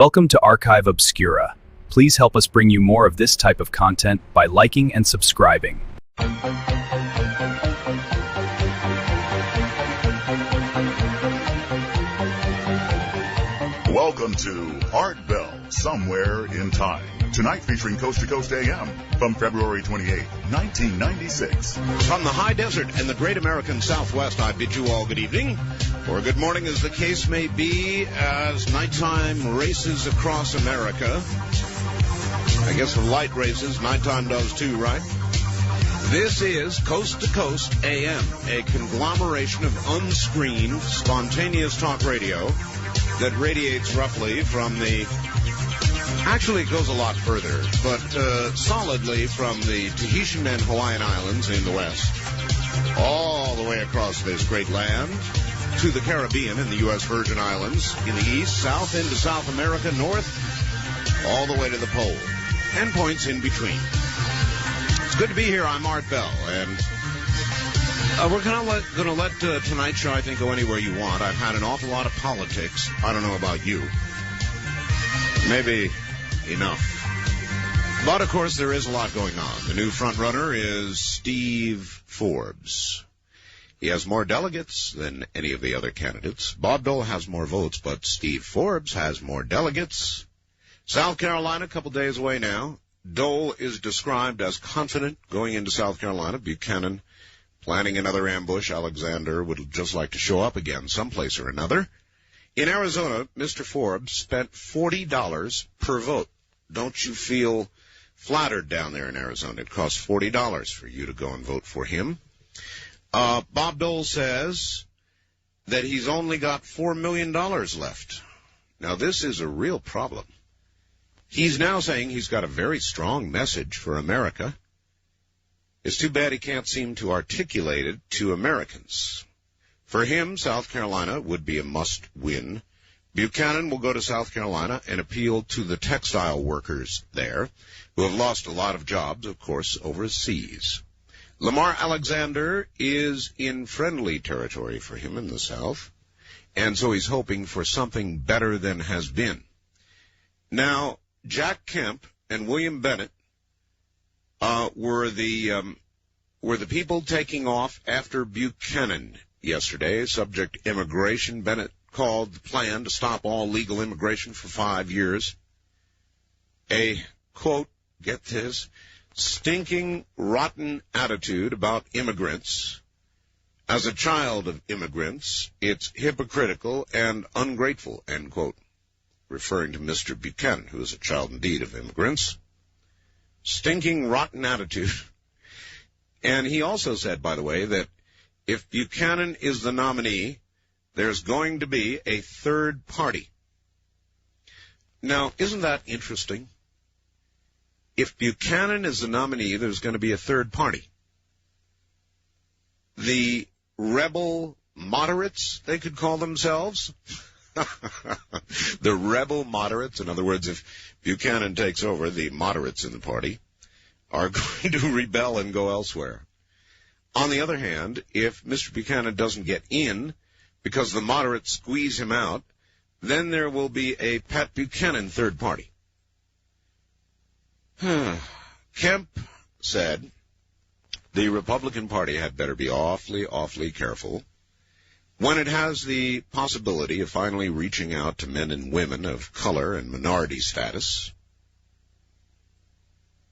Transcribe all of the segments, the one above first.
Welcome to Archive Obscura. Please help us bring you more of this type of content by liking and subscribing. Welcome to Art Bell, Somewhere in Time. Tonight featuring Coast to Coast AM from February 28, 1996. From the high desert and the great American Southwest, I bid you all good evening, or good morning as the case may be, as nighttime races across America. I guess for light races, nighttime does too, right? This is Coast to Coast AM, a conglomeration of unscreened, spontaneous talk radio that radiates roughly from the... Actually, it goes a lot further, but solidly from the Tahitian and Hawaiian Islands in the west, all the way across this great land, to the Caribbean and the U.S. Virgin Islands, in the east, south into South America, north, all the way to the pole, and points in between. It's good to be here. I'm Art Bell, and we're going to let tonight's show, I think, go anywhere you want. I've had an awful lot of politics. I don't know about you. Maybe enough. But, of course, there is a lot going on. The new front-runner is Steve Forbes. He has more delegates than any of the other candidates. Bob Dole has more votes, but Steve Forbes has more delegates. South Carolina, a couple days away now. Dole is described as confident going into South Carolina. Buchanan planning another ambush. Alexander would just like to show up again someplace or another. In Arizona, Mr. Forbes spent $40 per vote. Don't you feel flattered down there in Arizona? It costs $40 for you to go and vote for him. Bob Dole says that he's only got $4 million left. Now, this is a real problem. He's now saying he's got a very strong message for America. It's too bad he can't seem to articulate it to Americans. For him, South Carolina would be a must-win. Buchanan will go to South Carolina and appeal to the textile workers there, who have lost a lot of jobs, of course, overseas. Lamar Alexander is in friendly territory for him in the South, and so he's hoping for something better than has been. Now, Jack Kemp and William Bennett were the people taking off after Buchanan yesterday, subject immigration. Bennett called the plan to stop all legal immigration for 5 years a, quote, get this, stinking, rotten attitude about immigrants. As a child of immigrants, it's hypocritical and ungrateful, end quote, referring to Mr. Buchanan, who is a child indeed of immigrants. Stinking, rotten attitude. And he also said, by the way, that if Buchanan is the nominee, there's going to be a third party. Now, isn't that interesting? If Buchanan is the nominee, there's going to be a third party. The rebel moderates, they could call themselves. The rebel moderates, in other words, if Buchanan takes over, the moderates in the party are going to rebel and go elsewhere. On the other hand, if Mr. Buchanan doesn't get in because the moderates squeeze him out, then there will be a Pat Buchanan third party. Kemp said the Republican Party had better be awfully, awfully careful when it has the possibility of finally reaching out to men and women of color and minority status.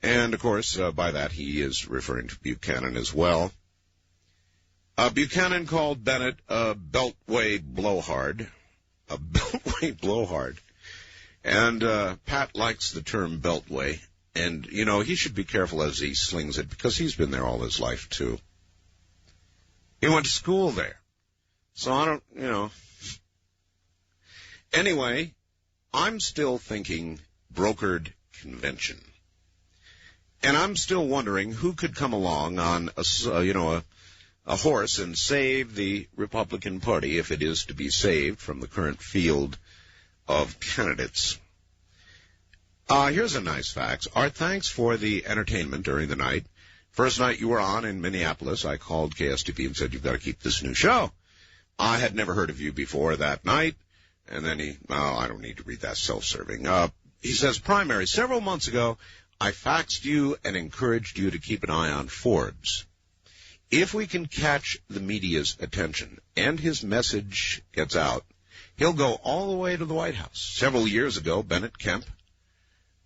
And, of course, by that he is referring to Buchanan as well. Buchanan called Bennett a beltway blowhard. A beltway blowhard. And Pat likes the term beltway. And, you know, he should be careful as he slings it, because he's been there all his life, too. He went to school there. So I don't, you know. Anyway, I'm still thinking brokered convention. And I'm still wondering who could come along on a horse and save the Republican Party, if it is to be saved from the current field of candidates. Here's a nice fact. Art, thanks for the entertainment during the night. First night you were on in Minneapolis, I called KSTP and said, you've got to keep this new show. I had never heard of you before that night. And then I don't need to read that, self-serving. He says, primary, several months ago, I faxed you and encouraged you to keep an eye on Forbes. If we can catch the media's attention and his message gets out, he'll go all the way to the White House. Several years ago, Bennett Kemp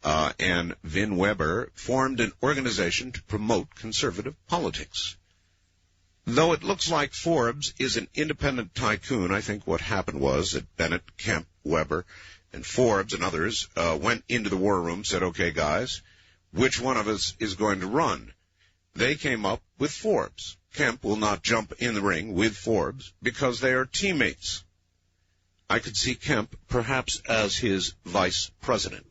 and Vin Weber formed an organization to promote conservative politics. Though it looks like Forbes is an independent tycoon, I think what happened was that Bennett, Kemp, Weber, and Forbes and others went into the war room, said, okay, guys, which one of us is going to run? They came up with Forbes. Kemp will not jump in the ring with Forbes because they are teammates. I could see Kemp perhaps as his vice president.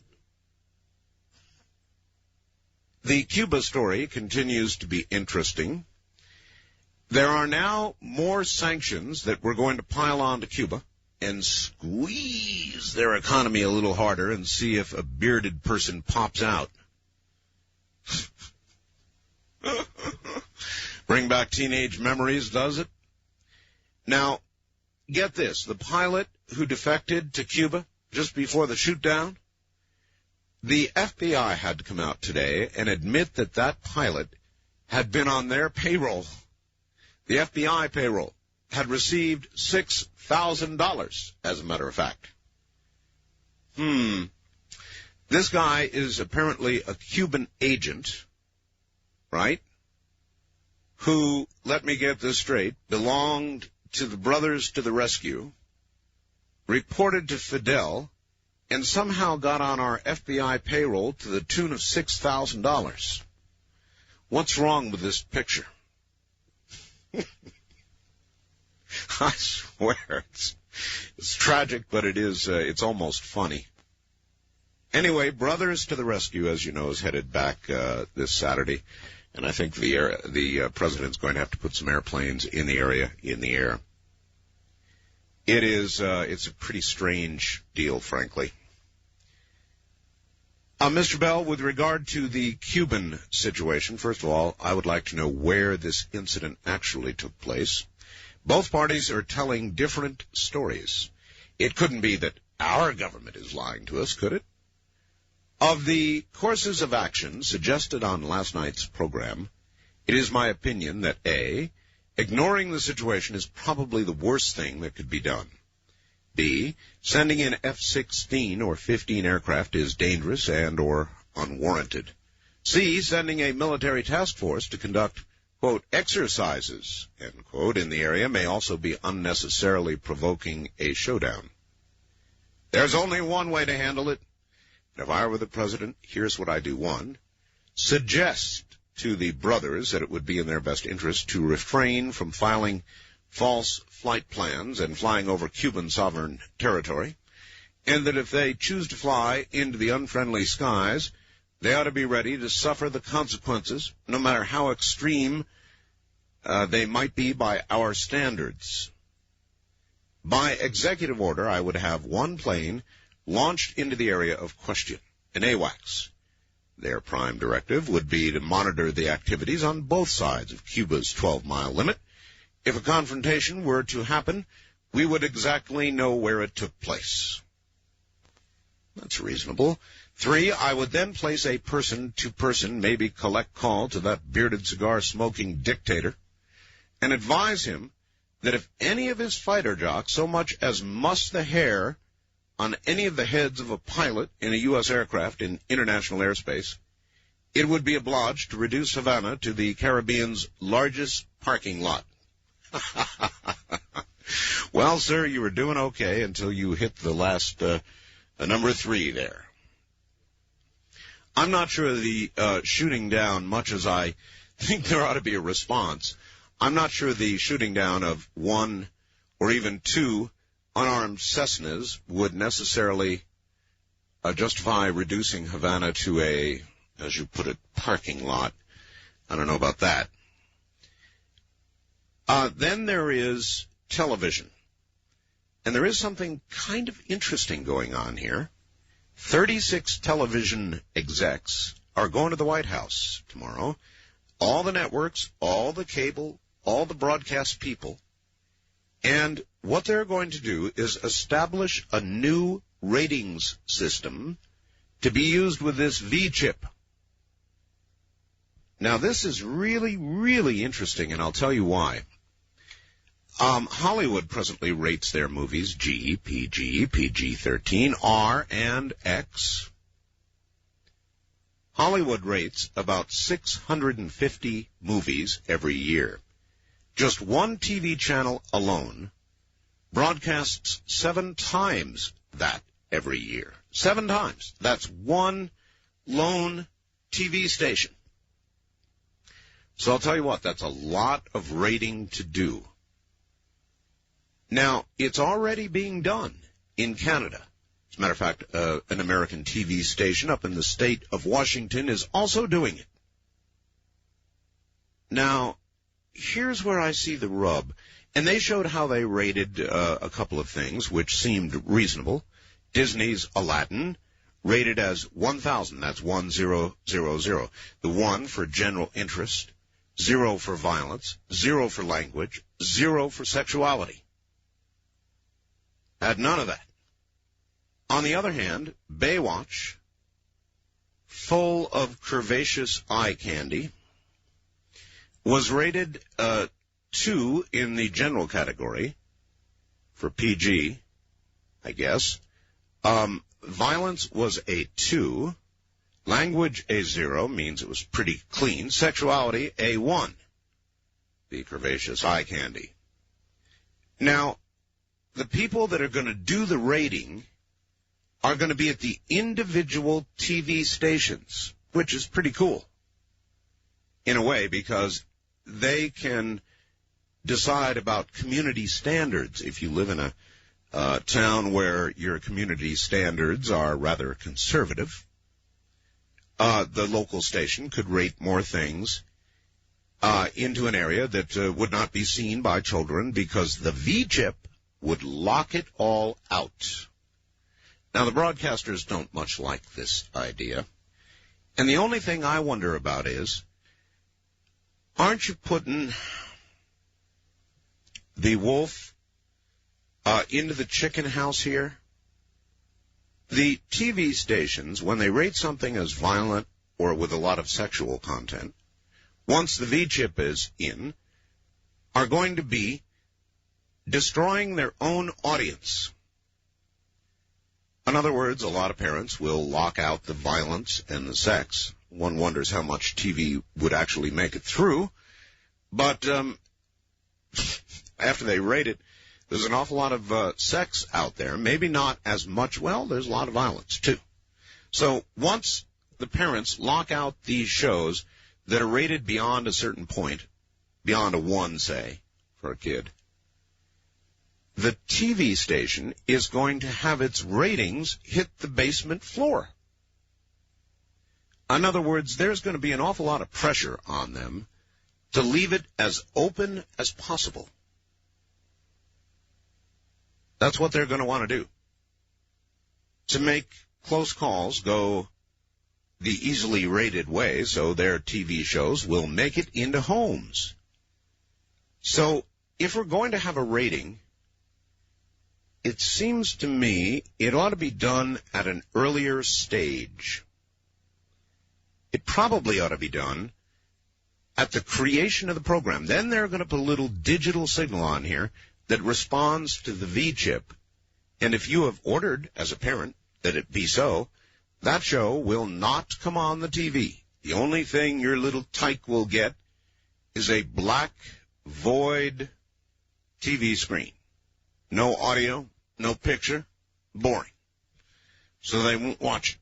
The Cuba story continues to be interesting. There are now more sanctions that we're going to pile on to Cuba and squeeze their economy a little harder and see if a bearded person pops out. Bring back teenage memories, does it? Now, get this. The pilot who defected to Cuba just before the shoot-down, the FBI had to come out today and admit that that pilot had been on their payroll. The FBI payroll had received $6,000, as a matter of fact. This guy is apparently a Cuban agent, right, who, let me get this straight, belonged to the Brothers to the Rescue, reported to Fidel, and somehow got on our FBI payroll to the tune of $6,000. What's wrong with this picture? I swear, it's tragic, but it's almost funny. Anyway, Brothers to the Rescue, as you know, is headed back this Saturday, and I think the president's going to have to put some airplanes in the area in the air. It's a pretty strange deal, frankly. Mr. Bell, with regard to the Cuban situation, first of all, I would like to know where this incident actually took place. Both parties are telling different stories. It couldn't be that our government is lying to us, could it? Of the courses of action suggested on last night's program, it is my opinion that A, ignoring the situation is probably the worst thing that could be done. B, sending in F-16 or 15 aircraft is dangerous and or unwarranted. C, sending a military task force to conduct, quote, exercises, end quote, in the area may also be unnecessarily provoking a showdown. There's only one way to handle it. If I were the president, here's what I do. 1, suggest to the brothers that it would be in their best interest to refrain from filing false flight plans and flying over Cuban sovereign territory, and that if they choose to fly into the unfriendly skies, they ought to be ready to suffer the consequences, no matter how extreme they might be by our standards. By executive order, I would have one plane launched into the area of question, an AWACS. Their prime directive would be to monitor the activities on both sides of Cuba's 12-mile limit. If a confrontation were to happen, we would exactly know where it took place. That's reasonable. 3, I would then place a person-to-person, maybe collect call to that bearded cigar-smoking dictator and advise him that if any of his fighter jocks so much as muss the hair on any of the heads of a pilot in a U.S. aircraft in international airspace, it would be obliged to reduce Havana to the Caribbean's largest parking lot. Well, sir, you were doing okay until you hit the last number 3 there. I'm not sure the shooting down, much as I think there ought to be a response, I'm not sure the shooting down of 1 or even 2 unarmed Cessnas would necessarily justify reducing Havana to a, as you put it, parking lot. I don't know about that. Then there is television. And there is something kind of interesting going on here. 36 television execs are going to the White House tomorrow. All the networks, all the cable, all the broadcast people. And what they're going to do is establish a new ratings system to be used with this V-chip. Now, this is really, really interesting, and I'll tell you why. Hollywood presently rates their movies G, PG, PG-13, R, and X. Hollywood rates about 650 movies every year. Just one TV channel alone broadcasts 7 times that every year. 7 times. That's one lone TV station. So I'll tell you what, that's a lot of rating to do. Now, it's already being done in Canada. As a matter of fact, an American TV station up in the state of Washington is also doing it. Now, here's where I see the rub. And they showed how they rated a couple of things, which seemed reasonable. Disney's Aladdin, rated as 1,000. That's 1000. The 1 for general interest, 0 for violence, 0 for language, 0 for sexuality. Had none of that. On the other hand, Baywatch, full of curvaceous eye candy, was rated 2 in the general category for PG, I guess. Violence was a 2. Language a 0, means it was pretty clean. Sexuality a 1. The curvaceous eye candy. Now, the people that are going to do the rating are going to be at the individual TV stations, which is pretty cool in a way, because they can decide about community standards. If you live in a town where your community standards are rather conservative, the local station could rate more things into an area that would not be seen by children, because the V-chip would lock it all out. Now, the broadcasters don't much like this idea. And the only thing I wonder about is, aren't you putting the wolf into the chicken house here? The TV stations, when they rate something as violent or with a lot of sexual content, once the V-chip is in, are going to be destroying their own audience. In other words, a lot of parents will lock out the violence and the sex. One wonders how much TV would actually make it through. But after they rate it, there's an awful lot of sex out there. Maybe not as much. Well, there's a lot of violence, too. So once the parents lock out these shows that are rated beyond a certain point, beyond a 1, say, for a kid, the TV station is going to have its ratings hit the basement floor. In other words, there's going to be an awful lot of pressure on them to leave it as open as possible. That's what they're going to want to do. To make close calls go the easily rated way, so their TV shows will make it into homes. So if we're going to have a rating, it seems to me it ought to be done at an earlier stage. It probably ought to be done at the creation of the program. Then they're going to put a little digital signal on here that responds to the V-chip. And if you have ordered, as a parent, that it be so, that show will not come on the TV. The only thing your little tyke will get is a black, void TV screen. No audio, no picture, boring. So they won't watch it.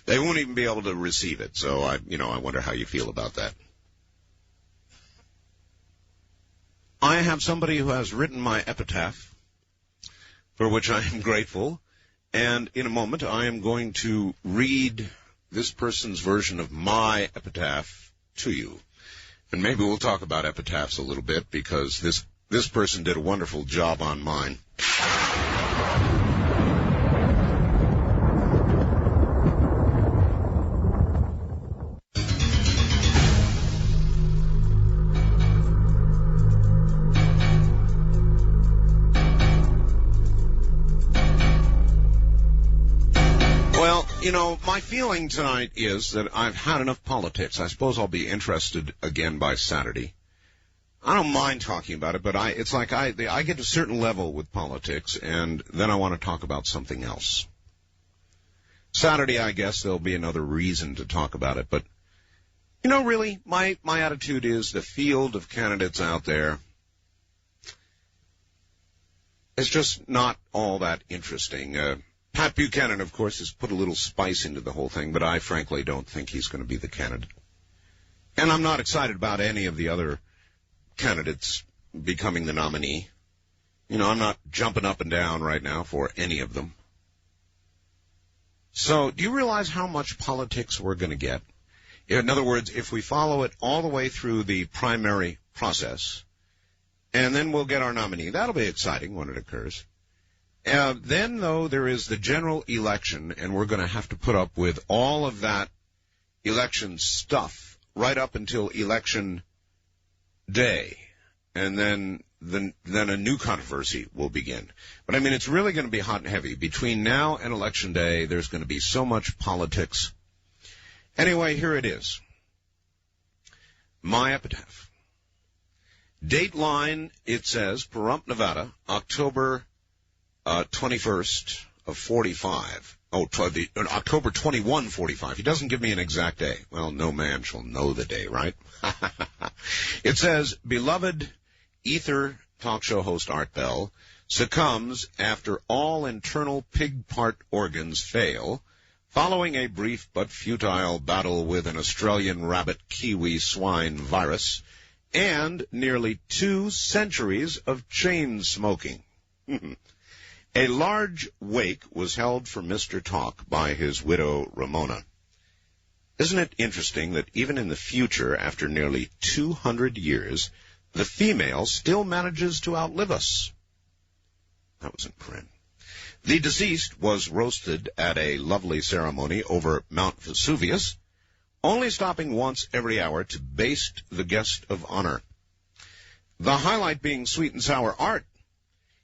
They won't even be able to receive it. So I wonder how you feel about that. I have somebody who has written my epitaph, for which I am grateful. And in a moment, I am going to read this person's version of my epitaph to you. And maybe we'll talk about epitaphs a little bit, because this person did a wonderful job on mine. Well, my feeling tonight is that I've had enough politics. I suppose I'll be interested again by Saturday. I don't mind talking about it, but it's like I get to a certain level with politics, and then I want to talk about something else. Saturday, I guess there'll be another reason to talk about it, but, really, my attitude is the field of candidates out there is just not all that interesting. Pat Buchanan, of course, has put a little spice into the whole thing, but I frankly don't think he's going to be the candidate. And I'm not excited about any of the other candidates becoming the nominee. I'm not jumping up and down right now for any of them. So, do you realize how much politics we're going to get? In other words, if we follow it all the way through the primary process, and then we'll get our nominee. That'll be exciting when it occurs. Then, though, there is the general election, and we're going to have to put up with all of that election stuff right up until election day. And then a new controversy will begin. But, it's really going to be hot and heavy. Between now and election day, there's going to be so much politics. Anyway, here it is. My epitaph. Dateline, it says, Pahrump, Nevada, October 21st of 45. October 21, 45. He doesn't give me an exact day. Well, no man shall know the day, right? It says, beloved ether talk show host Art Bell succumbs after all internal pig part organs fail, following a brief but futile battle with an Australian rabbit kiwi swine virus and nearly 2 centuries of chain smoking. A large wake was held for Mr. Talk by his widow Ramona. Isn't it interesting that even in the future, after nearly 200 years, the female still manages to outlive us? That was in print. The deceased was roasted at a lovely ceremony over Mount Vesuvius, only stopping once every hour to baste the guest of honor. The highlight being sweet and sour Art.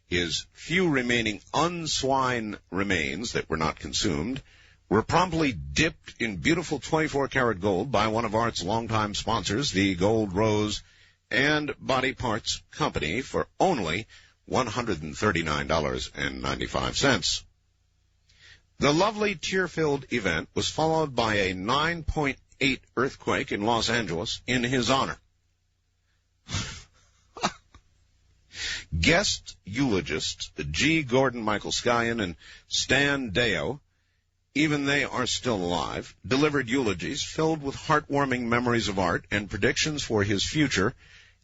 His few remaining unswine remains that were not consumed were promptly dipped in beautiful 24-karat gold by one of Art's longtime sponsors, the Gold Rose and Body Parts Company, for only $139.95. The lovely tear-filled event was followed by a 9.8 earthquake in Los Angeles in his honor. Guest eulogists G. Gordon Michael Scallion and Stan Deo, even they are still alive, delivered eulogies filled with heartwarming memories of Art and predictions for his future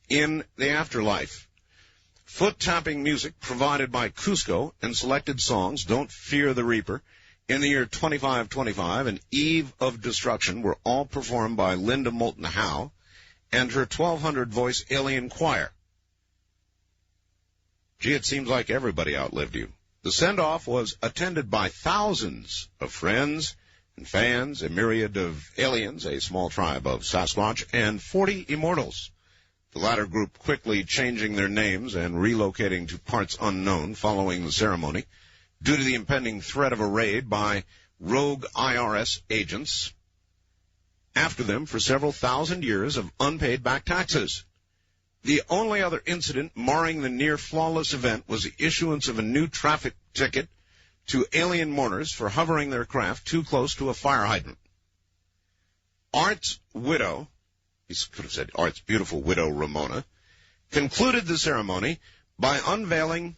in the afterlife. Foot-tapping music provided by Cusco and selected songs, Don't Fear the Reaper, In the Year 2525, and Eve of Destruction were all performed by Linda Moulton Howe and her 1,200-voice alien choir. Gee, it seems like everybody outlived you. The send-off was attended by thousands of friends and fans, a myriad of aliens, a small tribe of Sasquatch, and 40 immortals. The latter group quickly changing their names and relocating to parts unknown following the ceremony due to the impending threat of a raid by rogue IRS agents after them for several thousand years of unpaid back taxes. The only other incident marring the near-flawless event was the issuance of a new traffic ticket to alien mourners for hovering their craft too close to a fire hydrant. Art's widow, he could have said Art's beautiful widow Ramona, concluded the ceremony by unveiling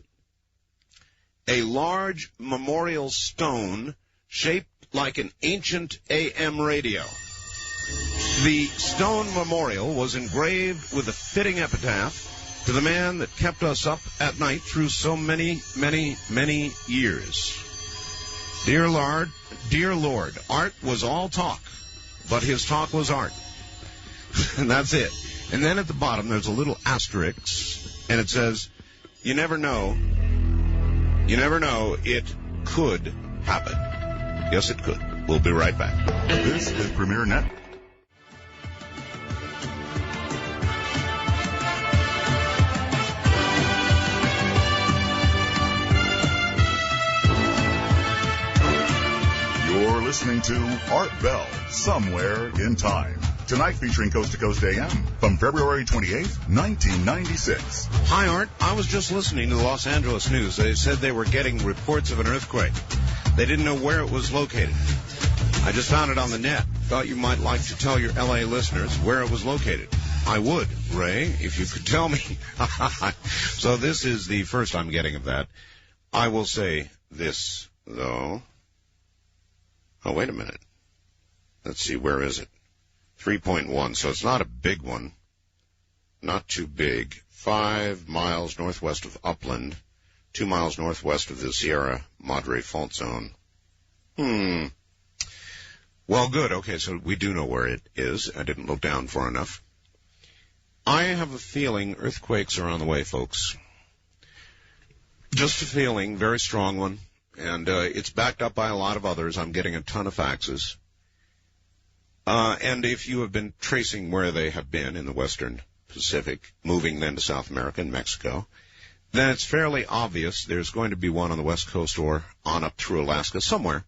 a large memorial stone shaped like an ancient AM radio. The stone memorial was engraved with a fitting epitaph to the man that kept us up at night through so many, many, many years. Dear Lord, Art was all talk, but his talk was art. And that's it. And then at the bottom there's a little asterisk, and it says, you never know, it could happen. Yes, it could. We'll be right back. This is Premier Net. You're listening to Art Bell, Somewhere in Time. Tonight featuring Coast to Coast AM from February 28th, 1996. Hi, Art. I was just listening to the Los Angeles News. They said they were getting reports of an earthquake. They didn't know where it was located. I just found it on the net. Thought you might like to tell your L.A. listeners where it was located. I would, Ray, if you could tell me. So this is the first I'm getting of that. I will say this, though. Oh, wait a minute. Let's see, where is it? 3.1, so it's not a big one. Not too big. 5 miles northwest of Upland, 2 miles northwest of the Sierra Madre Fault Zone. Well, good. Okay, so we do know where it is. I didn't look down far enough. I have a feeling earthquakes are on the way, folks. Just a feeling, very strong one. And it's backed up by a lot of others. I'm getting a ton of faxes. And if you have been tracing where they have been in the Western Pacific, moving then to South America and Mexico, then it's fairly obvious there's going to be one on the West Coast or on up through Alaska somewhere.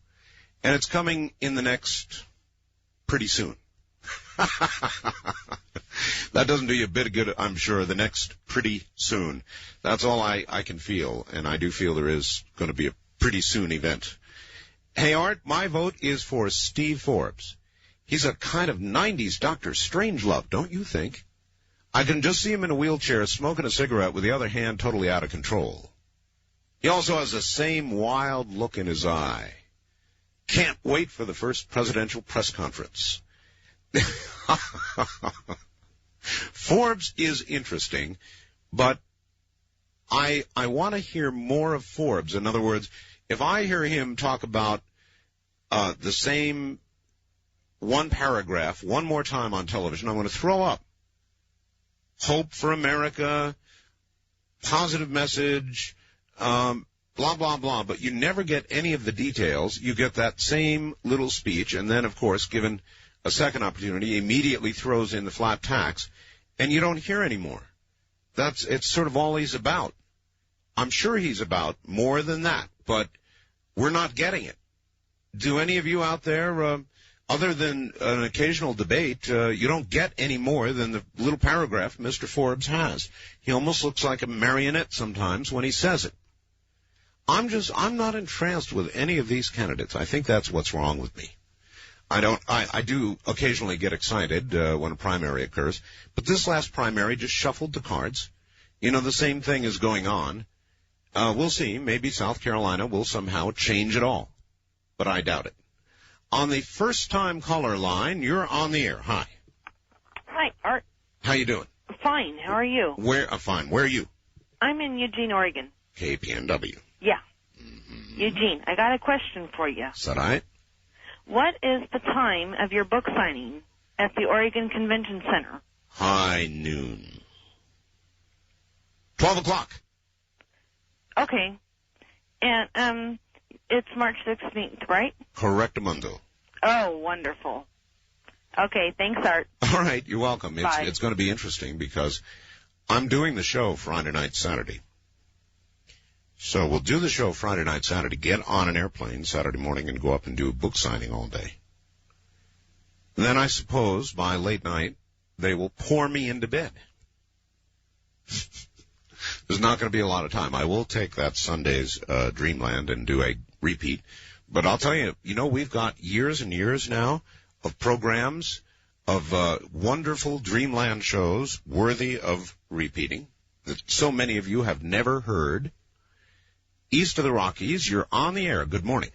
And it's coming in the next pretty soon. That doesn't do you a bit of good, I'm sure, the next pretty soon. That's all I can feel, and I do feel there is going to be a pretty soon event. Hey, Art, my vote is for Steve Forbes. He's a kind of 90s Dr. Strangelove, don't you think? I can just see him in a wheelchair smoking a cigarette with the other hand totally out of control. He also has the same wild look in his eye. Can't wait for the first presidential press conference. Forbes is interesting, but I want to hear more of Forbes. In other words, if I hear him talk about the same one paragraph one more time on television, I'm going to throw up. Hope for America, positive message, blah, blah, blah. But you never get any of the details. You get that same little speech, and then, of course, given a second opportunity, immediately throws in the flat tax, and you don't hear anymore. It's sort of all he's about. I'm sure he's about more than that, but we're not getting it. Do any of you out there, other than an occasional debate, you don't get any more than the little paragraph Mr. Forbes has. He almost looks like a marionette sometimes when he says it. I'm not entranced with any of these candidates. I think that's what's wrong with me. I do occasionally get excited when a primary occurs, but this last primary just shuffled the cards. You know, the same thing is going on. We'll see. Maybe South Carolina will somehow change it all, but I doubt it. On the first-time caller line, you're on the air. Hi. Hi, Art. How you doing? Fine. How are you? Fine. Where are you? I'm in Eugene, Oregon. KPNW. Yeah. Mm-hmm. Eugene, I got a question for you. Is that right? What is the time of your book signing at the Oregon Convention Center? High noon. 12 o'clock. Okay. And, it's March 16th, right? Correctamundo. Oh, wonderful. Okay, thanks, Art. All right, you're welcome. Bye. It's going to be interesting because I'm doing the show Friday night, Saturday. So we'll do the show Friday night, Saturday, get on an airplane Saturday morning and go up and do a book signing all day. And then I suppose by late night they will pour me into bed. There's not going to be a lot of time. I will take that Sunday's Dreamland and do a repeat. But I'll tell you, we've got years and years now of programs, of wonderful Dreamland shows worthy of repeating that so many of you have never heard. East of the Rockies, you're on the air. Good morning.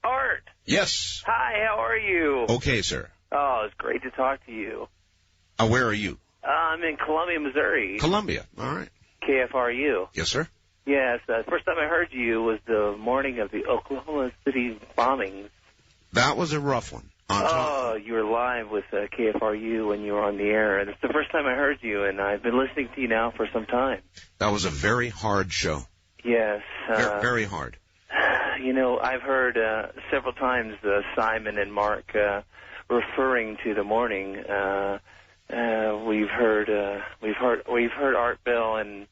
Art. Yes. Hi, how are you? Okay, sir. Oh, it's great to talk to you. Where are you? I'm in Columbia, Missouri. Columbia. All right. KFRU. Yes, sir. Yes, the first time I heard you was the morning of the Oklahoma City bombings. That was a rough one. Oh, you were live with KFRU when you were on the air. And it's the first time I heard you, and I've been listening to you now for some time. That was a very hard show. Yes. Very hard. I've heard several times Simon and Mark referring to the morning. We've heard Art Bell in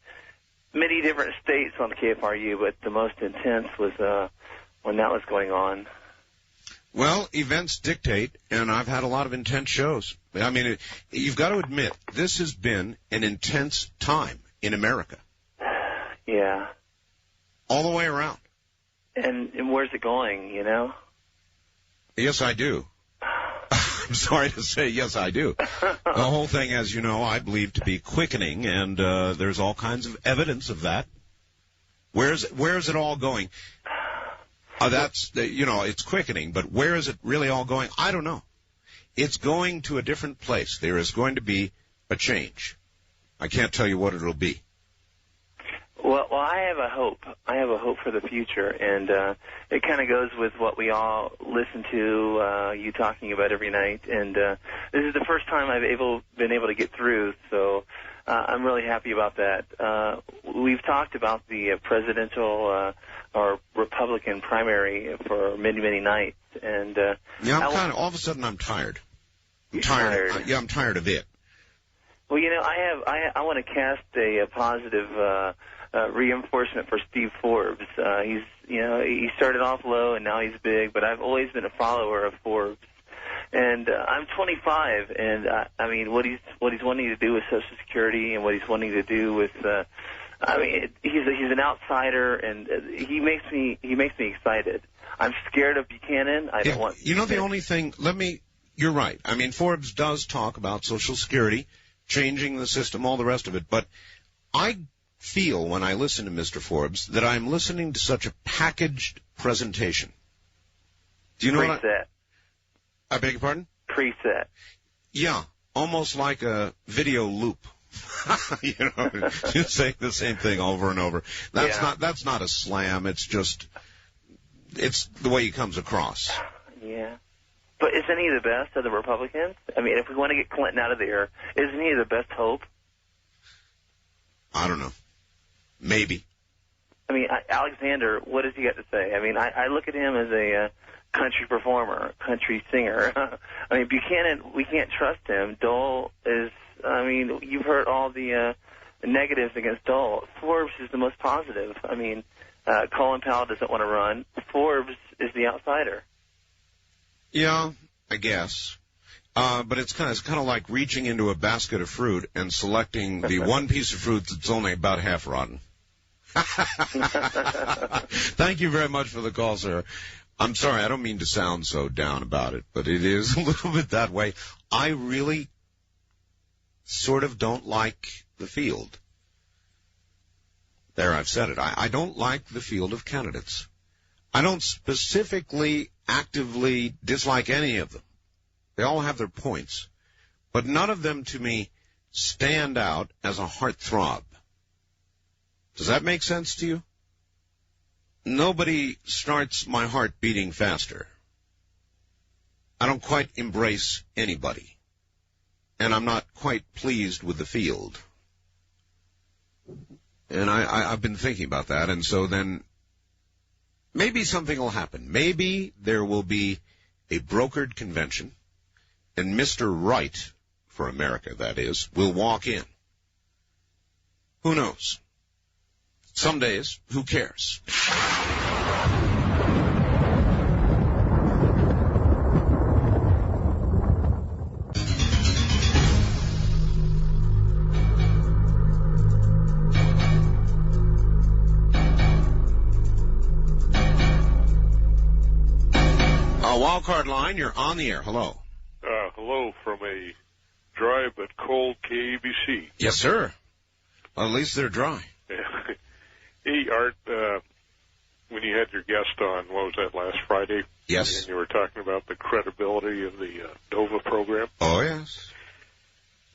many different states on KFRU, but the most intense was when that was going on. Well, events dictate, and I've had a lot of intense shows. I mean, you've got to admit, this has been an intense time in America. Yeah. All the way around. And where's it going, you know? Yes, I do. I'm sorry to say, yes, I do. The whole thing, as you know, I believe to be quickening, and there's all kinds of evidence of that. Where's it all going? It's quickening, but where is it really all going? I don't know. It's going to a different place. There is going to be a change. I can't tell you what it'll be. Well, I have a hope. I have a hope for the future, and it kind of goes with what we all listen to you talking about every night. And this is the first time I've been able to get through, so I'm really happy about that. We've talked about the presidential or Republican primary for many, many nights, and all of a sudden I'm tired. I'm tired. I'm tired of it. Well, you know, I want to cast a positive reinforcement for Steve Forbes. He started off low and now he's big, but I've always been a follower of Forbes. And I'm 25, and I mean, what he's wanting to do with Social Security and what he's wanting to do with, he's an outsider, and he makes me excited. I'm scared of Buchanan. I don't want. You know, the only thing. You're right. I mean, Forbes does talk about Social Security, changing the system, all the rest of it. But I feel when I listen to Mr. Forbes that I'm listening to such a packaged presentation. Do you know what I beg your pardon? Preset. Yeah, almost like a video loop. You know, just saying the same thing over and over. That's not a slam. It's the way he comes across. Yeah. But isn't he the best of the Republicans? I mean, if we want to get Clinton out of there, isn't he the best hope? I don't know. Maybe. I mean, Alexander, what does he got to say? I mean, I look at him as a country performer, country singer. I mean, Buchanan, we can't trust him. Dole is, I mean, you've heard all the negatives against Dole. Forbes is the most positive. I mean, Colin Powell doesn't want to run. Forbes is the outsider. Yeah, I guess. But it's kind of like reaching into a basket of fruit and selecting the one piece of fruit that's only about half rotten. Thank you very much for the call, sir. I'm sorry, I don't mean to sound so down about it, but it is a little bit that way. I really sort of don't like the field. There, I've said it. I don't like the field of candidates. I don't specifically, actively dislike any of them. They all have their points. But none of them, to me, stand out as a heartthrob. Does that make sense to you? Nobody starts my heart beating faster. I don't quite embrace anybody. And I'm not quite pleased with the field. And I've been thinking about that, and so then maybe something will happen. Maybe there will be a brokered convention, and Mr. Right, for America that is, will walk in. Who knows? Some days, who cares? Wildcard line, you're on the air. Hello. Hello from a dry but cold KABC. Yes, sir. Well, at least they're dry. Hey, Art, when you had your guest on, what was that, last Friday? Yes. And you were talking about the credibility of the NOVA program. Oh, yes.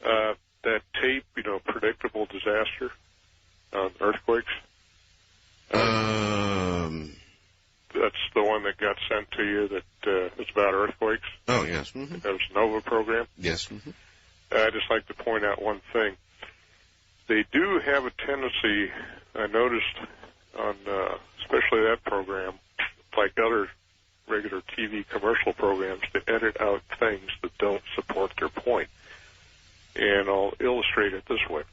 That tape, predictable disaster on earthquakes. That's the one that got sent to you that it's about earthquakes. Oh, yes. Mm-hmm. That was NOVA program. Yes. Mm-hmm. I'd just like to point out one thing. They do have a tendency, I noticed, on especially that program, like other regular TV commercial programs, to edit out things that don't support their point. And I'll illustrate it this way.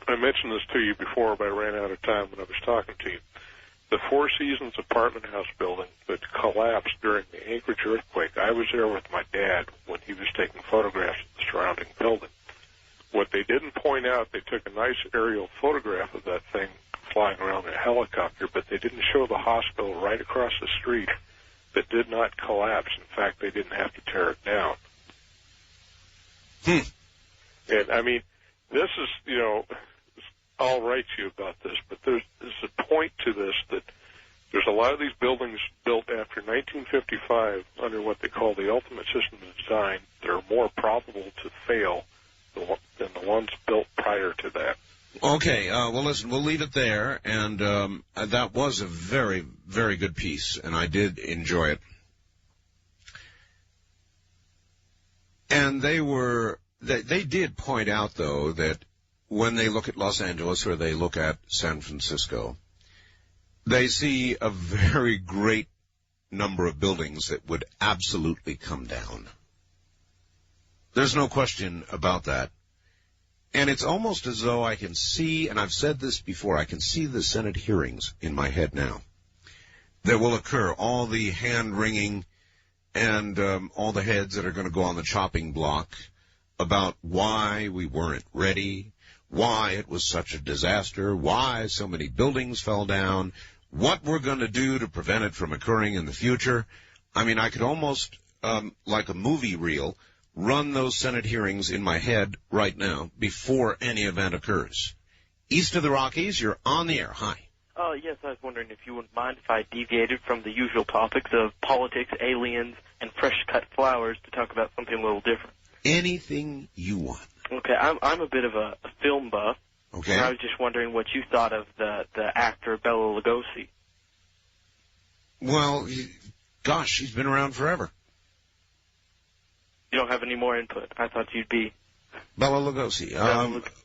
I mentioned this to you before, but I ran out of time when I was talking to you. the Four Seasons apartment house building that collapsed during the Anchorage earthquake. I was there with my dad when he was taking photographs of the surrounding building. What they didn't point out, they took a nice aerial photograph of that thing flying around in a helicopter, but they didn't show the hospital right across the street that did not collapse. In fact, they didn't have to tear it down. And, I mean, this is, you know, I'll write you about this, but there's a point to this that there's a lot of these buildings built after 1955 under what they call the ultimate system of design that are more probable to fail than the ones built prior to that. Okay, well, listen, we'll leave it there, and that was a very, very good piece, and I did enjoy it. And they did point out, though, that when they look at Los Angeles or they look at San Francisco, they see a very great number of buildings that would absolutely come down. There's no question about that. And it's almost as though I can see, and I've said this before, I can see the Senate hearings in my head now that will occur, all the hand-wringing and all the heads that are going to go on the chopping block about why we weren't ready, why it was such a disaster, why so many buildings fell down, what we're going to do to prevent it from occurring in the future. I mean, I could almost, like a movie reel, run those Senate hearings in my head right now before any event occurs. East of the Rockies, you're on the air. Hi. Yes, I was wondering if you wouldn't mind if I deviated from the usual topics of politics, aliens, and fresh-cut flowers to talk about something a little different. Anything you want. Okay, I'm a bit of a film buff. Okay. And I was just wondering what you thought of the actor Bela Lugosi. Well, gosh, she's been around forever. You don't have any more input. I thought you'd be... Bela Lugosi.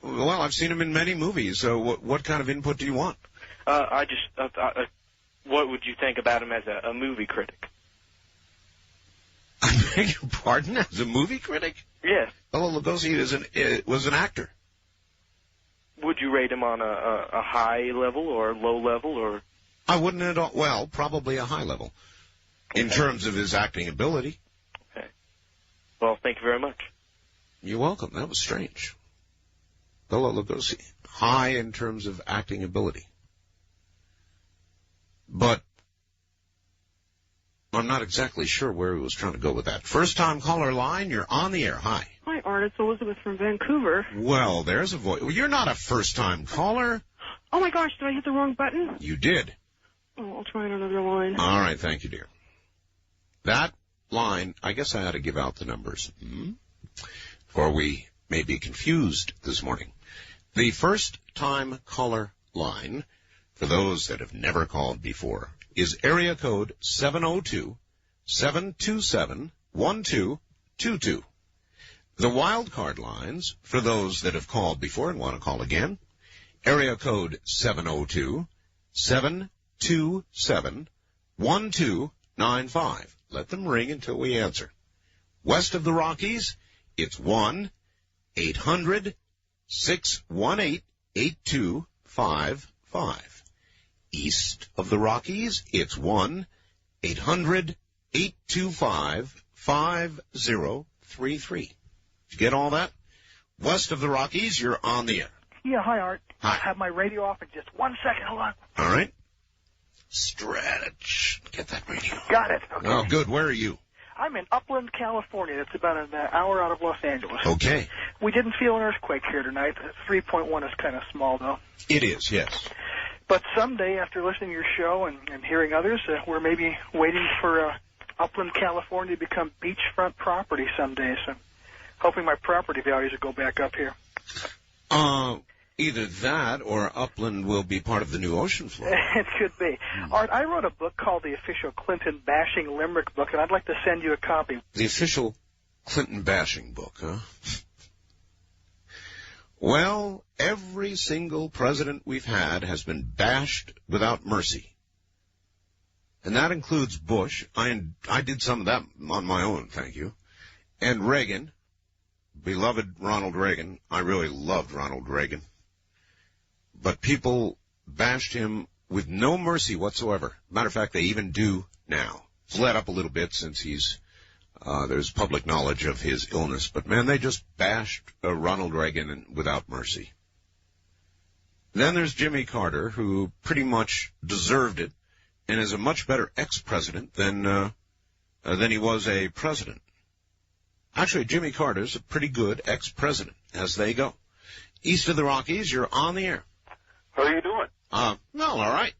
Well, I've seen him in many movies, so what kind of input do you want? What would you think about him as a movie critic? I beg your pardon? As a movie critic? Yes. Bela Lugosi was an actor. Would you rate him on a high level or low level, or? I wouldn't at all. Well, probably a high level in terms of his acting ability. Okay. Well, thank you very much. You're welcome. That was strange. Bela Lugosi, high in terms of acting ability. But I'm not exactly sure where he was trying to go with that. First-time caller line, you're on the air. Hi. Hi, Art. It's Elizabeth from Vancouver. Well, there's a voice. Well, you're not a first-time caller. Oh, my gosh. Did I hit the wrong button? You did. Oh, I'll try another line. All right. Thank you, dear. That line, I guess I ought to give out the numbers. For we may be confused this morning. The first-time caller line, for those that have never called before, is area code 702-727-1222. The wildcard lines, for those that have called before and want to call again, area code 702-727-1295. Let them ring until we answer. West of the Rockies, it's 1-800-618-8255. East of the Rockies, it's 1-800-825-5033. Did you get all that? West of the Rockies, you're on the air. Yeah, hi, Art. Hi. I have my radio off in just 1 second. Hold on. All right. Stretch. Get that radio. Got it. Okay. Oh, good. Where are you? I'm in Upland, California. It's about an hour out of Los Angeles. Okay. We didn't feel an earthquake here tonight. 3.1 is kind of small, though. It is, yes. But someday, after listening to your show and hearing others, we're maybe waiting for Upland, California to become beachfront property someday. So hoping my property values will go back up here. Either that or Upland will be part of the new ocean floor. It could be. Art, I wrote a book called The Official Clinton Bashing Limerick Book, and I'd like to send you a copy. The official Clinton bashing book, huh? Well, every single president we've had has been bashed without mercy. And that includes Bush. I did some of that on my own, thank you. And Reagan, beloved Ronald Reagan. I really loved Ronald Reagan. But people bashed him with no mercy whatsoever. Matter of fact, they even do now. It's let up a little bit since there's public knowledge of his illness. But, man, they just bashed Ronald Reagan without mercy. Then there's Jimmy Carter, who pretty much deserved it and is a much better ex-president than he was a president. Actually, Jimmy Carter's a pretty good ex-president, as they go. East of the Rockies, you're on the air. How are you doing? Well, all right.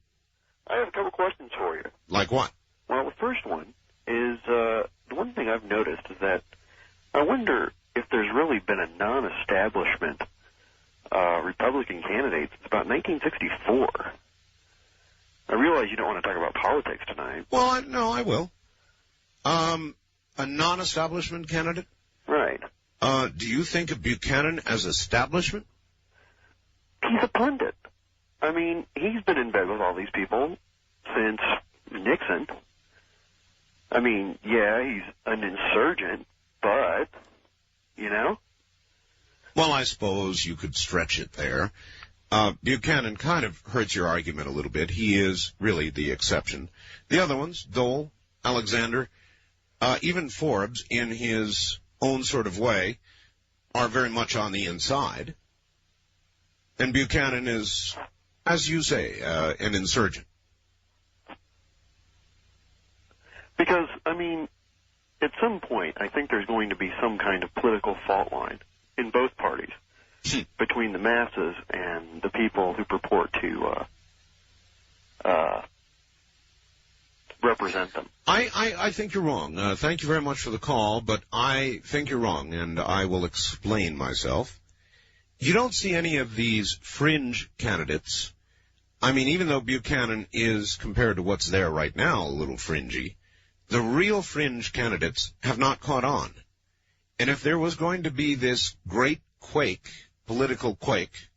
I have a couple questions for you. Like what? Well, the first one is, the one thing I've noticed is that I wonder if there's really been a non-establishment Republican candidate since about 1964. I realize you don't want to talk about politics tonight. Well, no, I will. A non-establishment candidate? Right. Do you think of Buchanan as establishment? He's a pundit. I mean, he's been in bed with all these people since Nixon. I mean, yeah, he's an insurgent, but, you know? Well, I suppose you could stretch it there. Buchanan kind of hurts your argument a little bit. He is really the exception. The other ones, Dole, Alexander, even Forbes, in his own sort of way, are very much on the inside. And Buchanan is, as you say, an insurgent. Because, I mean, at some point, I think there's going to be some kind of political fault line in both parties between the masses and the people who purport to represent them. I think you're wrong. Thank you very much for the call, but I think you're wrong, and I will explain myself. You don't see any of these fringe candidates. I mean, even though Buchanan is, compared to what's there right now, a little fringy, the real fringe candidates have not caught on. And if there was going to be this great quake, political quake,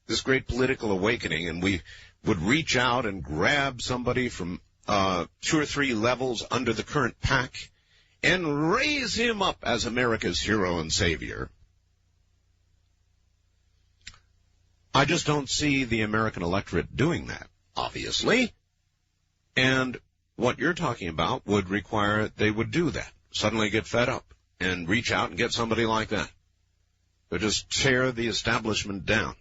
this great political awakening, and we would reach out and grab somebody from 2 or 3 levels under the current pack and raise him up as America's hero and savior, I just don't see the American electorate doing that, obviously. And what you're talking about would require they would do that, suddenly get fed up and reach out and get somebody like that. Or just tear the establishment down.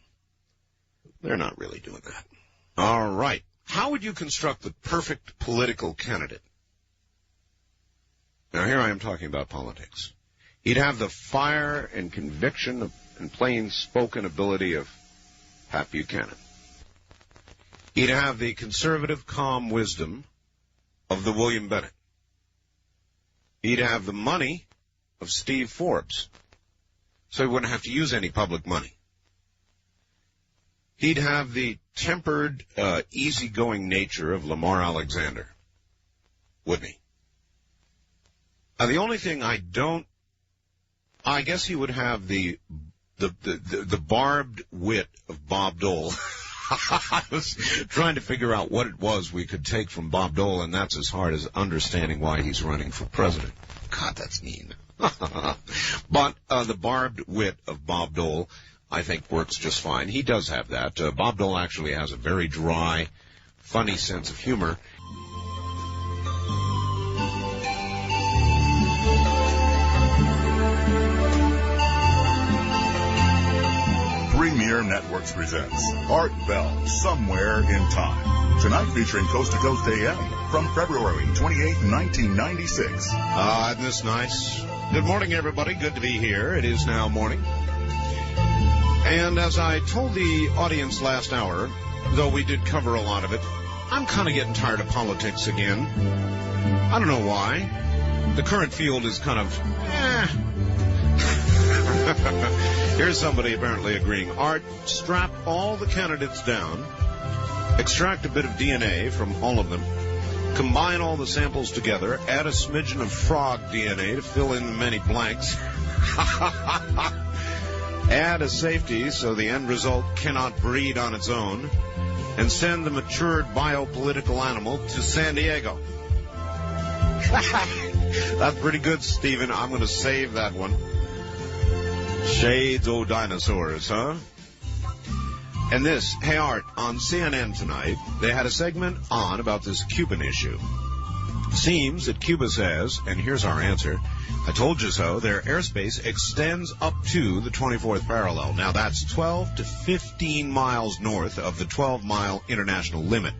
They're not really doing that. All right. How would you construct the perfect political candidate? Now, here I am talking about politics. He'd have the fire and conviction and plain-spoken ability of Pat Buchanan. He'd have the conservative, calm wisdom of the William Bennett. He'd have the money of Steve Forbes, so he wouldn't have to use any public money. He'd have the tempered, easygoing nature of Lamar Alexander, wouldn't he? The only thing I guess he would have the barbed wit of Bob Dole. I was trying to figure out what it was we could take from Bob Dole, and that's as hard as understanding why he's running for president. God, that's mean. But the barbed wit of Bob Dole, I think, works just fine. He does have that. Bob Dole actually has a very dry, funny sense of humor. Premier Networks presents Art Bell, Somewhere in Time. Tonight featuring Coast to Coast AM from February 28, 1996. Isn't this nice? Good morning, everybody. Good to be here. It is now morning. And as I told the audience last hour, though we did cover a lot of it, I'm kind of getting tired of politics again. I don't know why. The current field is kind of, Here's somebody apparently agreeing. Art, strap all the candidates down, extract a bit of DNA from all of them, combine all the samples together, add a smidgen of frog DNA to fill in the many blanks, add a safety so the end result cannot breed on its own, and send the matured biopolitical animal to San Diego. That's pretty good, Stephen. I'm going to save that one. Shades, oh dinosaurs, huh? And this, hey Art, on CNN tonight, they had a segment on about this Cuban issue. Seems that Cuba says, and here's our answer, I told you so, their airspace extends up to the 24th parallel. Now that's 12 to 15 miles north of the 12-mile international limit.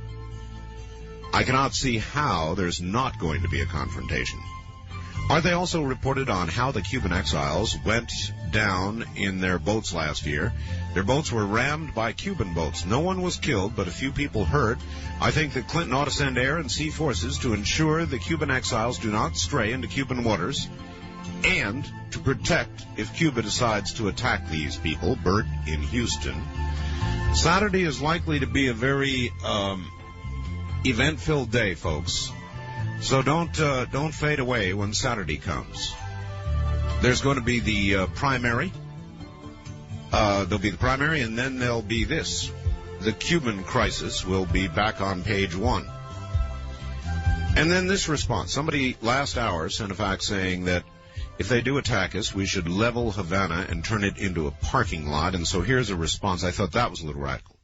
I cannot see how there's not going to be a confrontation. Are they also reported on how the Cuban exiles went down in their boats last year? Their boats were rammed by Cuban boats. No one was killed, but a few people hurt. I think that Clinton ought to send air and sea forces to ensure the Cuban exiles do not stray into Cuban waters, and to protect if Cuba decides to attack these people. Bert in Houston. Saturday is likely to be a very event-filled day, folks. So don't fade away when Saturday comes. There's going to be the primary. There'll be the primary, and then there'll be this. The Cuban crisis will be back on page 1. And then this response. Somebody last hour sent a fax saying that if they do attack us, we should level Havana and turn it into a parking lot. And so here's a response. I thought that was a little radical.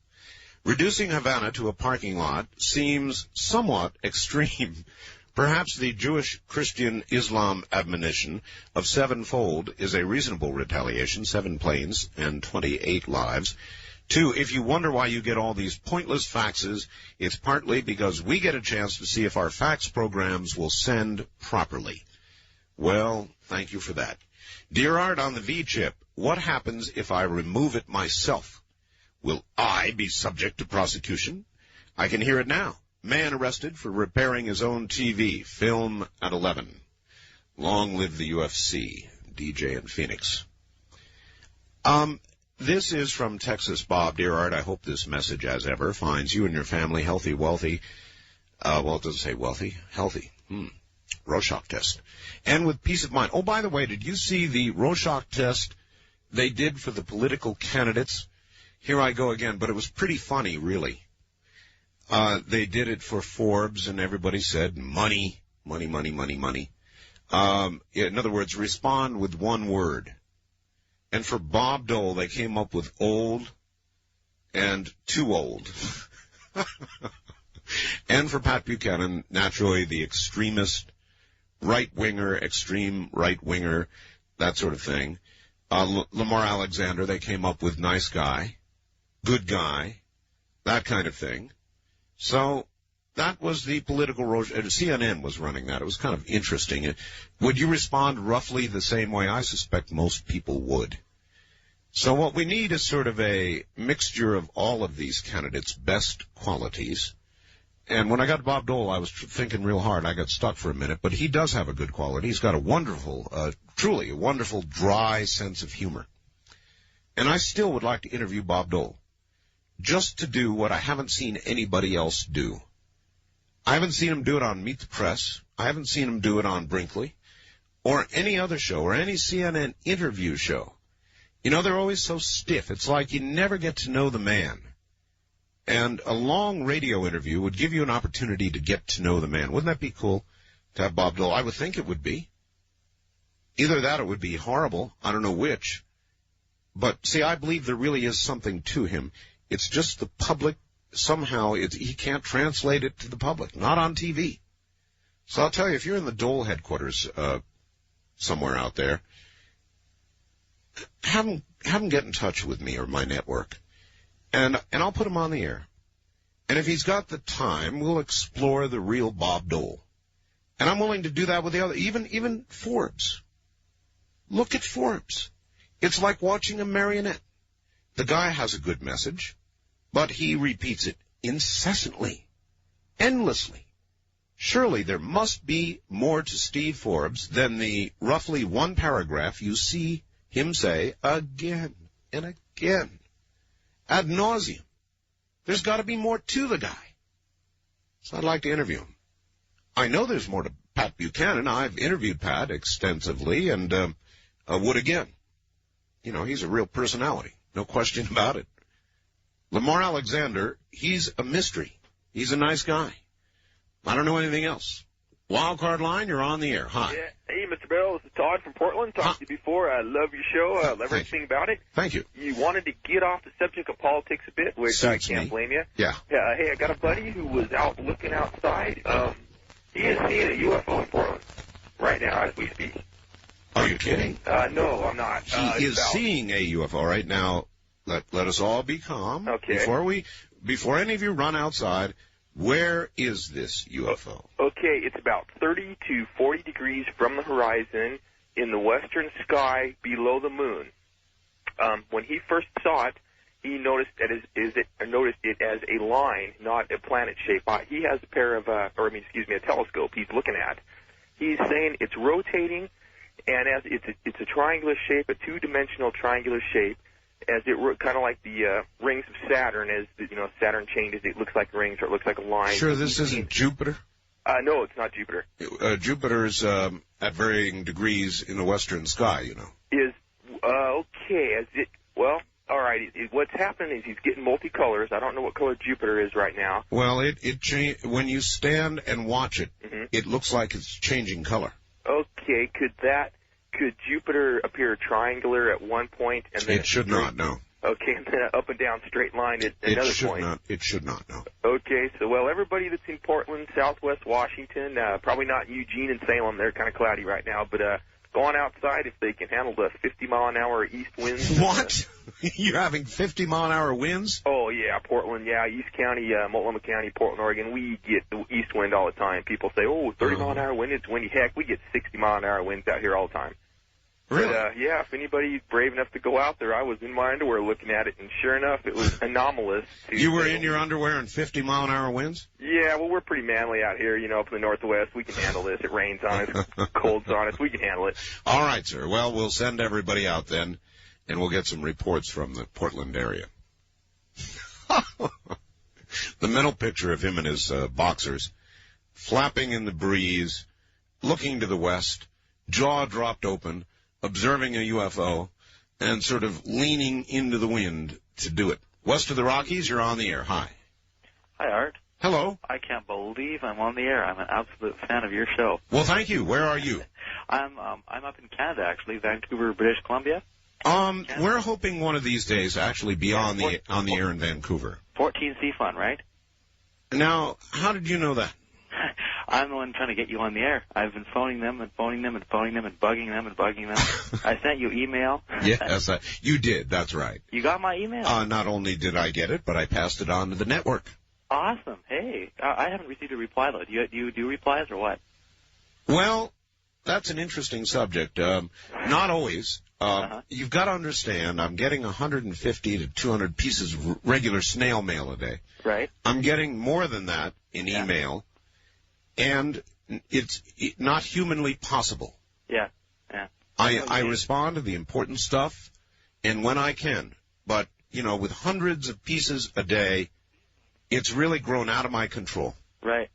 Reducing Havana to a parking lot seems somewhat extreme. Perhaps the Jewish-Christian-Islam admonition of sevenfold is a reasonable retaliation, 7 planes and 28 lives. 2, if you wonder why you get all these pointless faxes, it's partly because we get a chance to see if our fax programs will send properly. Well, thank you for that. Dear Art, on the V-chip, what happens if I remove it myself? Will I be subject to prosecution? I can hear it now. Man arrested for repairing his own TV. Film at 11. Long live the UFC. DJ in Phoenix. This is from Texas Bob. Dear Art, I hope this message, as ever, finds you and your family healthy, wealthy. Well, it doesn't say wealthy. Healthy. Rorschach test. And with peace of mind. Oh, by the way, did you see the Rorschach test they did for the political candidates? Here I go again, but it was pretty funny, really. They did it for Forbes, and everybody said money, money, money, money, money. In other words, respond with one word. And for Bob Dole, they came up with old and too old. And for Pat Buchanan, naturally the extremist right-winger, extreme right-winger, that sort of thing. Lamar Alexander, they came up with nice guy, good guy, that kind of thing. So that was the political road. CNN was running that. It was kind of interesting. Would you respond roughly the same way? I suspect most people would. So what we need is sort of a mixture of all of these candidates' best qualities. And when I got Bob Dole, I was thinking real hard. I got stuck for a minute, but he does have a good quality. He's got a wonderful, truly a wonderful, dry sense of humor. And I still would like to interview Bob Dole, just to do what I haven't seen anybody else do. I haven't seen him do it on Meet the Press. I haven't seen him do it on Brinkley or any other show or any CNN interview show. You know, they're always so stiff. It's like you never get to know the man. And a long radio interview would give you an opportunity to get to know the man. Wouldn't that be cool to have Bob Dole? I would think it would be. Either that or it would be horrible. I don't know which. But, see, I believe there really is something to him. It's just the public, somehow, he can't translate it to the public, not on TV. So I'll tell you, if you're in the Dole headquarters somewhere out there, have him get in touch with me or my network. And I'll put him on the air. And if he's got the time, we'll explore the real Bob Dole. And I'm willing to do that with the other, even Forbes. Look at Forbes. It's like watching a marionette. The guy has a good message, but he repeats it incessantly, endlessly. Surely there must be more to Steve Forbes than the roughly one paragraph you see him say again and again. Ad nauseum. There's got to be more to the guy. So I'd like to interview him. I know there's more to Pat Buchanan. I've interviewed Pat extensively and would again. You know, he's a real personality. No question about it. Lamar Alexander, he's a mystery. He's a nice guy. I don't know anything else. Wildcard line, you're on the air. Hi. Yeah. Hey, you, Mr. Bell. This is Todd from Portland. Talked to you before. I love your show. I love everything about it. Thank you. You wanted to get off the subject of politics a bit, which I can't blame you. Yeah. Hey, I got a buddy who was out looking outside. He is seeing a UFO in Portland right now as we speak. Are you kidding? No, I'm not. He is seeing a UFO right now. Let us all be calm. Okay. Before any of you run outside, where is this UFO? Okay, it's about 30 to 40 degrees from the horizon in the western sky below the moon. When he first saw it, he noticed it as a line, not a planet shape. He has a telescope he's looking at. He's saying it's rotating, and as it's a triangular shape, a two-dimensional triangular shape, as it kind of like the rings of Saturn. As Saturn changes, it looks like rings or it looks like a line. Sure, this isn't Jupiter? No, it's not Jupiter. Jupiter's at varying degrees in the western sky, you know. All right. What's happening is he's getting multicolors. I don't know what color Jupiter is right now. Well, when you stand and watch it, Mm-hmm. it looks like it's changing color. Okay, could Jupiter appear triangular at one point and then it should not, no. Okay, and then up and down straight line at another point. It should not, no. Okay, so everybody that's in Portland, Southwest Washington, probably not in Eugene and Salem. They're kind of cloudy right now, but go on outside if they can handle the 50-mile-an-hour east winds. What? You're having 50-mile-an-hour winds? Oh, yeah, Portland, East County, Multnomah County, Portland, Oregon, we get the east wind all the time. People say, 30-mile-an-hour wind, it's windy. Heck, we get 60-mile-an-hour winds out here all the time. Really? But, if anybody's brave enough to go out there, I was in my underwear looking at it, and sure enough, it was anomalous. You were in your underwear in 50-mile-an-hour winds? Yeah, well, we're pretty manly out here, up in the Northwest. We can handle this. It rains on us, cold's on us. We can handle it. All right, sir. Well, we'll send everybody out then, and we'll get some reports from the Portland area. The mental picture of him and his boxers, flapping in the breeze, looking to the west, jaw dropped open, observing a UFO, and sort of leaning into the wind to do it. West of the Rockies, you're on the air. Hi. Hi, Art. Hello. I can't believe I'm on the air. I'm an absolute fan of your show. Well, thank you. Where are you? I'm up in Canada, actually, Vancouver, British Columbia. We're hoping one of these days to actually be on the air in Vancouver. 14C Fun, right? Now, how did you know that? I'm the one trying to get you on the air. I've been phoning them and phoning them and phoning them and bugging them and bugging them. I sent you email. Yes, you did. That's right. You got my email? Not only did I get it, but I passed it on to the network. Awesome. Hey, I haven't received a reply, though. Do you do replies or what? Well, that's an interesting subject. Not always. You've got to understand, I'm getting 150 to 200 pieces of regular snail mail a day. Right. I'm getting more than that in email, and it's not humanly possible. Yeah. I respond to the important stuff, and when I can. But, with hundreds of pieces a day, it's really grown out of my control. Right.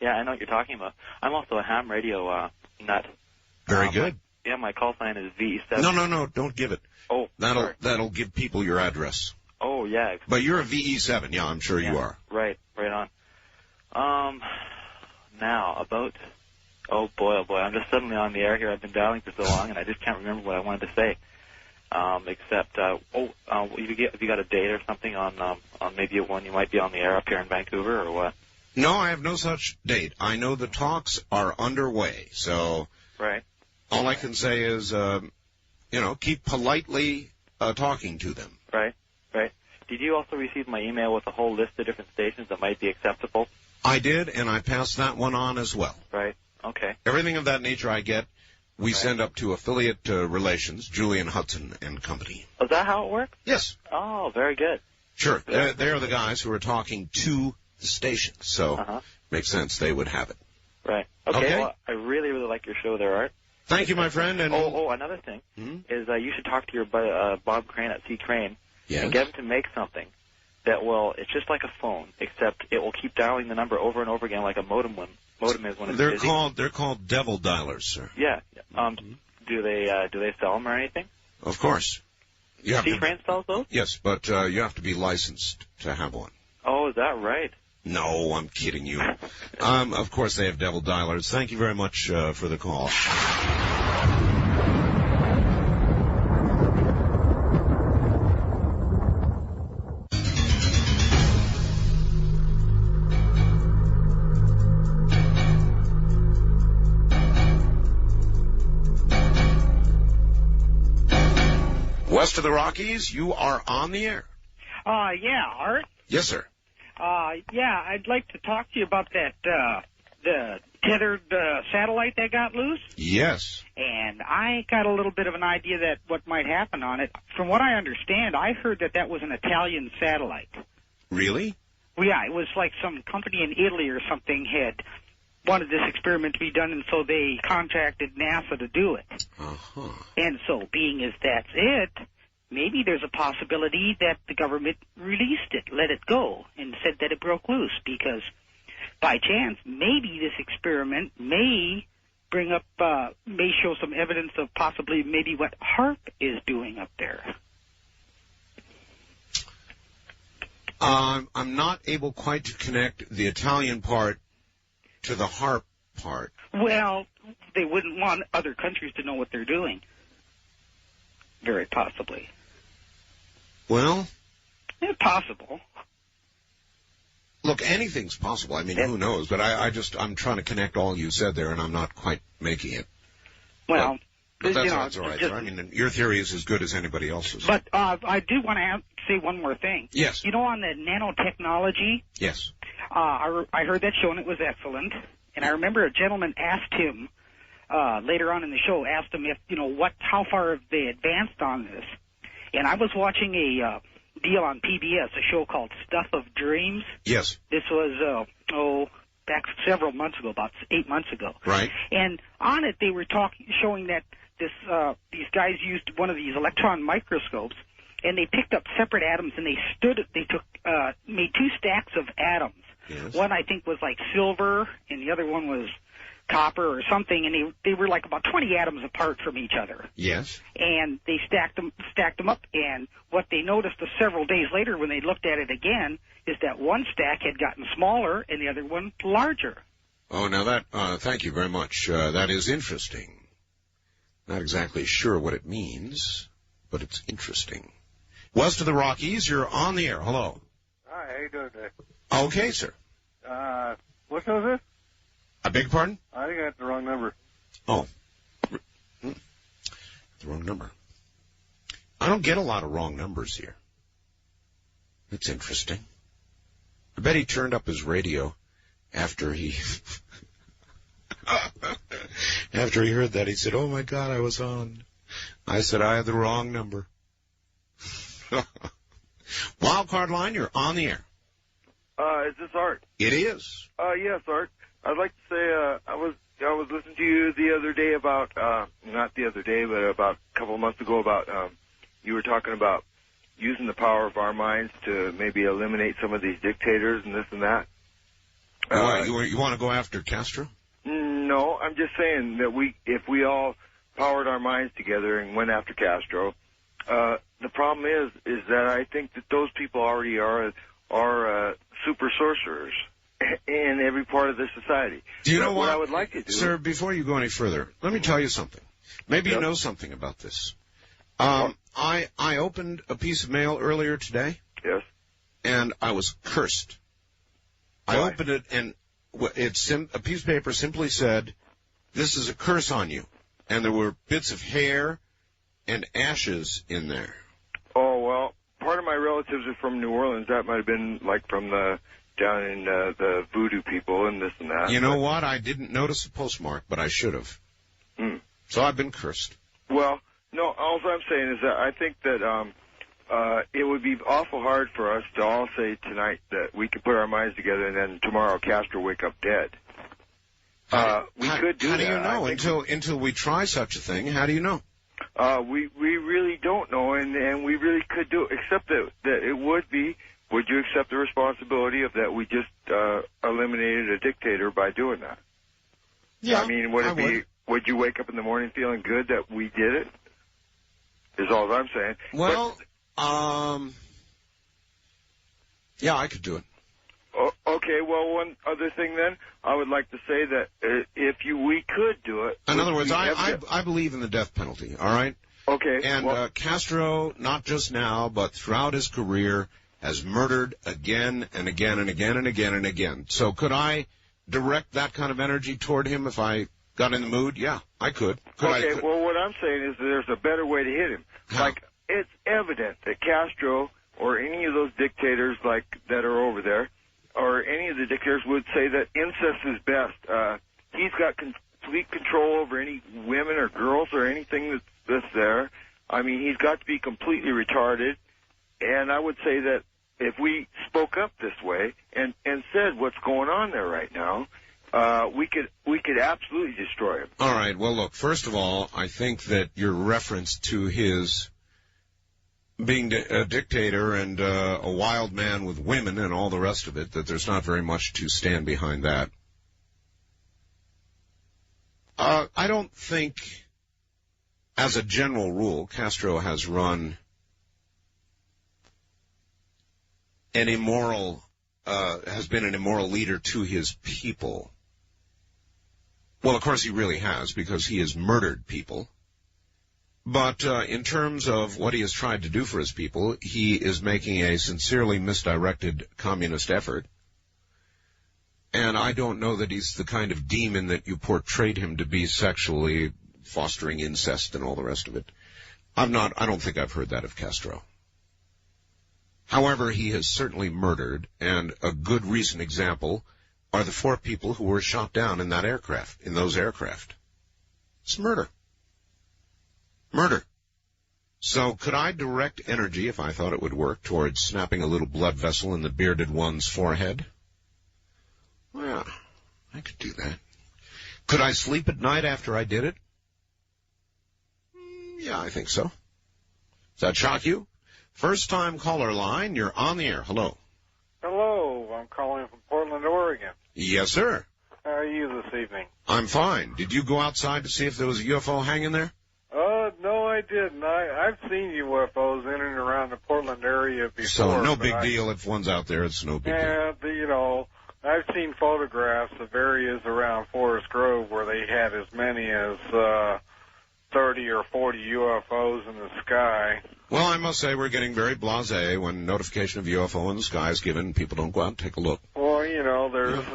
Yeah, I know what you're talking about. I'm also a ham radio nut. Very good. Yeah, my call sign is VE7. No, don't give it. Oh, That'll give people your address. Oh, yeah. But you're a VE7, yeah, I'm sure you are. Right on. Now, about... Oh, boy, I'm just suddenly on the air here. I've been dialing for so long, and I just can't remember what I wanted to say. Except, have you got a date or something on maybe when you might be on the air up here in Vancouver, or what? No, I have no such date. I know the talks are underway, so... Right. All I can say is, keep politely talking to them. Right. Did you also receive my email with a whole list of different stations that might be acceptable? I did, and I passed that one on as well. Right. Okay. Everything of that nature I get, we send up to affiliate relations, Julian Hudson and Company. Is that how it works? Yes. Oh, very good. Sure. They're the guys who are talking to the station, so makes sense they would have it. Right. Okay. Well, I really, really like your show there, Art. Thank you, my friend. And another thing is you should talk to your Bob Crane at C. Crane and get him to make something that it's just like a phone, except it will keep dialing the number over and over again like a modem is when it's busy. They're called devil dialers, sir. Yeah. Do they sell them or anything? Of course. C. Crane sells those? Yes, but you have to be licensed to have one. Oh, is that right? No, I'm kidding you. Of course they have devil dialers. Thank you very much for the call. West of the Rockies, you are on the air. Yeah, Art. Yes, sir. Yeah, I'd like to talk to you about that, the tethered satellite that got loose. Yes. And I got a little bit of an idea that what might happen on it. From what I understand, I heard that was an Italian satellite. Really? Well, yeah, it was like some company in Italy or something had wanted this experiment to be done, and so they contacted NASA to do it. Uh-huh. And so, being as that's it, maybe there's a possibility that the government released it, let it go, and said that it broke loose, because by chance, maybe this experiment may bring up, may show some evidence of possibly maybe what HAARP is doing up there. I'm not able quite to connect the Italian part to the HAARP part. Well, they wouldn't want other countries to know what they're doing. Very possibly. Well? It's possible. Look, anything's possible. I mean, who knows? But I'm trying to connect all you said there, and I'm not quite making it. Well, but that's all right. I mean, your theory is as good as anybody else's. But I do want to say one more thing. Yes. You know, on the nanotechnology? Yes. I heard that show, and it was excellent. And I remember a gentleman asked him, later on in the show, asked him if, how far have they advanced on this. And I was watching a deal on PBS, a show called Stuff of Dreams. Yes. This was, back several months ago, about 8 months ago. Right. And on it, they were showing that these guys used one of these electron microscopes, and they picked up separate atoms, and made two stacks of atoms. Yes. One, I think, was like silver, and the other one was copper or something, and they were like about 20 atoms apart from each other. Yes. And they stacked them up, and what they noticed several days later when they looked at it again is that one stack had gotten smaller and the other one larger. Oh, now that, thank you very much. That is interesting. Not exactly sure what it means, but it's interesting. West of the Rockies, you're on the air. Hello. Hi, how you doing today? Okay, sir. What show is this? I beg your pardon? I think I got the wrong number. Oh. The wrong number. I don't get a lot of wrong numbers here. It's interesting. I bet he turned up his radio after he heard that. He said, "Oh my God, I was on." I said, "I had the wrong number." Wildcard line, you're on the air. Is this Art? It is. Yes, Art. I'd like to say I was listening to you the other day about not the other day, but about a couple of months ago about you were talking about using the power of our minds to maybe eliminate some of these dictators and this and that. You want to go after Castro? No, I'm just saying that if we all powered our minds together and went after Castro, the problem is that I think that those people already are super sorcerers in every part of the society. Do you know what I would like to do? Sir, before you go any further, let me tell you something. Maybe you know something about this. I opened a piece of mail earlier today. Yes. And I was cursed. Why? I opened it, and a piece of paper simply said, "This is a curse on you." And there were bits of hair and ashes in there. Oh, well, part of my relatives are from New Orleans. That might have been like from down in the voodoo people and this and that. You know what? I didn't notice the postmark, but I should have. So I've been cursed. Well, no, all I'm saying is that I think that it would be awful hard for us to all say tonight that we could put our minds together and then tomorrow Castro wake up dead. We could do that. How do you know? Until we try such a thing, how do you know? We really don't know, and we really could do it, except that it would be, would you accept the responsibility of that we just eliminated a dictator by doing that? Yeah, I mean, would you wake up in the morning feeling good that we did it? Is all I'm saying. Well, yeah, I could do it. Okay, well, one other thing then, I would like to say that we could do it. In other words, I believe in the death penalty, all right? Okay. And Castro, not just now, but throughout his career, has murdered again and again and again and again and again. So could I direct that kind of energy toward him if I got in the mood? Yeah, I could. Well, what I'm saying is there's a better way to hit him. Like, it's evident that Castro or any of those dictators that are over there, or any of the dictators would say that incest is best. He's got complete control over any women or girls or anything that's there. I mean, he's got to be completely retarded. And I would say that if we spoke up this way and said what's going on there right now, we could absolutely destroy him. All right. Well, look, first of all, I think that your reference to his being a dictator and a wild man with women and all the rest of it, that there's not very much to stand behind that. I don't think, as a general rule, Castro has run an immoral, has been an immoral leader to his people. Well, of course he really has, because he has murdered people. But in terms of what he has tried to do for his people, he is making a sincerely misdirected communist effort. And I don't know that he's the kind of demon that you portrayed him to be, sexually fostering incest and all the rest of it. I don't think I've heard that of Castro. However, he has certainly murdered, and a good recent example are the 4 people who were shot down in that aircraft, in those aircraft. It's murder. Murder. So could I direct energy, if I thought it would work, towards snapping a little blood vessel in the bearded one's forehead? Well, I could do that. Could I sleep at night after I did it? Yeah, I think so. Does that shock you? First-time caller line, you're on the air. Hello. Hello, I'm calling from Portland, Oregon. Yes, sir. How are you this evening? I'm fine. Did you go outside to see if there was a UFO hanging there? No, I didn't. I've seen UFOs in and around the Portland area before. So no big deal if one's out there. It's no big deal. Yeah, I've seen photographs of areas around Forest Grove where they had as many as 30 or 40 UFOs in the sky. Well, I must say we're getting very blasé when notification of UFO in the sky is given. People don't go out and take a look. Well, there's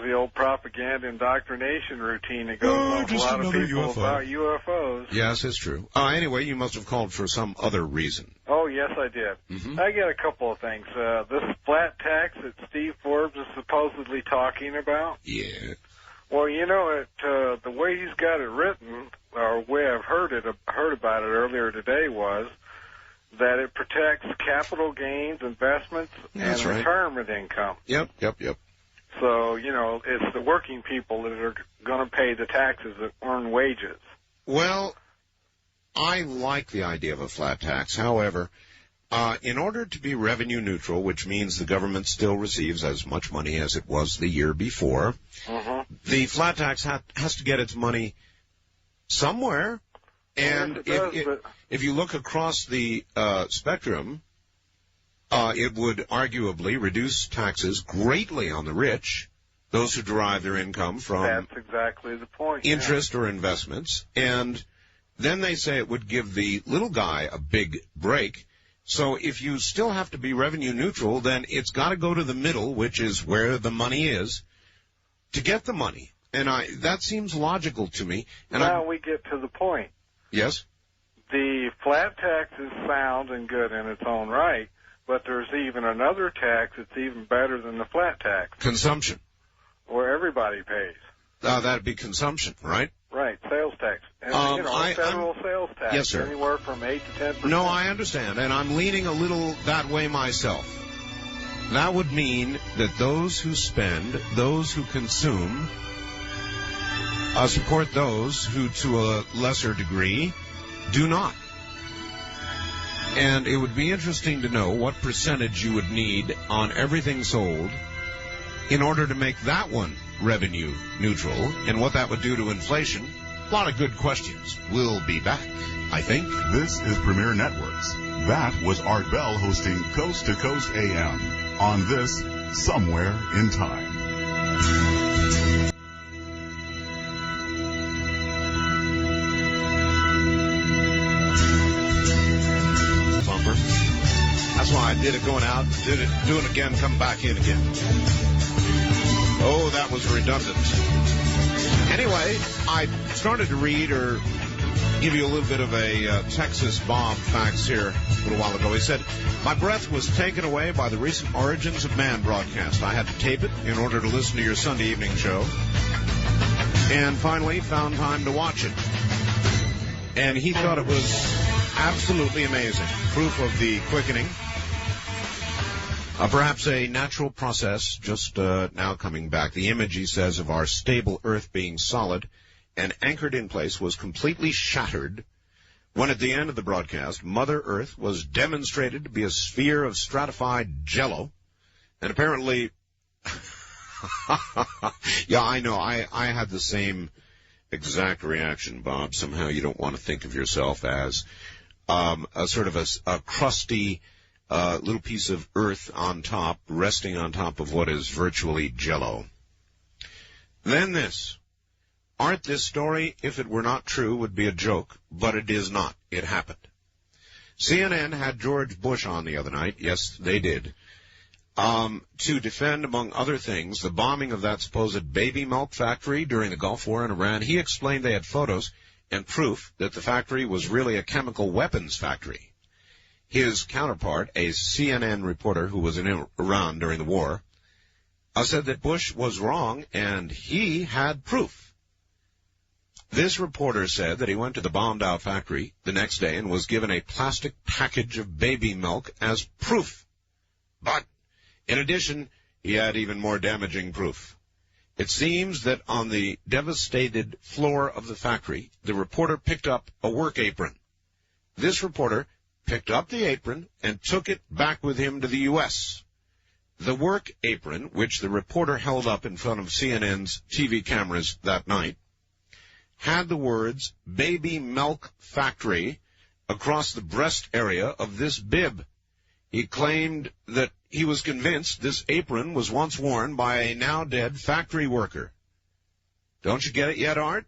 the old propaganda indoctrination routine that goes on with a lot of people about UFOs. Yes, it's true. Anyway, you must have called for some other reason. Oh, yes, I did. Mm-hmm. I got a couple of things. This flat tax that Steve Forbes is supposedly talking about. Yeah. Well, the way he's got it written, or the way I've heard about it earlier today, was that it protects capital gains, investments, and retirement income. Yep. So, it's the working people that are going to pay the taxes that earn wages. Well, I like the idea of a flat tax. However, in order to be revenue neutral, which means the government still receives as much money as it was the year before, the flat tax has to get its money somewhere. And if you look across the spectrum, it would arguably reduce taxes greatly on the rich, those who derive their income from That's exactly the point. Interest or investments. And then they say it would give the little guy a big break. So if you still have to be revenue neutral, then it's got to go to the middle, which is where the money is, to get the money. And that seems logical to me. And now we get to the point. Yes? The flat tax is sound and good in its own right, but there's even another tax that's even better than the flat tax. Consumption. Where everybody pays. That'd be consumption, right? Right, sales tax. And, federal sales tax. Yes, sir. Anywhere from 8 to 10%. No, I understand, and I'm leaning a little that way myself. That would mean that those who spend, those who consume, support those who, to a lesser degree, do not. And it would be interesting to know what percentage you would need on everything sold in order to make that one revenue neutral, and what that would do to inflation. A lot of good questions. We'll be back, I think. This is Premier Networks. That was Art Bell hosting Coast to Coast AM on this somewhere in time. Bumper. That's why I did it going out, do it again, come back in again. Oh, that was redundant. Anyway, I started to read or give you a little bit of a Texas Bob facts here a little while ago. He said, my breath was taken away by the recent Origins of Man broadcast. I had to tape it in order to listen to your Sunday evening show. And finally found time to watch it. And he thought it was absolutely amazing. Proof of the quickening. Perhaps a natural process just now coming back. The image, he says, of our stable Earth being solid and anchored in place was completely shattered when at the end of the broadcast, Mother Earth was demonstrated to be a sphere of stratified jello. And apparently, yeah, I know, I had the same exact reaction, Bob. Somehow you don't want to think of yourself as a sort of a crusty little piece of earth on top, resting on top of what is virtually jello. Then this. Aren't this story, if it were not true, would be a joke, but it is not. It happened. CNN had George Bush on the other night. Yes, they did. To defend, among other things, the bombing of that supposed baby milk factory during the Gulf War in Iran. He explained they had photos and proof that the factory was really a chemical weapons factory. His counterpart, a CNN reporter who was in Iran during the war, said that Bush was wrong and he had proof. This reporter said that he went to the bombed-out factory the next day and was given a plastic package of baby milk as proof. But, in addition, he had even more damaging proof. It seems that on the devastated floor of the factory, the reporter picked up a work apron. This reporter picked up the apron and took it back with him to the U.S. The work apron, which the reporter held up in front of CNN's TV cameras that night, had the words baby milk factory across the breast area of this bib. He claimed that he was convinced this apron was once worn by a now dead factory worker. Don't you get it yet, Art?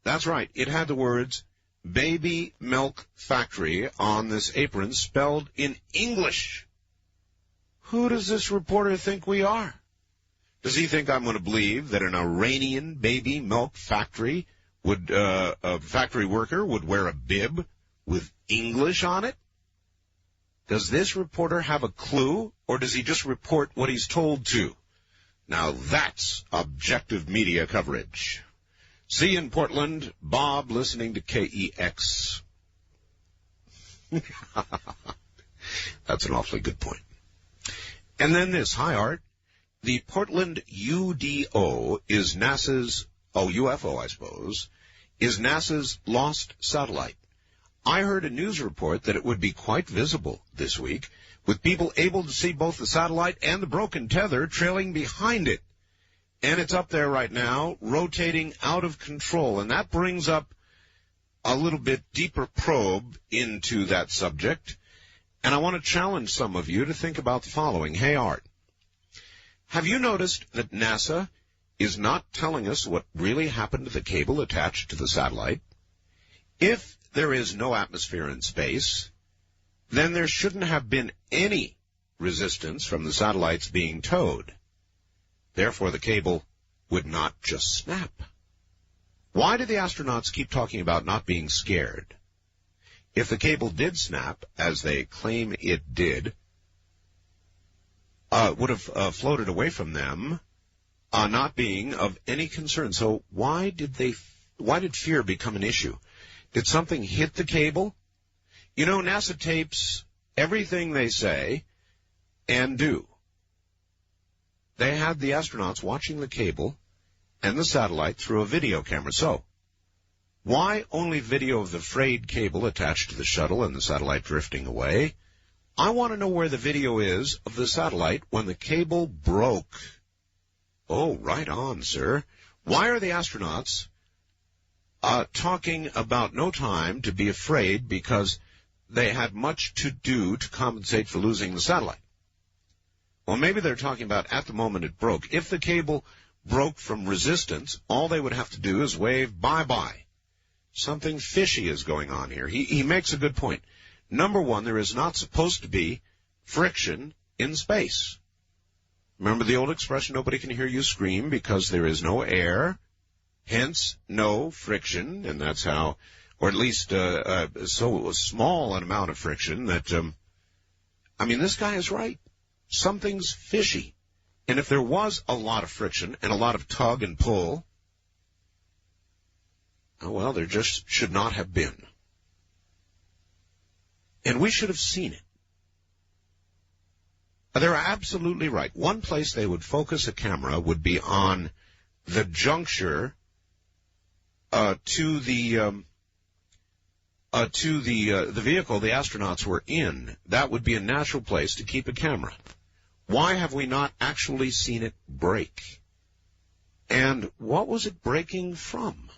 That's right. It had the words baby milk factory on this apron spelled in English. Who does this reporter think we are? Does he think I'm going to believe that an Iranian baby milk factory would a factory worker would wear a bib with English on it? Does this reporter have a clue, or does he just report what he's told to? Now that's objective media coverage. See you in Portland, Bob, listening to KEX. That's an awfully good point. And then this, hi Art, the Portland UDO is NASA's, UFO I suppose, is NASA's lost satellite. I heard a news report that it would be quite visible this week, with people able to see both the satellite and the broken tether trailing behind it. And it's up there right now, rotating out of control. And that brings up a little bit deeper probe into that subject. And I want to challenge some of you to think about the following. Hey, Art, have you noticed that NASA is not telling us what really happened to the cable attached to the satellite? If there is no atmosphere in space, then there shouldn't have been any resistance from the satellites being towed. Therefore, the cable would not just snap. Why do the astronauts keep talking about not being scared? If the cable did snap, as they claim it did, would have floated away from them, not being of any concern. So why did fear become an issue? Did something hit the cable? You know, NASA tapes everything they say and do. They had the astronauts watching the cable and the satellite through a video camera. So, why only video of the frayed cable attached to the shuttle and the satellite drifting away? I want to know where the video is of the satellite when the cable broke. Oh, right on, sir. Why are the astronauts talking about no time to be afraid because they had much to do to compensate for losing the satellite? Well, maybe they're talking about at the moment it broke. If the cable broke from resistance, all they would have to do is wave bye-bye. Something fishy is going on here. He makes a good point. Number one, there is not supposed to be friction in space. Remember the old expression, nobody can hear you scream because there is no air, hence no friction, and that's how, or at least so small an amount of friction that, this guy is right. Something's fishy. And if there was a lot of friction and a lot of tug and pull, there just should not have been. And we should have seen it. They're absolutely right. One place they would focus a camera would be on the juncture to the vehicle the astronauts were in. That would be a natural place to keep a camera. Why have we not actually seen it break? And what was it breaking from?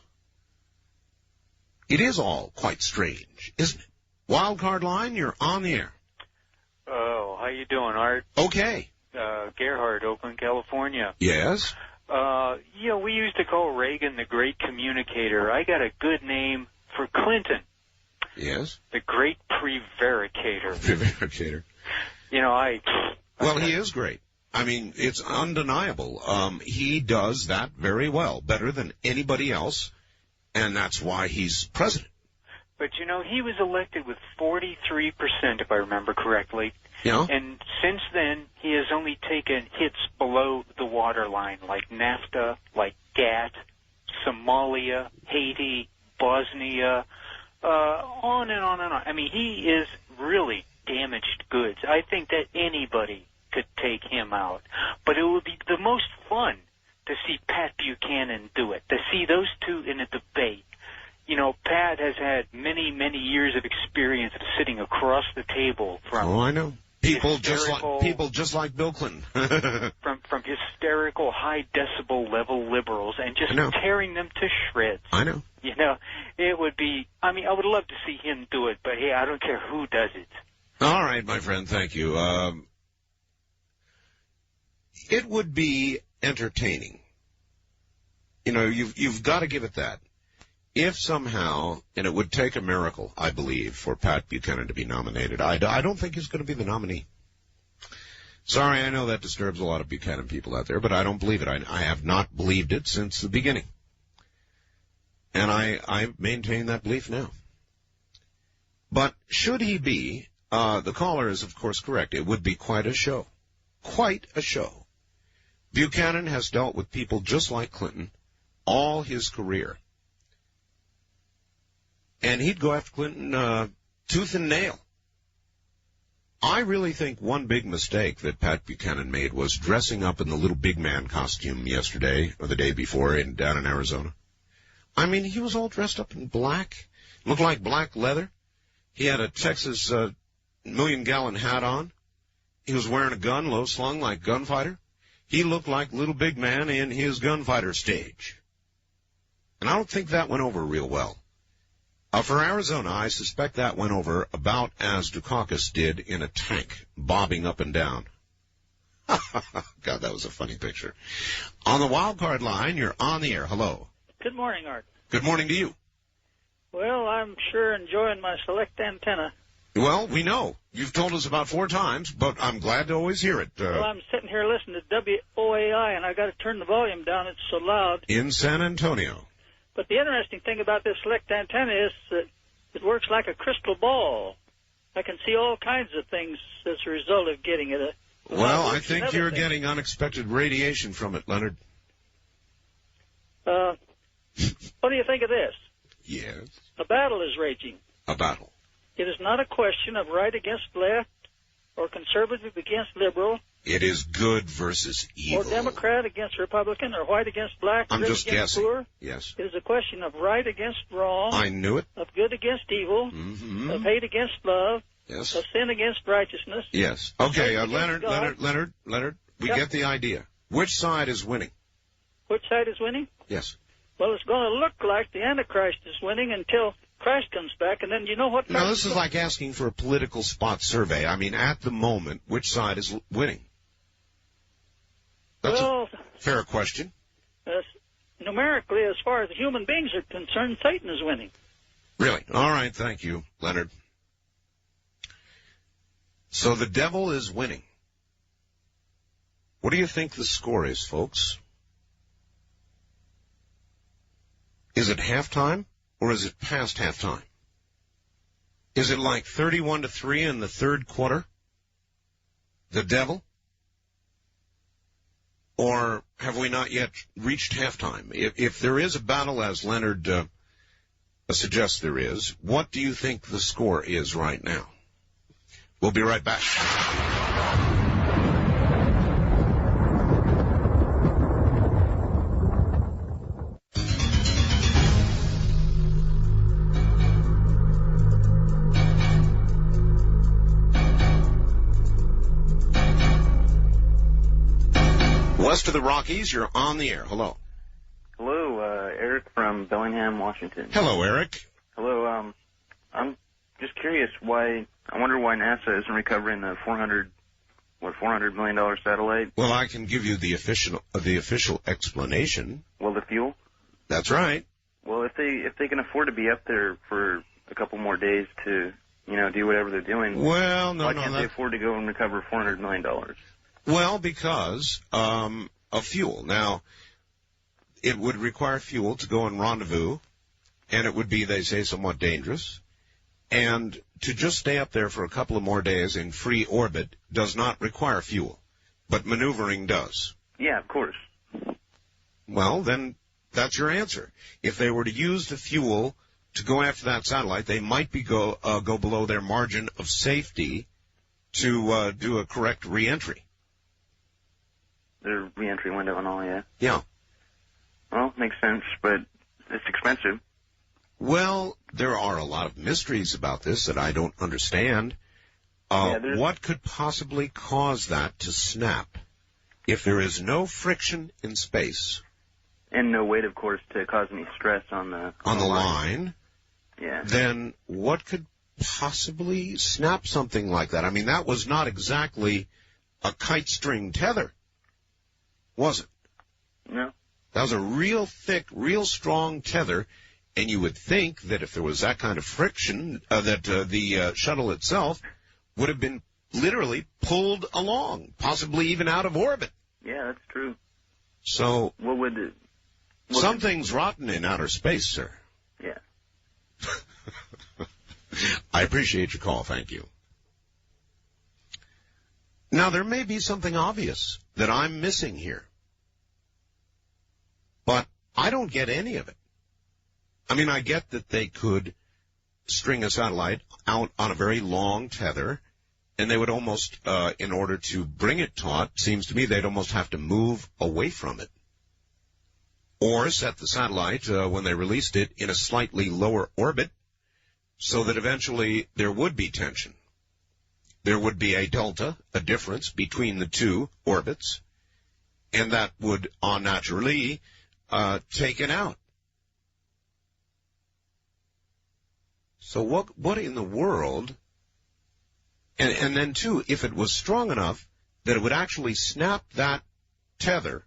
It is all quite strange, isn't it? Wildcard line, you're on the air. Oh, how you doing, Art? Okay. Gerhard, Oakland, California. Yes? We used to call Reagan the great communicator. I got a good name for Clinton. Yes? The great prevaricator. Prevaricator. Well, he is great. It's undeniable. He does that very well, better than anybody else, and that's why he's president. But, he was elected with 43%, if I remember correctly. Yeah. And since then, he has only taken hits below the waterline, like NAFTA, like GATT, Somalia, Haiti, Bosnia, on and on and on. He is really damaged goods. I think that anybody could take him out. But it would be the most fun to see Pat Buchanan do it, to see those two in a debate. Pat has had many, many years of experience of sitting across the table from... Oh, I know. People just like Bill Clinton. from hysterical, high-decibel level liberals and just tearing them to shreds. I know. It would be... I would love to see him do it, but, hey, I don't care who does it. All right, my friend, thank you. It would be entertaining. You've got to give it that. If somehow, and it would take a miracle, I believe, for Pat Buchanan to be nominated, I don't think he's going to be the nominee. Sorry, I know that disturbs a lot of Buchanan people out there, but I don't believe it. I have not believed it since the beginning. And I maintain that belief now. But should he be, the caller is, of course, correct. It would be quite a show. Quite a show. Buchanan has dealt with people just like Clinton all his career. And he'd go after Clinton tooth and nail. I really think one big mistake that Pat Buchanan made was dressing up in the little big man costume yesterday or the day before down in Arizona. He was all dressed up in black, looked like black leather. He had a Texas million-gallon hat on. He was wearing a gun, low-slung like gunfighter. He looked like little big man in his gunfighter stage. And I don't think that went over real well. For Arizona, I suspect that went over about as Dukakis did in a tank, bobbing up and down. God, that was a funny picture. On the wild card line, you're on the air. Hello. Good morning, Art. Good morning to you. Well, I'm sure enjoying my select antenna. Well, we know. You've told us about 4 times, but I'm glad to always hear it. Well, I'm sitting here listening to WOAI, and I got to turn the volume down. It's so loud. In San Antonio. But the interesting thing about this select antenna is that it works like a crystal ball. I can see all kinds of things as a result of getting it. Well, I think you're getting unexpected radiation from it, Leonard. What do you think of this? Yes. A battle is raging. A battle. It is not a question of right against left or conservative against liberal. It is good versus evil. Or Democrat against Republican, or white against black, I'm rich just against guessing. poor. Yes. It is a question of right against wrong. I knew it. Of good against evil. Mm-hmm. Of hate against love. Yes. Of sin against righteousness. Yes. Okay, Leonard, we Yep. get the idea. Which side is winning? Which side is winning? Yes. Well, it's going to look like the Antichrist is winning until Christ comes back, and then you know what... Now, this is like asking for a political spot survey. At the moment, which side is winning? That's well, a fair question. Numerically, as far as human beings are concerned, Satan is winning. Really? All right, thank you, Leonard. So the devil is winning. What do you think the score is, folks? Is it halftime or is it past halftime? Is it like 31-3 in the third quarter? The devil? Or have we not yet reached halftime? If there is a battle, as Leonard suggests there is, what do you think the score is right now? We'll be right back. West of the Rockies, you're on the air. Hello. Hello, Eric from Bellingham, Washington. Hello, Eric. Hello, I'm just curious I wonder why NASA isn't recovering the $400 million satellite. Well, I can give you the official explanation. Well, the fuel? That's right. Well, if they can afford to be up there for a couple more days to, do whatever they're doing, well, why can't they afford to go and recover $400 million? Well, because of fuel. Now, it would require fuel to go and rendezvous, and it would be, they say, somewhat dangerous. And to just stay up there for a couple of more days in free orbit does not require fuel, but maneuvering does. Yeah, of course. Well, then that's your answer. If they were to use the fuel to go after that satellite, they might go below their margin of safety to do a correct reentry. Their reentry window and all, yeah. Yeah. Well, makes sense, but it's expensive. Well, there are a lot of mysteries about this that I don't understand. What could possibly cause that to snap if there is no friction in space? And no weight, of course, to cause any stress on the line. Yeah. Then what could possibly snap something like that? I mean, that was not exactly a kite string tether, was it? No. That was a real thick, real strong tether. And you would think that if there was that kind of friction, that the shuttle itself would have been literally pulled along, possibly even out of orbit. Yeah, that's true. So, something's rotten in outer space, sir. Yeah. I appreciate your call. Thank you. Now, there may be something obvious that I'm missing here, but I don't get any of it. I mean, I get that they could string a satellite out on a very long tether, and they would almost, in order to bring it taut, seems to me they'd almost have to move away from it. Or set the satellite, when they released it, in a slightly lower orbit, so that eventually there would be tension. There would be a delta, a difference between the two orbits, and that would, naturally, take it out. So what in the world, and then too, if it was strong enough that it would actually snap that tether,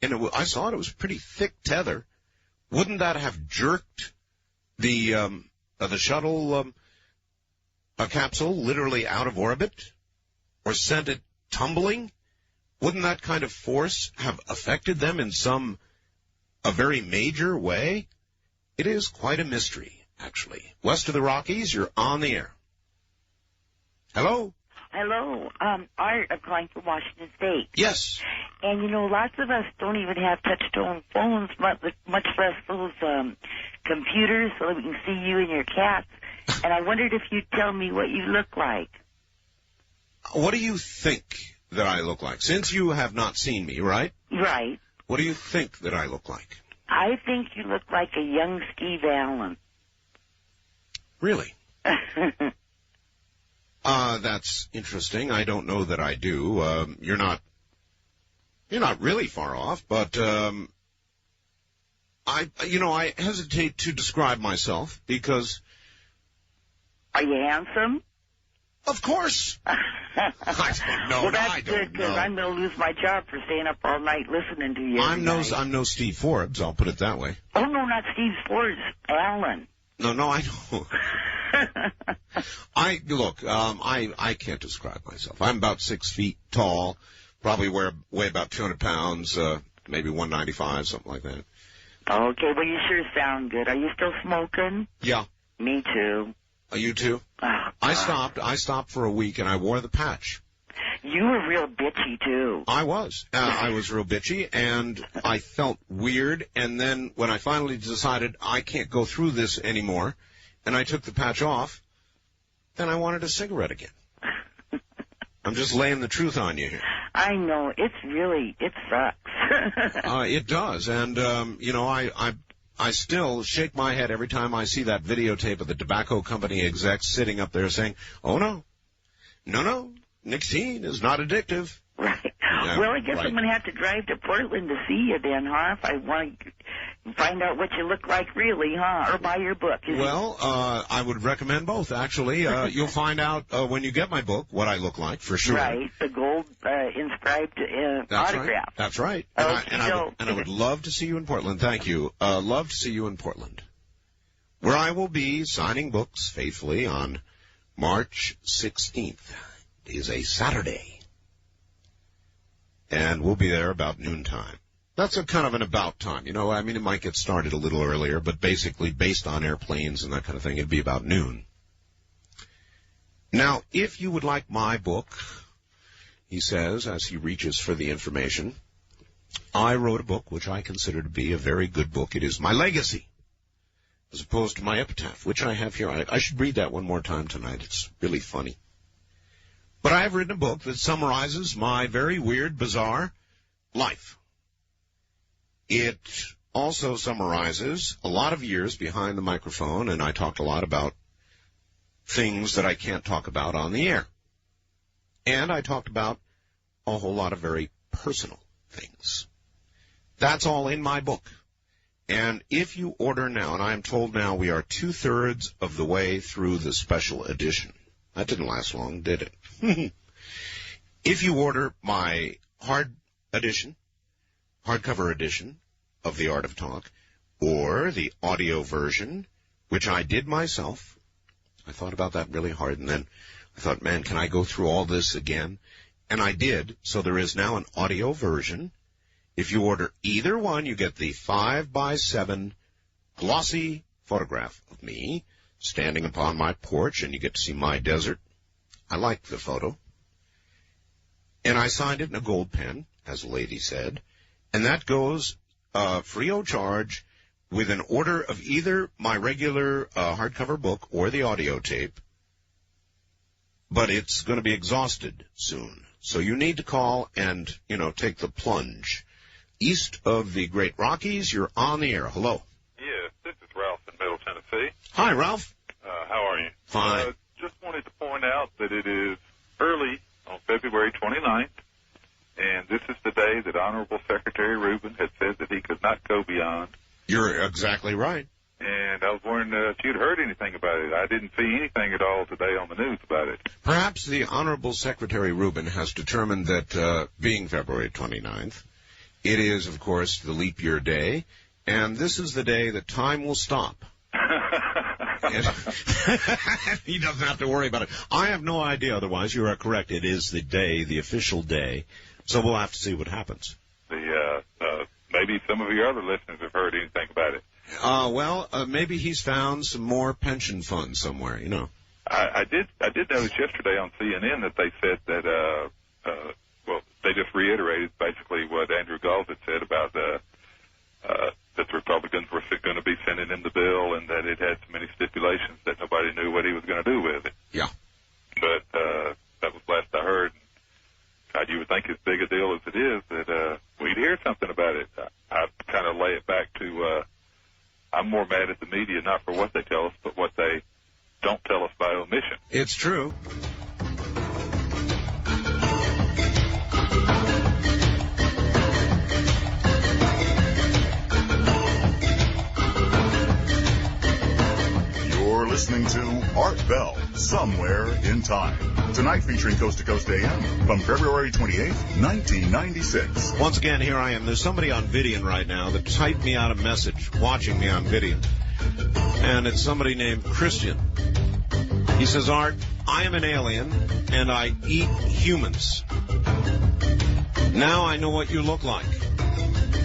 and I saw it was a pretty thick tether, wouldn't that have jerked the shuttle capsule literally out of orbit, or sent it tumbling? Wouldn't that kind of force have affected them in a very major way? It is quite a mystery. Actually, west of the Rockies, you're on the air. Hello? Hello. Art, I'm calling from Washington State. Yes. And, lots of us don't even have touch-tone phones, much less those computers so that we can see you and your cats. And I wondered if you'd tell me what you look like. What do you think that I look like? Since you have not seen me, right? Right. What do you think that I look like? I think you look like a young Steve Allen. Really? That's interesting. I don't know that I do. You're not really far off, but I hesitate to describe myself because. Are you handsome? Of course. I don't know. Well, that's I good, don't because know. I'm going to lose my job for staying up all night listening to you. I'm no Steve Forbes, I'll put it that way. Oh, no, not Steve Forbes. Alan. No, I know. I can't describe myself. I'm about 6 feet tall, probably weigh about 200 pounds, maybe 195, something like that. Okay, well, you sure sound good. Are you still smoking? Yeah. Me too. You too? Oh, I stopped for a week, and I wore the patch. You were real bitchy, too. I was. I was real bitchy, and I felt weird, and then when I finally decided I can't go through this anymore, and I took the patch off, then I wanted a cigarette again. I'm just laying the truth on you here. I know. It sucks. It does, and, I still shake my head every time I see that videotape of the tobacco company execs sitting up there saying, oh, no, nicotine is not addictive. Right. Well, I guess I'm going to have to drive to Portland to see you then, huh? If I want to find out what you look like really, huh? Or buy your book. Well, I would recommend both, actually. You'll find out when you get my book what I look like, for sure. Right. The gold inscribed autograph. That's right. And I would love to see you in Portland. Thank you. Love to see you in Portland, where I will be signing books faithfully on March 16th. It is a Saturday. And we'll be there about noontime. That's a kind of an about time, it might get started a little earlier, but basically based on airplanes and that kind of thing, it'd be about noon. Now, if you would like my book, he says, as he reaches for the information, I wrote a book which I consider to be a very good book. It is my legacy, as opposed to my epitaph, which I have here. I should read that one more time tonight. It's really funny. But I have written a book that summarizes my very weird, bizarre life. It also summarizes a lot of years behind the microphone, and I talked a lot about things that I can't talk about on the air. And I talked about a whole lot of very personal things. That's all in my book. And if you order now, and I am told now we are 2/3 of the way through the special edition. That didn't last long, did it? If you order my hardcover edition of The Art of Talk, or the audio version, which I did myself, I thought about that really hard, and then I thought, man, can I go through all this again? And I did, so there is now an audio version. If you order either one, you get the 5x7 glossy photograph of me standing upon my porch, and you get to see my desert. I like the photo. And I signed it in a gold pen, as a lady said, and that goes free of charge with an order of either my regular hardcover book or the audio tape, but it's going to be exhausted soon. So you need to call and, take the plunge. East of the Great Rockies, you're on the air. Hello. Yes, this is Ralph in Middle Tennessee. Hi, Ralph. How are you? Fine. Just wanted to point out that it is early on February 29th, and this is the day that Honorable Secretary Rubin had said that he could not go beyond. You're exactly right. And I was wondering if you'd heard anything about it. I didn't see anything at all today on the news about it. Perhaps the Honorable Secretary Rubin has determined that being February 29th, it is, of course, the leap year day, and this is the day that time will stop. He doesn't have to worry about it. I have no idea otherwise. You are correct. It is the day, the official day. So we'll have to see what happens. Maybe some of your other listeners have heard anything about it. Maybe he's found some more pension funds somewhere, I did notice yesterday on CNN that they said that, they just reiterated basically what Andrew Galt had said about that the Republicans were going to be sending him the bill and that it had so many stipulations that nobody knew what he was going to do with it. Yeah. But that was last I heard. God, you would think as big a deal as it is that we'd hear something about it. I kind of lay it back to I'm more mad at the media, not for what they tell us, but what they don't tell us by omission. It's true. You're listening to Art Bell, Somewhere in Time. Tonight featuring Coast to Coast AM from February 28th, 1996. Once again, here I am. There's somebody on Vidian right now that typed me out a message, watching me on Vidian. And it's somebody named Christian. He says, Art, I am an alien, and I eat humans. Now I know what you look like.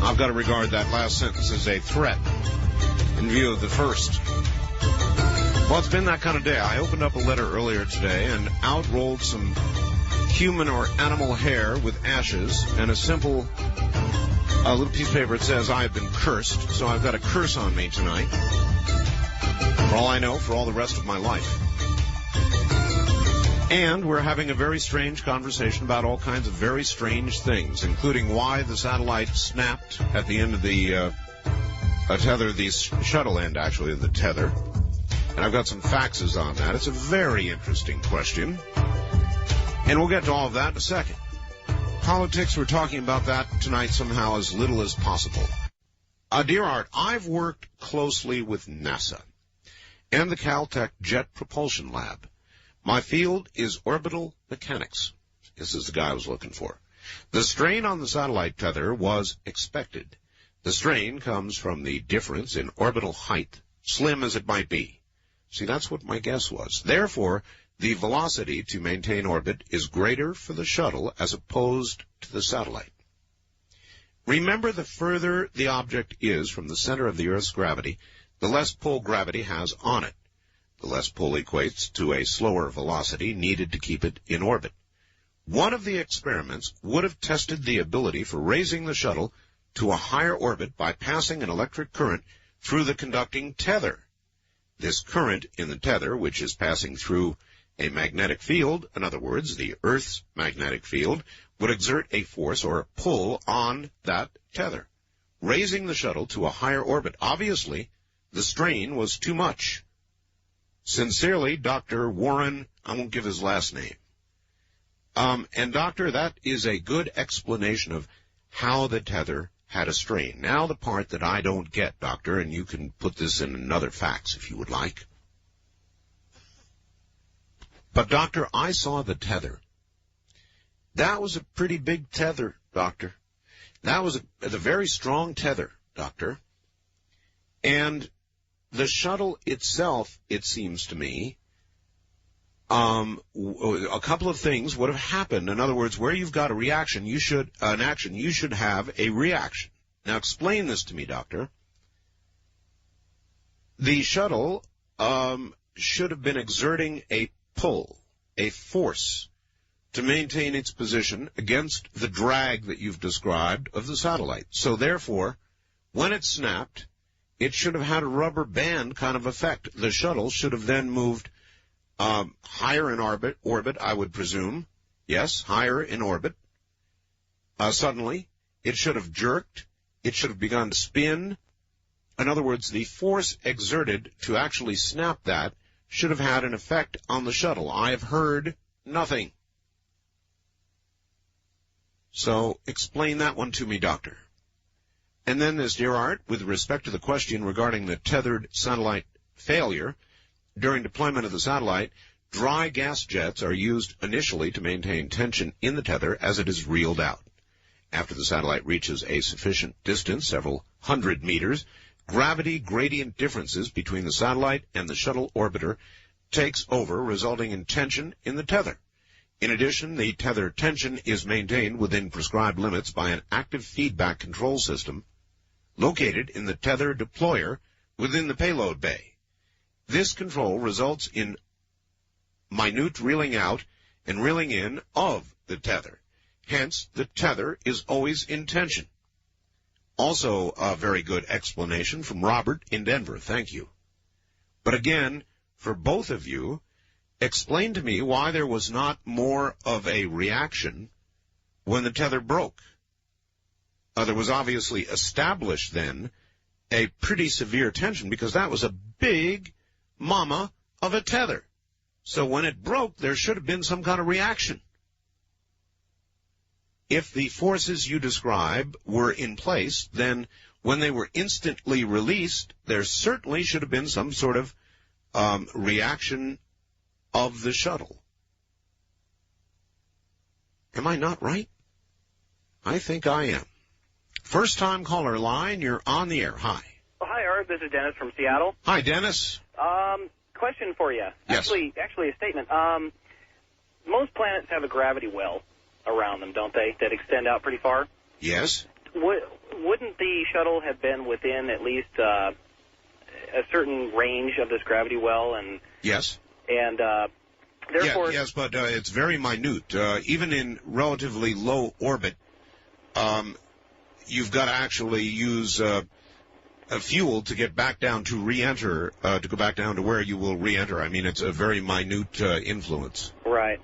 I've got to regard that last sentence as a threat in view of the first. Well, it's been that kind of day. I opened up a letter earlier today, and out rolled some human or animal hair with ashes and a simple little piece of paper. It says, I have been cursed, so I've got a curse on me tonight. For all I know, for all the rest of my life. And we're having a very strange conversation about all kinds of very strange things, including why the satellite snapped at the end of the tether, the shuttle end, actually, of the tether. And I've got some faxes on that. It's a very interesting question. And we'll get to all of that in a second. Politics, we're talking about that tonight somehow as little as possible. Dear Art, I've worked closely with NASA and the Caltech Jet Propulsion Lab. My field is orbital mechanics. This is the guy I was looking for. The strain on the satellite tether was expected. The strain comes from the difference in orbital height, slim as it might be. See, that's what my guess was. Therefore, the velocity to maintain orbit is greater for the shuttle as opposed to the satellite. Remember, the further the object is from the center of the Earth's gravity, the less pull gravity has on it. The less pull equates to a slower velocity needed to keep it in orbit. One of the experiments would have tested the ability for raising the shuttle to a higher orbit by passing an electric current through the conducting tether. This current in the tether, which is passing through a magnetic field, in other words, the Earth's magnetic field, would exert a force or a pull on that tether, raising the shuttle to a higher orbit. Obviously, the strain was too much. Sincerely, Dr. Warren, I won't give his last name. And doctor, that is a good explanation of how the tether had a strain. Now the part that I don't get, doctor, and you can put this in another fax if you would like. But doctor, I saw the tether. That was a pretty big tether, doctor. That was a very strong tether, doctor. And the shuttle itself, it seems to me, a couple of things would have happened. In other words, where you've got a reaction, you should have a reaction. Now explain this to me, doctor. The shuttle should have been exerting a pull, a force, to maintain its position against the drag that you've described of the satellite. So therefore, when it snapped, it should have had a rubber band kind of effect. The shuttle should have then moved higher in orbit, I would presume. Yes, higher in orbit. Suddenly, it should have jerked. It should have begun to spin. In other words, the force exerted to actually snap that should have had an effect on the shuttle. I have heard nothing. So explain that one to me, doctor. And then this, dear Art, with respect to the question regarding the tethered satellite failure, during deployment of the satellite, dry gas jets are used initially to maintain tension in the tether as it is reeled out. After the satellite reaches a sufficient distance, several hundred meters, gravity gradient differences between the satellite and the shuttle orbiter takes over, resulting in tension in the tether. In addition, the tether tension is maintained within prescribed limits by an active feedback control system located in the tether deployer within the payload bay. This control results in minute reeling out and reeling in of the tether. Hence, the tether is always in tension. Also, a very good explanation from Robert in Denver. Thank you. But again, for both of you, explain to me why there was not more of a reaction when the tether broke. There was obviously established then a pretty severe tension because that was a big mama of a tether. So when it broke, there should have been some kind of reaction. If the forces you describe were in place, then when they were instantly released, there certainly should have been some sort of reaction of the shuttle. Am I not right? I think I am. First-time caller line, you're on the air. Hi. Oh, hi, Art. This is Dennis from Seattle. Hi, Dennis. Question for you. Yes. Actually, a statement. Most planets have a gravity well around them, don't they, that extend out pretty far? Yes. Wouldn't the shuttle have been within at least a certain range of this gravity well? And yes. And therefore, yes, but it's very minute. Even in relatively low orbit, you've got to actually use a fuel to get back down to re-enter, to go back down to where you will re-enter. I mean, it's a very minute influence. Right.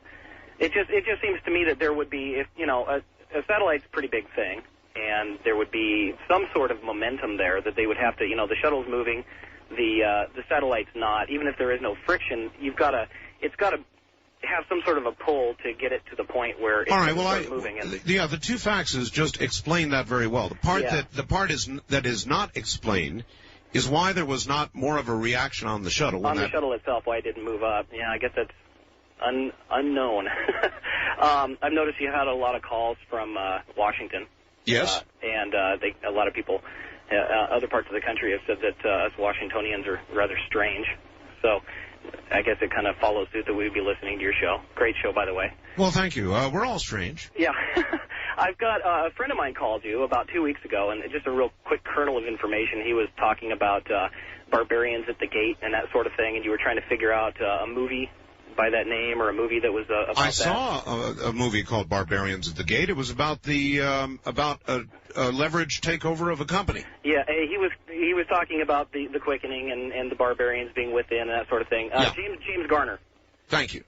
It just seems to me that there would be, if a satellite's a pretty big thing, and there would be some sort of momentum there that they would have to, the shuttle's moving, the satellite's not. Even if there is no friction, it's got to have some sort of a pull to get it to the point where it's moving. The two faxes just explain that very well. The part that is not explained is why there was not more of a reaction on the shuttle. On the shuttle itself, why it didn't move up. Yeah, I guess that's unknown. I've noticed you had a lot of calls from Washington. Yes. And a lot of people, other parts of the country have said that us Washingtonians are rather strange. So I guess it kind of follows suit that we'd be listening to your show. Great show, by the way. Well, thank you. We're all strange. Yeah. I've got a friend of mine called you about 2 weeks ago, and just a real quick kernel of information. He was talking about Barbarians at the Gate and that sort of thing, and you were trying to figure out a movie by that name or a movie that was about that. I saw a movie called Barbarians at the Gate. It was about the about a leveraged takeover of a company. Yeah, he was talking about the quickening and the barbarians being within and that sort of thing. James Garner. Thank you.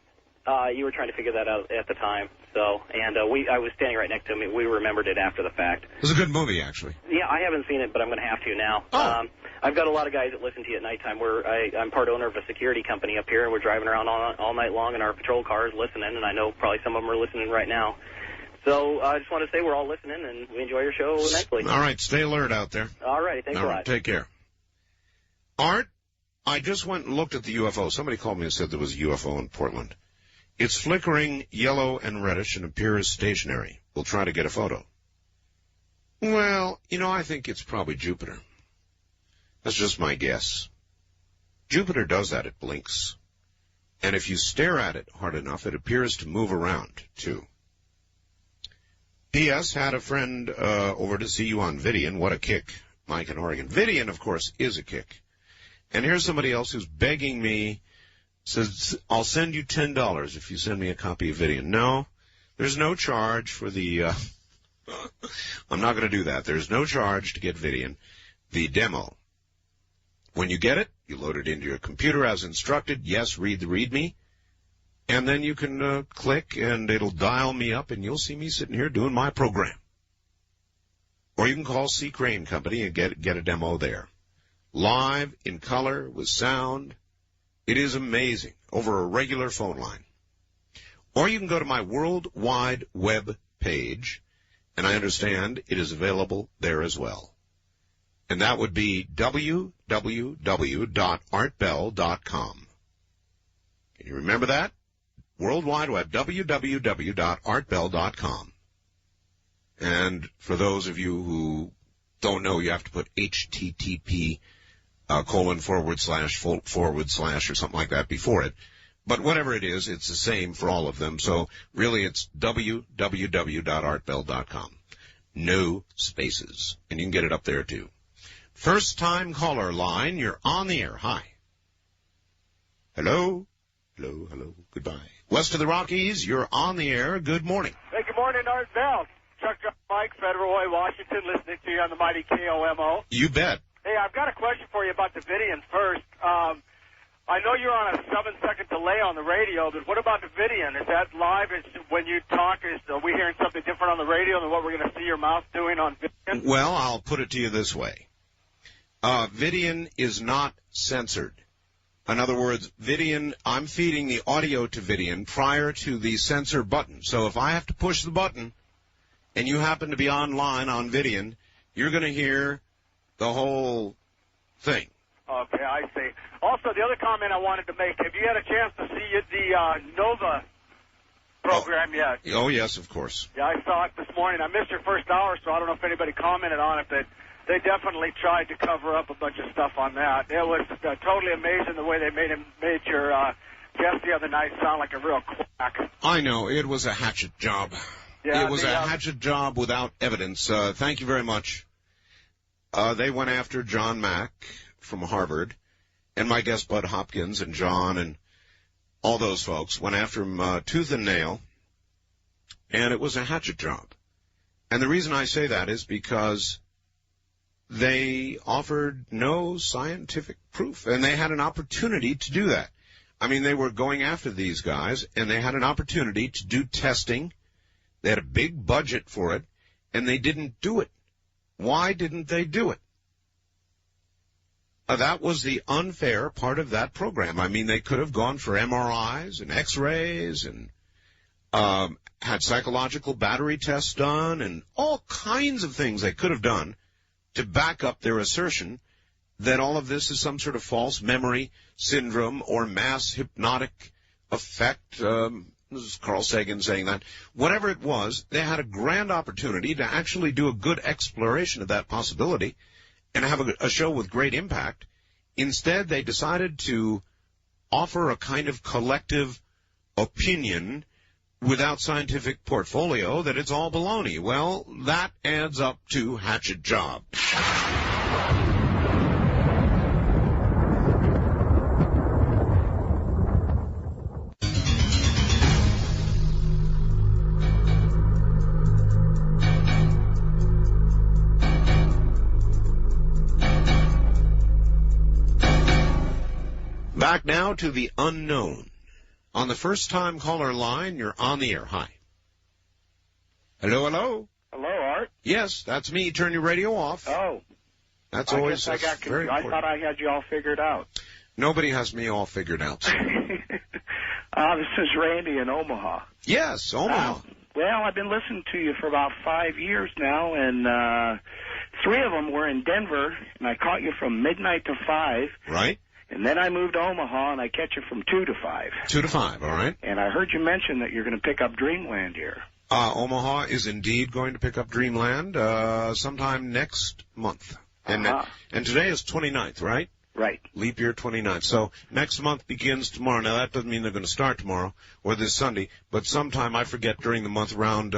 You were trying to figure that out at the time. So, and I was standing right next to him. We remembered it after the fact. It was a good movie, actually. Yeah, I haven't seen it, but I'm going to have to now. Oh. I've got a lot of guys that listen to you at nighttime. I'm part owner of a security company up here, and we're driving around all night long in our patrol cars listening, and I know probably some of them are listening right now. So I just want to say we're all listening, and we enjoy your show immensely. All right, stay alert out there. All right, thanks a lot. Take care. Art, I just went and looked at the UFO. Somebody called me and said there was a UFO in Portland. It's flickering yellow and reddish and appears stationary. We'll try to get a photo. Well, I think it's probably Jupiter. That's just my guess. Jupiter does that. It blinks. And if you stare at it hard enough, it appears to move around, too. P.S. Had a friend over to see you on Vidian. What a kick, Mike in Oregon. Vidian, of course, is a kick. And here's somebody else who's begging me, says, I'll send you $10 if you send me a copy of Vidian. No, there's no charge for the, I'm not going to do that. There's no charge to get Vidian. The demo. When you get it, you load it into your computer as instructed. Yes, read the README. And then you can click, and it'll dial me up, and you'll see me sitting here doing my program. Or you can call C. Crane Company and get a demo there. Live, in color, with sound. It is amazing, over a regular phone line. Or you can go to my World Wide Web page, and I understand it is available there as well. And that would be www.artbell.com. Can you remember that? World Wide Web, www.artbell.com. And for those of you who don't know, you have to put HTTP // or something like that before it. But whatever it is, it's the same for all of them. So really it's www.artbell.com. No spaces. And you can get it up there too. First time caller line, you're on the air. Hi. Hello. Hello, hello. Goodbye. West of the Rockies, you're on the air. Good morning. Hey, good morning, Art Bell. Chuck Mike, Federal Way, Washington, listening to you on the mighty KOMO. You bet. Hey, I've got a question for you about the Vidian first. I know you're on a 7-second delay on the radio, but what about the Vidian? Is that live? When you talk, are we hearing something different on the radio than what we're going to see your mouth doing on Vidian? Well, I'll put it to you this way. Vidian is not censored. In other words, Vidian, I'm feeding the audio to Vidian prior to the censor button. So if I have to push the button and you happen to be online on Vidian, you're going to hear the whole thing. Okay, I see. Also, the other comment I wanted to make, have you had a chance to see the Nova program yet? Oh, yes, of course. Yeah, I saw it this morning. I missed your first hour, so I don't know if anybody commented on it, but they definitely tried to cover up a bunch of stuff on that. It was totally amazing the way they made your guest the other night sound like a real quack. I know. It was a hatchet job. Yeah, it was a hatchet job without evidence. Thank you very much. They went after John Mack from Harvard, and my guest Bud Hopkins and John and all those folks went after him tooth and nail, and it was a hatchet job. And the reason I say that is because they offered no scientific proof, and they had an opportunity to do that. I mean, they were going after these guys, and they had an opportunity to do testing. They had a big budget for it, and they didn't do it. Why didn't they do it? That was the unfair part of that program. I mean, they could have gone for MRIs and X-rays and had psychological battery tests done and all kinds of things they could have done to back up their assertion that all of this is some sort of false memory syndrome or mass hypnotic effect. This is Carl Sagan saying that. Whatever it was, they had a grand opportunity to actually do a good exploration of that possibility and have a show with great impact. Instead, they decided to offer a kind of collective opinion without scientific portfolio that it's all baloney. Well, that adds up to hatchet job. Back now to the unknown. On the first-time caller line, you're on the air. Hi. Hello, hello. Hello, Art. Yes, that's me. Turn your radio off. Oh. That's always very important. I thought I had you all figured out. Nobody has me all figured out. This is Randy in Omaha. Yes, Omaha. Well, I've been listening to you for about 5 years now, and 3 of them were in Denver, and I caught you from midnight to 5. Right. And then I moved to Omaha, and I catch you from 2 to 5. 2 to 5, all right. And I heard you mention that you're going to pick up Dreamland here. Omaha is indeed going to pick up Dreamland sometime next month. And today is 29th, right? Right. Leap year 29th. So next month begins tomorrow. Now, that doesn't mean they're going to start tomorrow or this Sunday, but sometime, I forget, during the month, around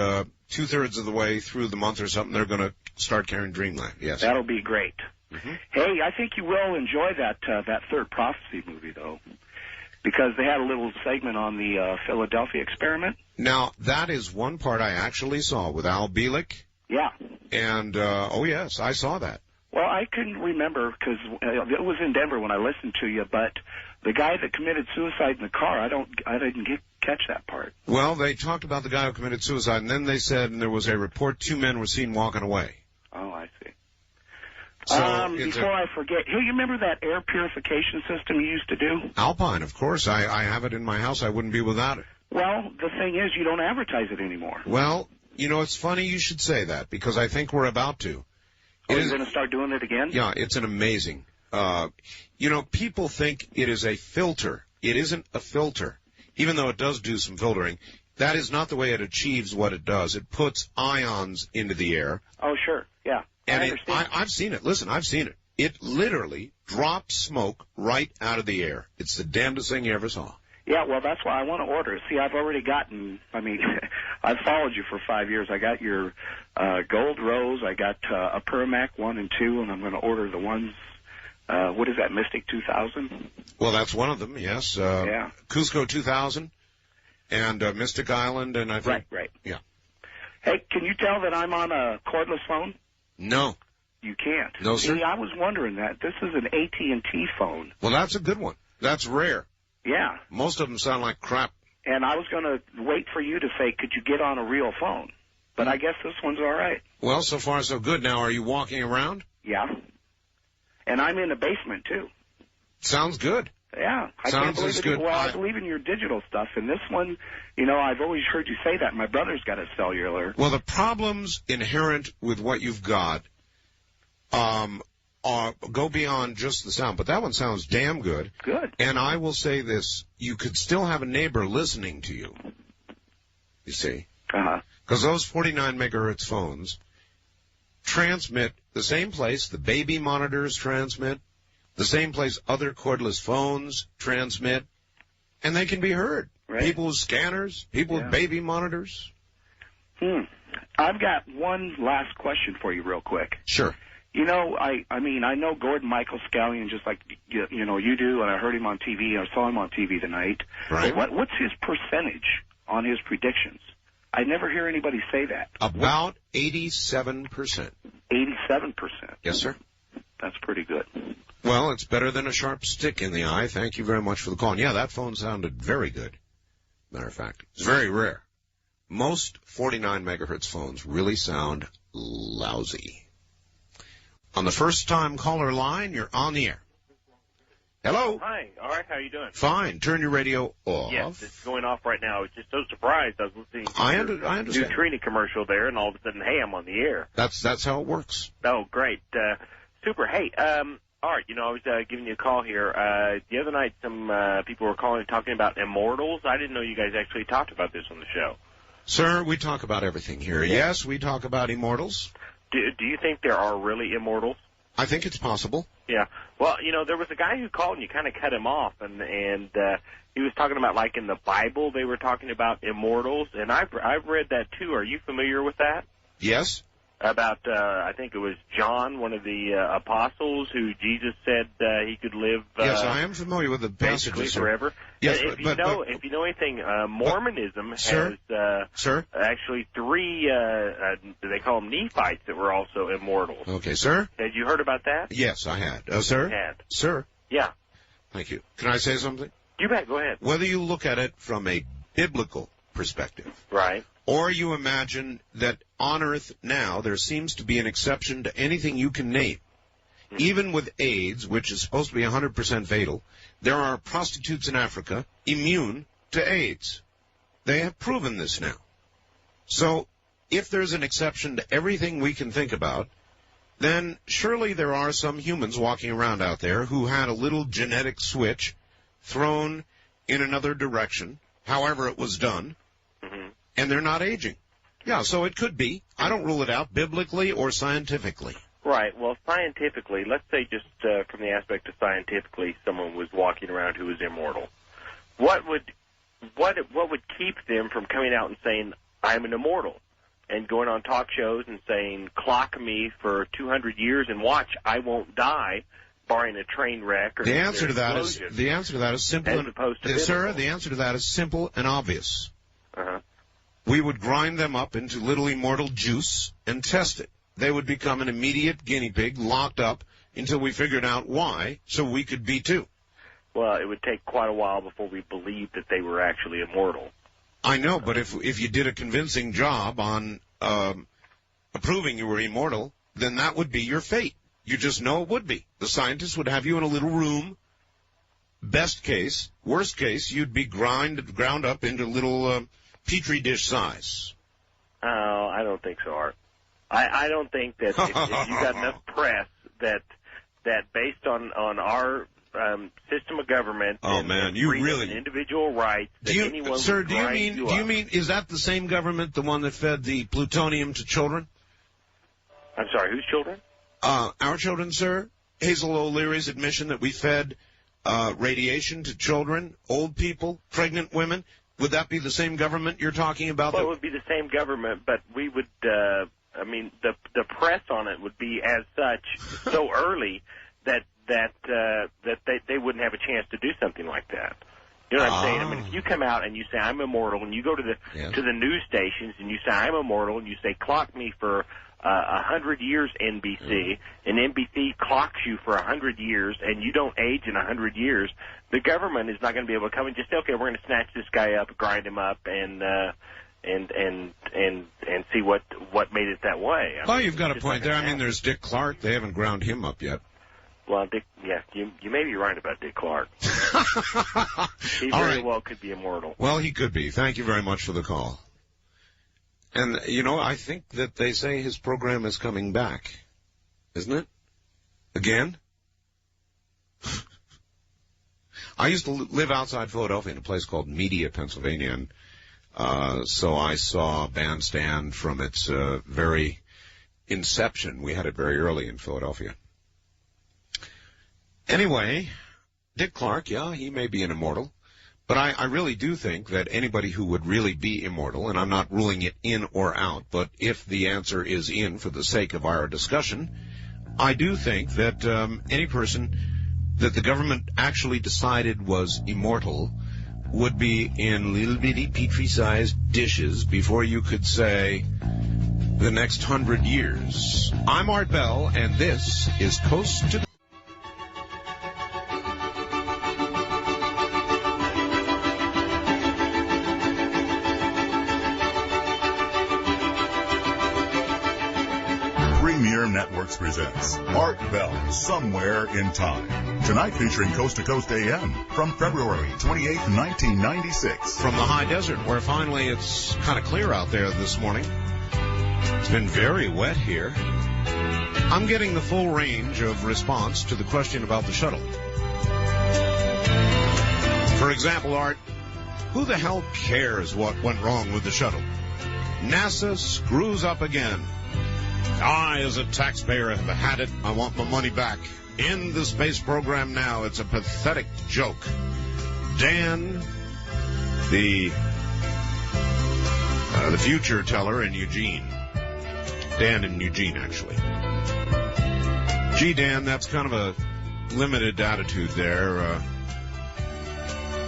two-thirds of the way through the month or something, they're going to start carrying Dreamland, yes. That'll be great. Mm-hmm. Hey, I think you will enjoy that Third Prophecy movie, though, because they had a little segment on the Philadelphia experiment. Now, that is one part I actually saw with Al Bielek. Yeah. And, oh, yes, I saw that. Well, I couldn't remember because it was in Denver when I listened to you, but the guy that committed suicide in the car, I didn't catch that part. Well, they talked about the guy who committed suicide, and then they said, and there was a report, 2 men were seen walking away. Oh, I see. So before I forget, hey, you remember that air purification system you used to do? Alpine, of course. I have it in my house. I wouldn't be without it. Well, the thing is, you don't advertise it anymore. Well, you know, it's funny you should say that, because I think we're about to. Are you going to start doing it again? Yeah, it's an amazing. You know, people think it is a filter. It isn't a filter, even though it does do some filtering. That is not the way it achieves what it does. It puts ions into the air. Oh, sure. Yeah. And I've seen it. Listen, I've seen it. It literally drops smoke right out of the air. It's the damnedest thing you ever saw. Yeah, well, that's why I want to order it. See, I've already gotten, I've followed you for 5 years. I got your Gold Rose. I got a Permac 1 and 2, and I'm going to order the ones, what is that, Mystic 2000? Well, that's one of them, yes. Yeah. Cusco 2000 and Mystic Island, and I think... Right. Yeah. Hey, can you tell that I'm on a cordless phone? No. You can't. No, sir. See, I was wondering that. This is an AT&T phone. Well, that's a good one. That's rare. Yeah. Most of them sound like crap. And I was going to wait for you to say, could you get on a real phone? But I guess this one's all right. Well, so far so good. Now, are you walking around? Yeah. And I'm in the basement, too. Sounds good. Yeah. I can't believe it. Good. Well, I believe in your digital stuff. And this one, you know, I've always heard you say that. My brother's got a cellular. Well, the problems inherent with what you've got go beyond just the sound, but that one sounds damn good. Good. And I will say this, you could still have a neighbor listening to you, you see. Uh-huh. Because those 49 megahertz phones transmit the same place the baby monitors transmit, the same place other cordless phones transmit, and they can be heard. Right. People with scanners, people with baby monitors. I've got one last question for you real quick. Sure. You know, I mean, I know Gordon Michael Scallion just like, you know, you do, and I heard him on TV. I saw him on TV tonight. Right. But what's his percentage on his predictions? I never hear anybody say that. About 87%. 87%. Yes, sir. That's pretty good. Well, it's better than a sharp stick in the eye. Thank you very much for the call. And yeah, that phone sounded very good. Matter of fact, it's very rare. Most 49 megahertz phones really sound lousy. On the first-time caller line, you're on the air. Hello. Hi. All right. How you doing? Fine. Turn your radio off. Yes, it's going off right now. I was just so surprised. I was listening to I your understand. new Trini commercial there, and all of a sudden, hey, I'm on the air. That's how it works. Oh, great. Super. Hey, all right, you know, I was giving you a call here. The other night, some people were calling and talking about immortals. I didn't know you guys actually talked about this on the show. Sir, we talk about everything here. Yes, we talk about immortals. Do you think there are really immortals? I think it's possible. Yeah. Well, you know, there was a guy who called and you kind of cut him off, and he was talking about, like, in the Bible they were talking about immortals, and I've read that too. Are you familiar with that? Yes. About, I think it was John, one of the apostles, who Jesus said he could live. Yes, I am familiar with the passages forever. Yes, if you know anything, Mormonism has actually three. They call them Nephites that were also immortals. Okay, sir. Had you heard about that? Yes, I had. Sir. You had. Sir. Yeah. Thank you. Can I say something? You bet. Go ahead. Whether you look at it from a biblical perspective, right, or you imagine that on Earth now there seems to be an exception to anything you can name. Even with AIDS, which is supposed to be 100% fatal, there are prostitutes in Africa immune to AIDS. They have proven this now. So if there's an exception to everything we can think about, then surely there are some humans walking around out there who had a little genetic switch thrown in another direction, however it was done, and they're not aging. Yeah, so it could be. I don't rule it out biblically or scientifically. Right. Well, scientifically, let's say just from the aspect of scientifically, someone was walking around who was immortal. What would keep them from coming out and saying, I'm an immortal, and going on talk shows and saying, clock me for 200 years and watch, I won't die, barring a train wreck or the answer to that is simple as and opposed to sir, the answer to that is simple and obvious. Uh-huh. We would grind them up into little immortal juice and test it. They would become an immediate guinea pig locked up until we figured out why, so we could be too. Well, it would take quite a while before we believed that they were actually immortal. I know, but if you did a convincing job on proving you were immortal, then that would be your fate. You just know it would be. The scientists would have you in a little room. Best case, worst case, you'd be ground up into little Petri dish size. Oh, I don't think so, Art. I don't think that if you got enough press that based on our system of government and you freedom really and individual rights, anyone sir, would do you grind mean you do you up. mean is that the same government, the one that fed the plutonium to children? I'm sorry, whose children? Our children, sir. Hazel O'Leary's admission that we fed radiation to children, old people, pregnant women. Would that be the same government you're talking about? Well, it would be the same government, but we would. I mean, the press on it would be as such so early that they wouldn't have a chance to do something like that. You know what I'm saying? I mean, if you come out and you say I'm immortal, and you go to the news stations and you say I'm immortal, and you say clock me for 100 years, NBC, and NBC clocks you for 100 years, and you don't age in 100 years, the government is not going to be able to come and just say, okay, we're going to snatch this guy up, grind him up, and see what made it that way. Well, you've got a point there. I mean, there's Dick Clark. They haven't ground him up yet. Well, Dick, yeah, you may be right about Dick Clark. He very well could be immortal. Well, he could be. Thank you very much for the call. And, you know, I think that they say his program is coming back, isn't it? Again? I used to live outside Philadelphia in a place called Media, Pennsylvania, and so I saw Bandstand from its very inception. We had it very early in Philadelphia. Anyway, Dick Clark, yeah, he may be an immortal, but I really do think that anybody who would really be immortal, and I'm not ruling it in or out, but if the answer is in for the sake of our discussion, I do think that any person that the government actually decided was immortal would be in little bitty petri-sized dishes before you could say the next 100 years. I'm Art Bell, and this is Coast to Premier Networks presents Art Bell, Somewhere in Time. Tonight featuring Coast to Coast AM from February 28, 1996. From the high desert, where finally it's kind of clear out there this morning. It's been very wet here. I'm getting the full range of response to the question about the shuttle. For example, Art, who the hell cares what went wrong with the shuttle? NASA screws up again. I, as a taxpayer, have had it. I want my money back. End the space program now. It's a pathetic joke. Dan, the future teller in Eugene. Dan in Eugene, actually. Gee, Dan, that's kind of a limited attitude there,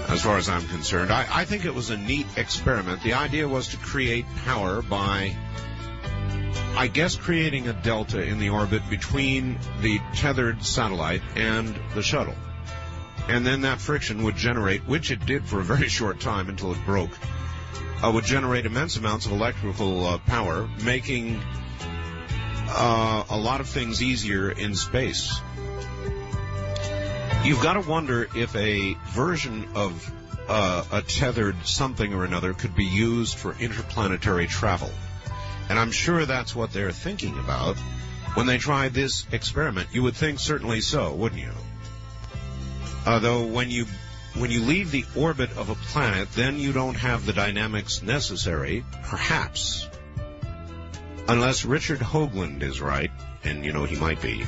as far as I'm concerned. I think it was a neat experiment. The idea was to create power by, I guess, creating a delta in the orbit between the tethered satellite and the shuttle. And then that friction would generate, which it did for a very short time until it broke, would generate immense amounts of electrical power, making a lot of things easier in space. You've got to wonder if a version of a tethered something or another could be used for interplanetary travel. And I'm sure that's what they're thinking about when they try this experiment. You would think certainly so, wouldn't you? Though when you leave the orbit of a planet, then you don't have the dynamics necessary, perhaps, unless Richard Hoagland is right, and you know he might be,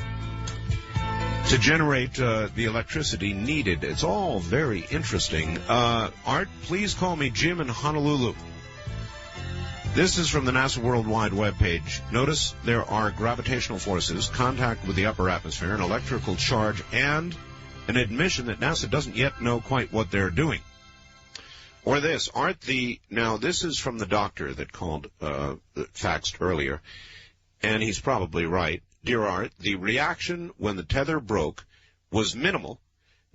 to generate the electricity needed. It's all very interesting. Art, please call me Jim in Honolulu. This is from the NASA Worldwide webpage. Notice there are gravitational forces, contact with the upper atmosphere, an electrical charge, and an admission that NASA doesn't yet know quite what they're doing. Or this, now this is from the doctor that called, faxed earlier, and he's probably right. Dear Art, the reaction when the tether broke was minimal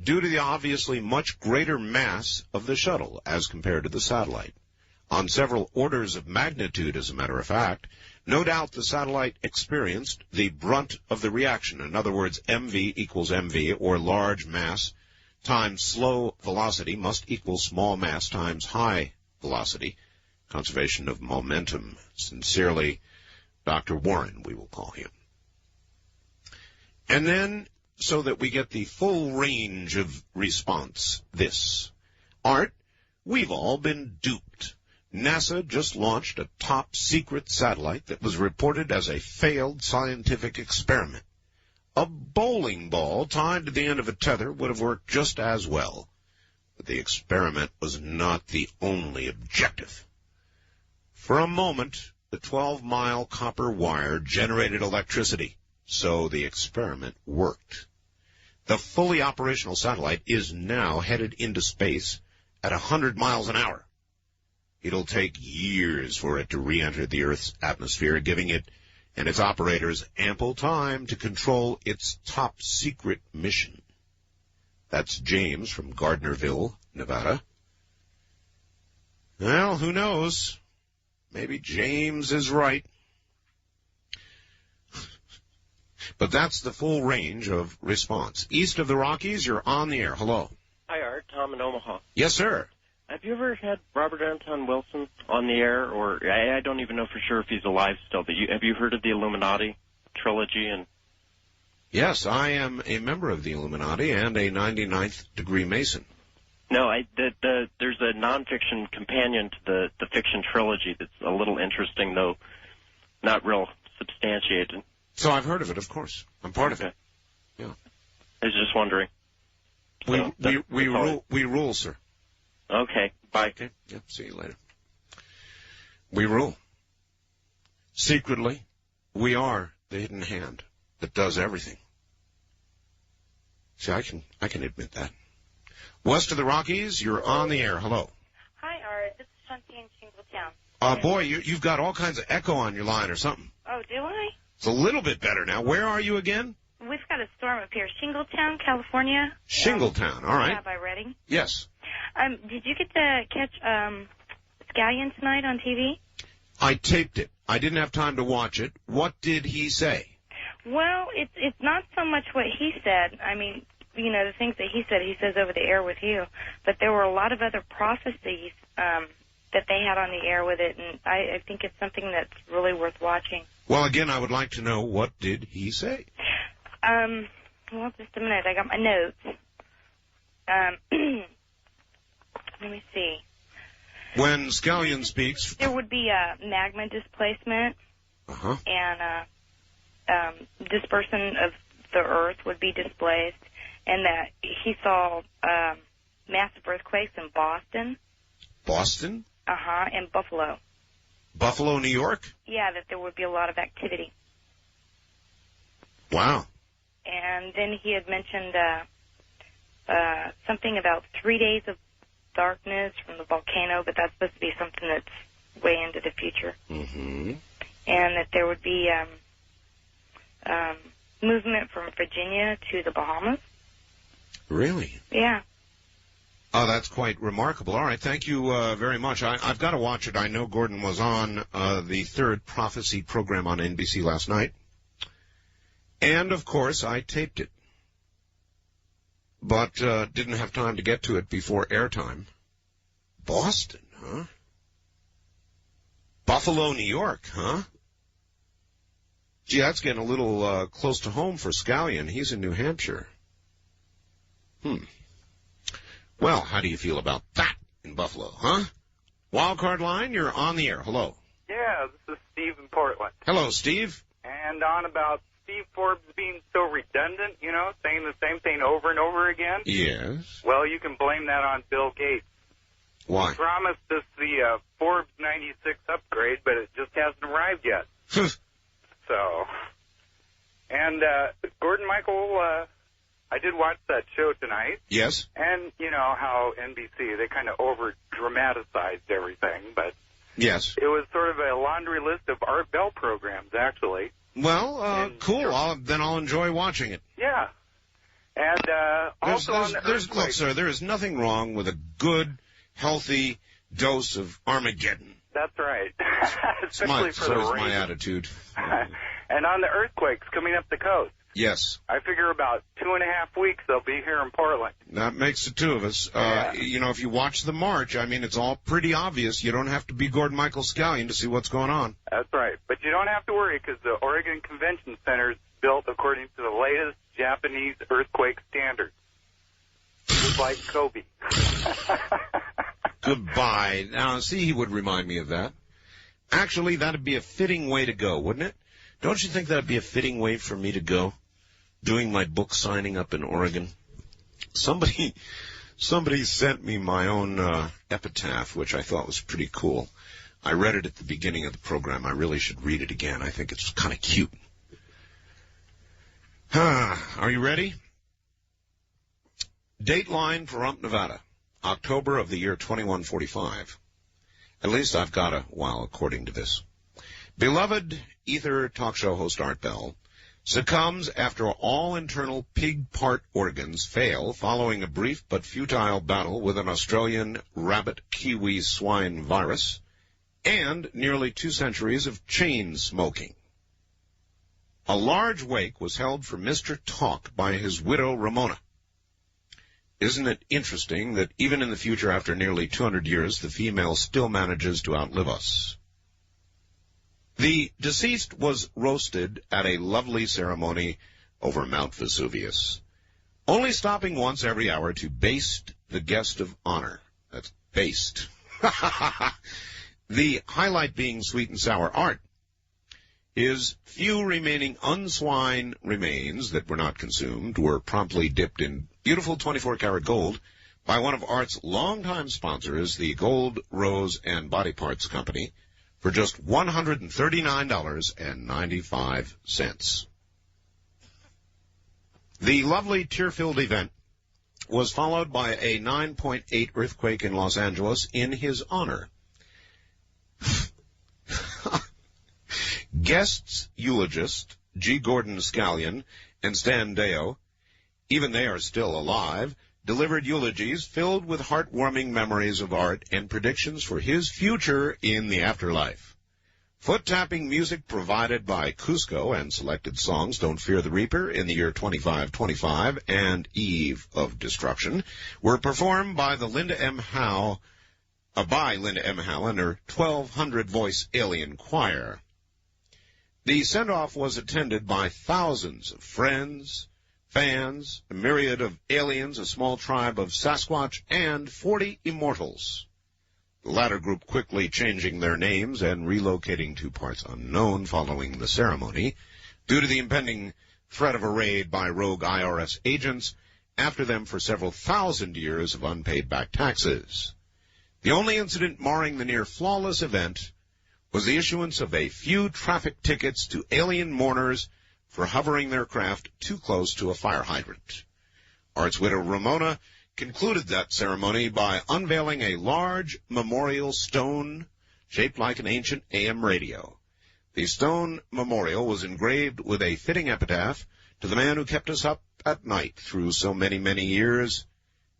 due to the obviously much greater mass of the shuttle as compared to the satellite. On several orders of magnitude, as a matter of fact, no doubt the satellite experienced the brunt of the reaction. In other words, MV equals MV, or large mass times slow velocity must equal small mass times high velocity. Conservation of momentum. Sincerely, Dr. Warren, we will call him. And then, so that we get the full range of response, this. Art, we've all been duped. NASA just launched a top-secret satellite that was reported as a failed scientific experiment. A bowling ball tied to the end of a tether would have worked just as well. But the experiment was not the only objective. For a moment, the 12-mile copper wire generated electricity, so the experiment worked. The fully operational satellite is now headed into space at 100 miles an hour. It'll take years for it to re-enter the Earth's atmosphere, giving it and its operators ample time to control its top-secret mission. That's James from Gardnerville, Nevada. Well, who knows? Maybe James is right. But that's the full range of response. East of the Rockies, you're on the air. Hello. Hi, Art. Tom in Omaha. Yes, sir. Have you ever had Robert Anton Wilson on the air? Or I don't even know for sure if he's alive still, but have you heard of the Illuminati trilogy? And Yes, I am a member of the Illuminati and a 99th degree Mason. No, there's a nonfiction companion to the fiction trilogy that's a little interesting, though not real substantiated. So I've heard of it, of course. I'm part of it. Yeah. I was just wondering. We rule, sir. Okay. Bye. Okay. Yep. See you later. We rule. Secretly, we are the hidden hand that does everything. See, I can admit that. West of the Rockies, you're on the air. Hello. Hi, Art. This is Shanti in Shingletown. Boy, you've got all kinds of echo on your line or something. Oh, do I? It's a little bit better now. Where are you again? We've got a storm up here. Shingletown, California. Shingletown, all right. Yeah, by Redding. Yes. Did you get to catch Scallion tonight on TV? I taped it. I didn't have time to watch it. What did he say? Well, it's not so much what he said. I mean, you know, the things that he says over the air with you. But there were a lot of other prophecies that they had on the air with it, and I think it's something that's really worth watching. Well, again, I would like to know, what did he say? Well, just a minute. I got my notes. Let me see. When Scallion speaks... There would be a magma displacement, and dispersion of the Earth would be displaced, and that he saw massive earthquakes in Boston. Boston? And Buffalo. Buffalo, New York? Yeah, that there would be a lot of activity. Wow. And then he had mentioned something about 3 days of darkness from the volcano, but that's supposed to be something that's way into the future. Mm-hmm. And that there would be movement from Virginia to the Bahamas. Really? Yeah. Oh, that's quite remarkable. All right, thank you very much. I've got to watch it. I know Gordon was on the Third Prophecy program on NBC last night. And, of course, I taped it. But didn't have time to get to it before airtime. Boston, huh? Buffalo, New York, huh? Gee, that's getting a little close to home for Scallion. He's in New Hampshire. Well, how do you feel about that in Buffalo, huh? Wildcard line, you're on the air. Hello. Yeah, this is Steve in Portland. Hello, Steve. And on about Steve Forbes being so redundant, you know, saying the same thing over and over again. Yes. Well, you can blame that on Bill Gates. Why? He promised us the Forbes 96 upgrade, but it just hasn't arrived yet. So, and Gordon Michael, I did watch that show tonight. Yes. And you know how NBC, they kind of over-dramatized everything, but yes, it was sort of a laundry list of Art Bell programs, actually. Well, cool. Then I'll enjoy watching it. Yeah. And also on the earthquake. Look, sir, there is nothing wrong with a good, healthy dose of Armageddon. That's right. Especially for the rain. So is my attitude. And on the earthquakes coming up the coast. Yes. I figure about 2.5 weeks they'll be here in Portland. That makes the two of us. Yeah. You know, if you watch the march, I mean, it's all pretty obvious. You don't have to be Gordon Michael Scallion to see what's going on. That's right. But you don't have to worry because the Oregon Convention Center is built according to the latest Japanese earthquake standards. Just like Kobe. Goodbye. Now, see, he would remind me of that. Actually, that'd be a fitting way to go, wouldn't it? Don't you think that'd be a fitting way for me to go? Doing my book signing up in Oregon. Somebody sent me my own epitaph, which I thought was pretty cool. I read it at the beginning of the program. I really should read it again. I think it's kind of cute. Are you ready? Dateline for Rump, Nevada. October of the year 2145. At least I've got a while, according to this. Beloved ether talk show host Art Bell succumbs after all internal pig part organs fail following a brief but futile battle with an Australian rabbit kiwi swine virus and nearly 2 centuries of chain smoking. A large wake was held for Mr. Talk by his widow Ramona. Isn't it interesting that even in the future, after nearly 200 years, the female still manages to outlive us? The deceased was roasted at a lovely ceremony over Mount Vesuvius. Only stopping once every hour to baste the guest of honor. That's baste. The highlight being sweet and sour art. His few remaining unswine remains that were not consumed were promptly dipped in beautiful 24-karat gold by one of Art's longtime sponsors, the Gold, Rose, and Body Parts Company, for just $139.95. The lovely tear-filled event was followed by a 9.8 earthquake in Los Angeles in his honor. Guests, eulogist G. Gordon Scallion and Stan Deo, even they are still alive, delivered eulogies filled with heartwarming memories of Art and predictions for his future in the afterlife. Foot-tapping music provided by Cusco and selected songs Don't Fear the Reaper, In the Year 2525, and Eve of Destruction were performed by the Linda M. Howe and her 1,200-voice alien choir. The send-off was attended by thousands of friends, fans, a myriad of aliens, a small tribe of Sasquatch, and 40 immortals. The latter group quickly changing their names and relocating to parts unknown following the ceremony, due to the impending threat of a raid by rogue IRS agents after them for several thousand years of unpaid back taxes. The only incident marring the near-flawless event was the issuance of a few traffic tickets to alien mourners for hovering their craft too close to a fire hydrant. Art's widow Ramona concluded that ceremony by unveiling a large memorial stone shaped like an ancient AM radio. The stone memorial was engraved with a fitting epitaph to the man who kept us up at night through so many, many years.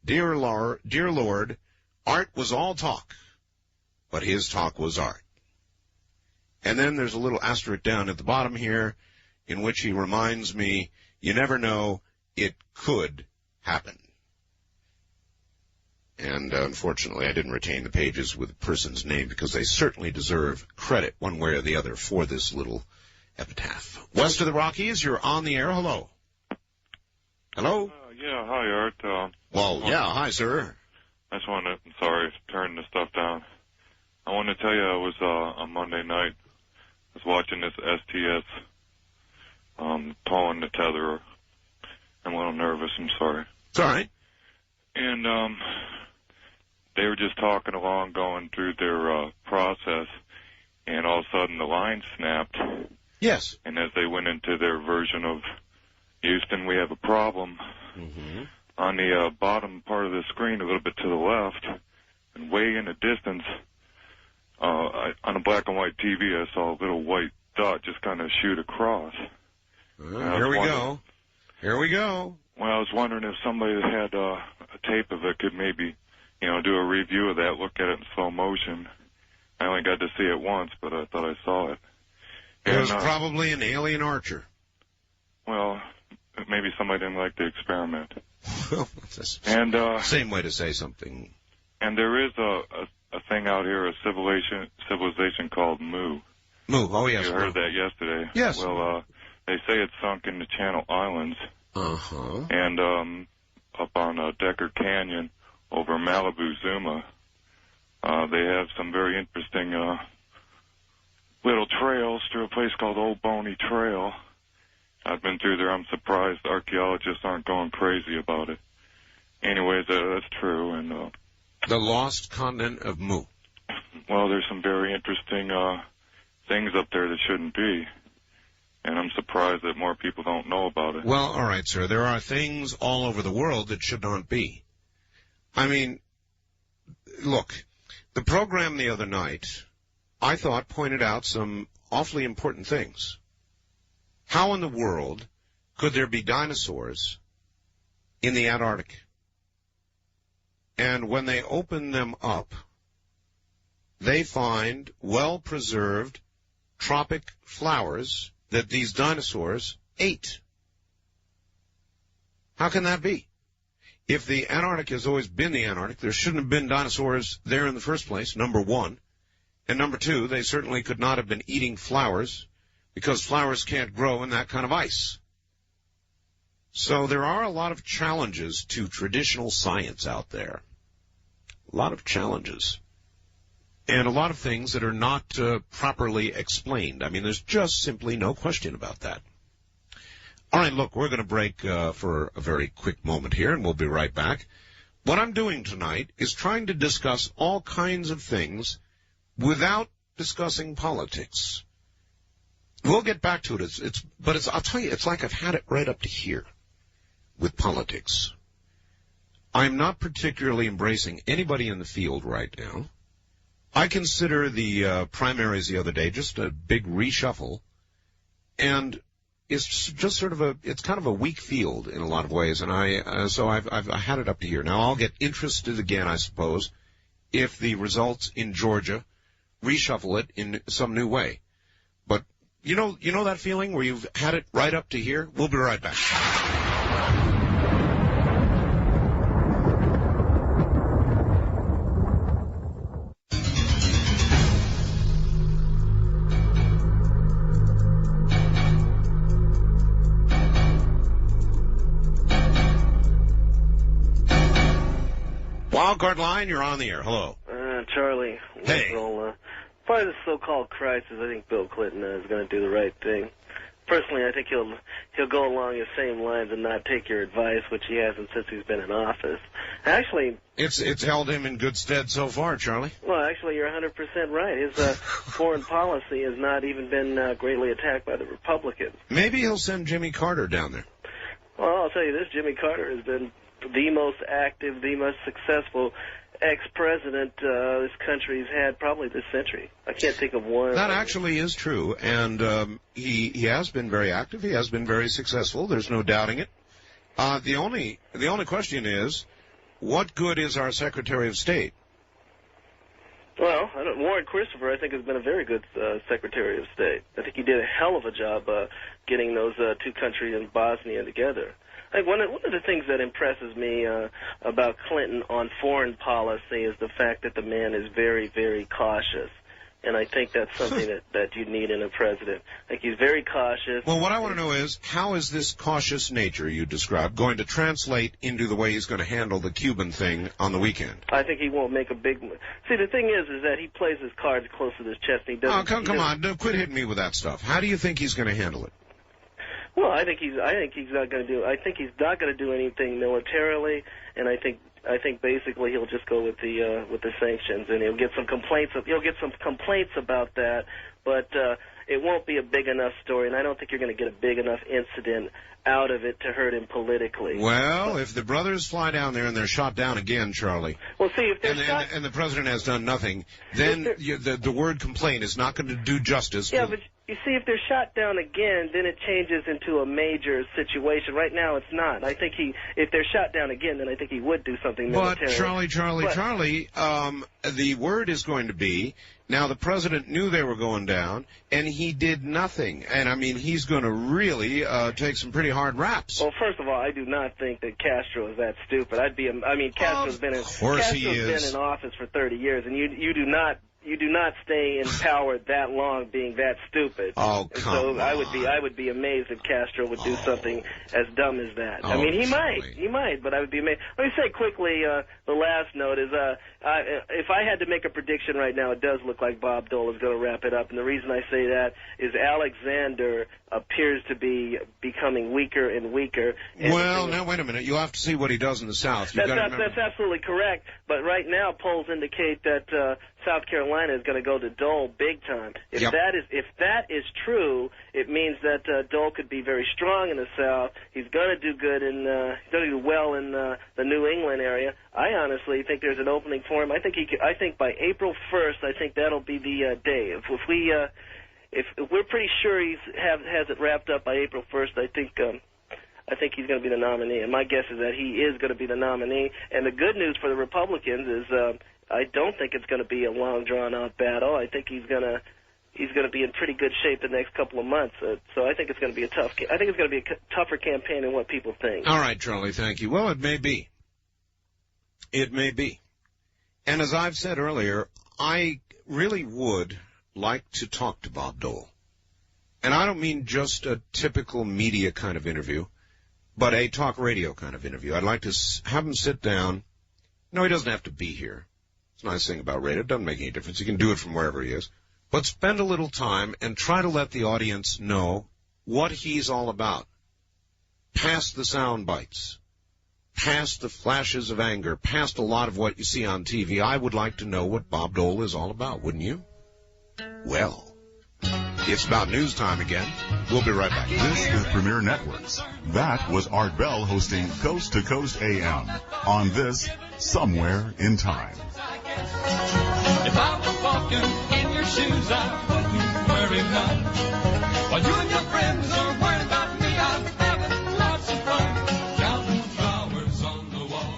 Dear Lord, Art was all talk, but his talk was art. And then there's a little asterisk down at the bottom here in which he reminds me, you never know, it could happen. And unfortunately, I didn't retain the pages with the person's name because they certainly deserve credit one way or the other for this little epitaph. West of the Rockies, you're on the air. Hello. Hello? Yeah, hi, Art. Hi, sir. I just wanted to, turn the stuff down. I want to tell you I was on Monday night. I was watching this STS pulling the tether. I'm a little nervous. I'm sorry. It's all right. And they were just talking along, going through their process, and all of a sudden the line snapped. Yes. And as they went into their version of Houston, we have a problem. Mm-hmm. On the bottom part of the screen, a little bit to the left, and way in the distance, on a black and white TV, I saw a little white dot just kind of shoot across. Here we go. Well, I was wondering if somebody that had a tape of it could maybe, do a review of that, look at it in slow motion. I only got to see it once, but I thought I saw it. It was probably an alien archer. Well, maybe somebody didn't like the experiment. And same way to say something. And there is a thing out here, a civilization called Mu. Mu, oh yes. You heard that yesterday. Yes. Well, they say it's sunk in the Channel Islands. Uh-huh. And up on Decker Canyon over Malibu, Zuma, they have some very interesting little trails through a place called Old Boney Trail. I've been through there. I'm surprised archaeologists aren't going crazy about it. Anyways, that's true. And the lost continent of Mu. Well, there's some very interesting things up there that shouldn't be. And I'm surprised that more people don't know about it. Well, all right, sir. There are things all over the world that should not be. I mean, look, the program the other night, I thought, pointed out some awfully important things. How in the world could there be dinosaurs in the Antarctic? And when they open them up, they find well-preserved tropic flowers that these dinosaurs ate. How can that be? If the Antarctic has always been the Antarctic, there shouldn't have been dinosaurs there in the first place, number one. And number two, they certainly could not have been eating flowers because flowers can't grow in that kind of ice. So there are a lot of challenges to traditional science out there. A lot of challenges. And a lot of things that are not properly explained. I mean, there's just simply no question about that. All right, look, we're going to break for a very quick moment here, and we'll be right back. What I'm doing tonight is trying to discuss all kinds of things without discussing politics. We'll get back to it. But I'll tell you, it's like I've had it right up to here with politics. I'm not particularly embracing anybody in the field right now. I consider the primaries the other day just a big reshuffle, and it's just sort of it's kind of a weak field in a lot of ways, and so I've had it up to here. Now I'll get interested again, I suppose, if the results in Georgia reshuffle it in some new way. But you know that feeling where you've had it right up to here? We'll be right back. Wildcard line, you're on the air. Hello. Charlie. Hey. Part of the so-called crisis, I think Bill Clinton is going to do the right thing. Personally, I think he'll go along your same lines and not take your advice, which he hasn't since he's been in office. Actually, it's held him in good stead so far, Charlie. Well, actually, you're 100% right. His foreign policy has not even been greatly attacked by the Republicans. Maybe he'll send Jimmy Carter down there. Well, I'll tell you this: Jimmy Carter has been the most active, the most successful ex-president this country's had probably this century. I can't think of one. That actually is true, and he has been very active. He has been very successful. There's no doubting it. The only question is, what good is our Secretary of State? Well, Warren Christopher, I think, has been a very good Secretary of State. I think he did a hell of a job getting those two countries in Bosnia together. I think one of the things that impresses me about Clinton on foreign policy is the fact that the man is very, very cautious. And I think that's something that you need in a president. I think he's very cautious. Well, what I want to know is, how is this cautious nature you described going to translate into the way he's going to handle the Cuban thing on the weekend? I think he won't make a big... See, the thing is that he plays his cards close to his chest. And he doesn't... Oh, come on. Quit hitting me with that stuff. How do you think he's going to handle it? Well, I think he's not going to do. I think he's not going to do anything militarily, and I think basically he'll just go with the sanctions, and he'll get some complaints. He'll get some complaints about that, but it won't be a big enough story, and I don't think you're going to get a big enough incident out of it to hurt him politically. Well, if the brothers fly down there and they're shot down again, Charlie, well, see, if they're shot... and the president has done nothing, then the word complaint is not going to do justice. Yeah, but you see, if they're shot down again, then it changes into a major situation. Right now, it's not. I think if they're shot down again, then I think he would do something military. But Charlie, the word is going to be, now the president knew they were going down, and he did nothing. And I mean, he's going to really take some pretty hard raps. Well, first of all, I do not think that Castro is that stupid. Castro's been in office for 30 years, and you do not stay in power that long being that stupid. Oh, come on. I would be amazed if Castro would do something as dumb as that. I mean, he might, but I would be amazed. Let me say quickly, the last note is, if I had to make a prediction right now, it does look like Bob Dole is going to wrap it up. And the reason I say that is Alexander appears to be becoming weaker and weaker. Well, now, wait a minute. You'll have to see what he does in the South. That's absolutely correct. But right now, polls indicate that South Carolina is going to go to Dole big time. If that is true, it means that Dole could be very strong in the South. He's going to do good he's going to do well in the New England area. I honestly think there's an opening for him. I think by April 1st, I think that'll be the day. If we're pretty sure he has it wrapped up by April 1st, I think he's going to be the nominee. And my guess is that he is going to be the nominee. And the good news for the Republicans is I don't think it's going to be a long, drawn-out battle. I think he's going to be in pretty good shape the next couple of months. So I think it's going to be a tougher campaign than what people think. All right, Charlie, thank you. Well, it may be. It may be. And as I've said earlier, I really would like to talk to Bob Dole. And I don't mean just a typical media kind of interview, but a talk radio kind of interview. I'd like to have him sit down. No, he doesn't have to be here. It's a nice thing about radio. It doesn't make any difference. He can do it from wherever he is. But spend a little time and try to let the audience know what he's all about. Past the sound bites, past the flashes of anger, past a lot of what you see on TV, I would like to know what Bob Dole is all about, wouldn't you? Well, it's about news time again. We'll be right back. This is Premier Networks. That was Art Bell hosting Coast to Coast AM on this Somewhere in Time. If I was walking in your shoes, I wouldn't worry none. While you and your friends are worried about me, I'm having lots of fun. Counting flowers on the wall.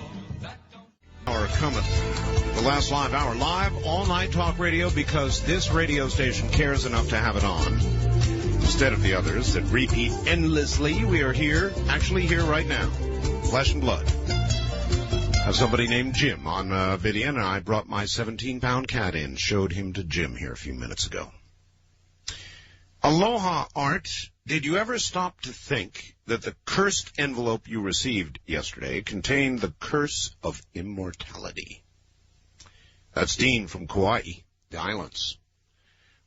Hour cometh. The last live hour, live all-night talk radio, because this radio station cares enough to have it on. Instead of the others that repeat endlessly, we are here, actually here right now. Flesh and blood. Have somebody named Jim on Vidian, and I brought my 17-pound cat in, showed him to Jim here a few minutes ago. Aloha, Art. Did you ever stop to think that the cursed envelope you received yesterday contained the curse of immortality? That's Dean from Kauai, the islands,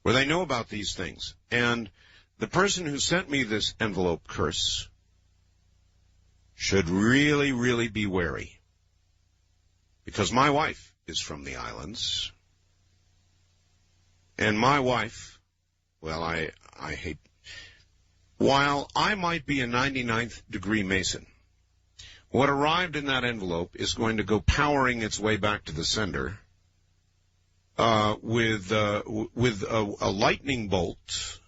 where they know about these things. And the person who sent me this envelope curse should really, really be wary. Because my wife is from the islands. And my wife, well, I hate, while I might be a 99th degree Mason, what arrived in that envelope is going to go powering its way back to the sender with a lightning bolt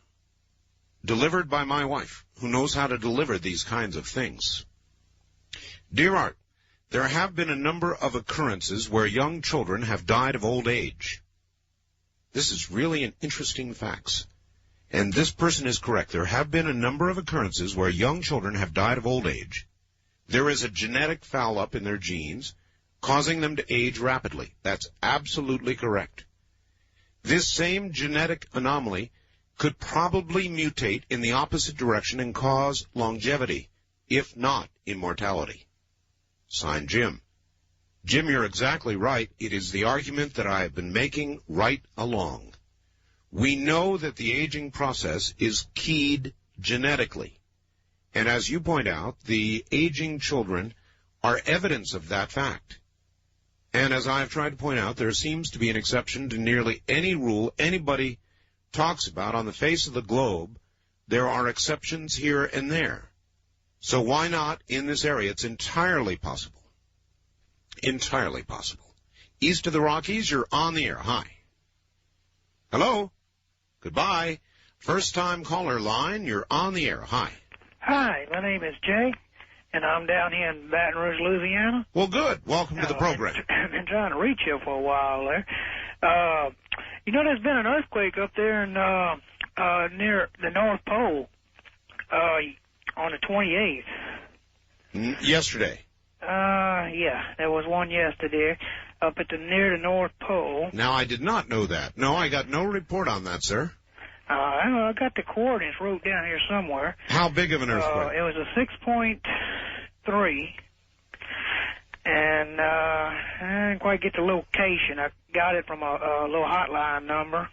delivered by my wife, who knows how to deliver these kinds of things. Dear Art, there have been a number of occurrences where young children have died of old age. This is really an interesting fact. And this person is correct. There have been a number of occurrences where young children have died of old age. There is a genetic foul-up in their genes, causing them to age rapidly. That's absolutely correct. This same genetic anomaly could probably mutate in the opposite direction and cause longevity, if not immortality. Signed, Jim. Jim, you're exactly right. It is the argument that I have been making right along. We know that the aging process is keyed genetically. And as you point out, the aging children are evidence of that fact. And as I've tried to point out, there seems to be an exception to nearly any rule anybody talks about on the face of the globe. There are exceptions here and there. So why not in this area? It's entirely possible. Entirely possible. East of the Rockies, you're on the air. Hi. Hello. Goodbye. First-time caller line, you're on the air. Hi. Hi, my name is Jay, and I'm down here in Baton Rouge, Louisiana. Well, good. Welcome to the program. I've been trying to reach you for a while there. There's been an earthquake up there in near the North Pole on the 28th. Yesterday. Yeah, there was one yesterday up at near the North Pole. Now, I did not know that. No, I got no report on that, sir. I got the coordinates wrote down here somewhere. How big of an earthquake? It was a 6.3, and I didn't quite get the location. I got it from a little hotline number.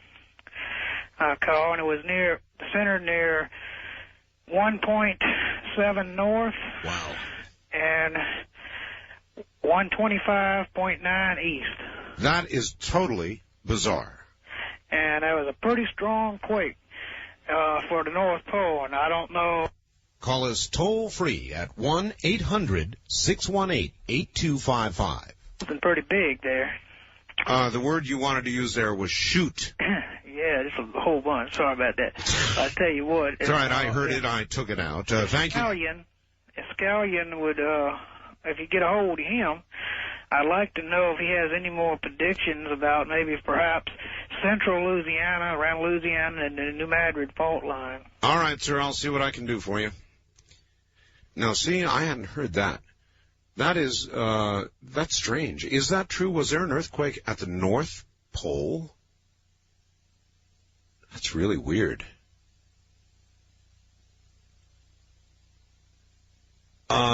I called, and it was near the center near 1.7 north. Wow. And 125.9 east. That is totally bizarre. And that was a pretty strong quake for the North Pole, and I don't know. Call us toll-free at 1-800-618-8255. Something pretty big there. The word you wanted to use there was shoot. Yeah, just a whole bunch. Sorry about that. I'll tell you what. It's all right. I heard it. I took it out. Thank you. Scallion would, if you get a hold of him, I'd like to know if he has any more predictions about maybe perhaps central Louisiana, around Louisiana, and the New Madrid fault line. All right, sir. I'll see what I can do for you. Now, see, I hadn't heard that. That is, that's strange. Is that true? Was there an earthquake at the North Pole? That's really weird.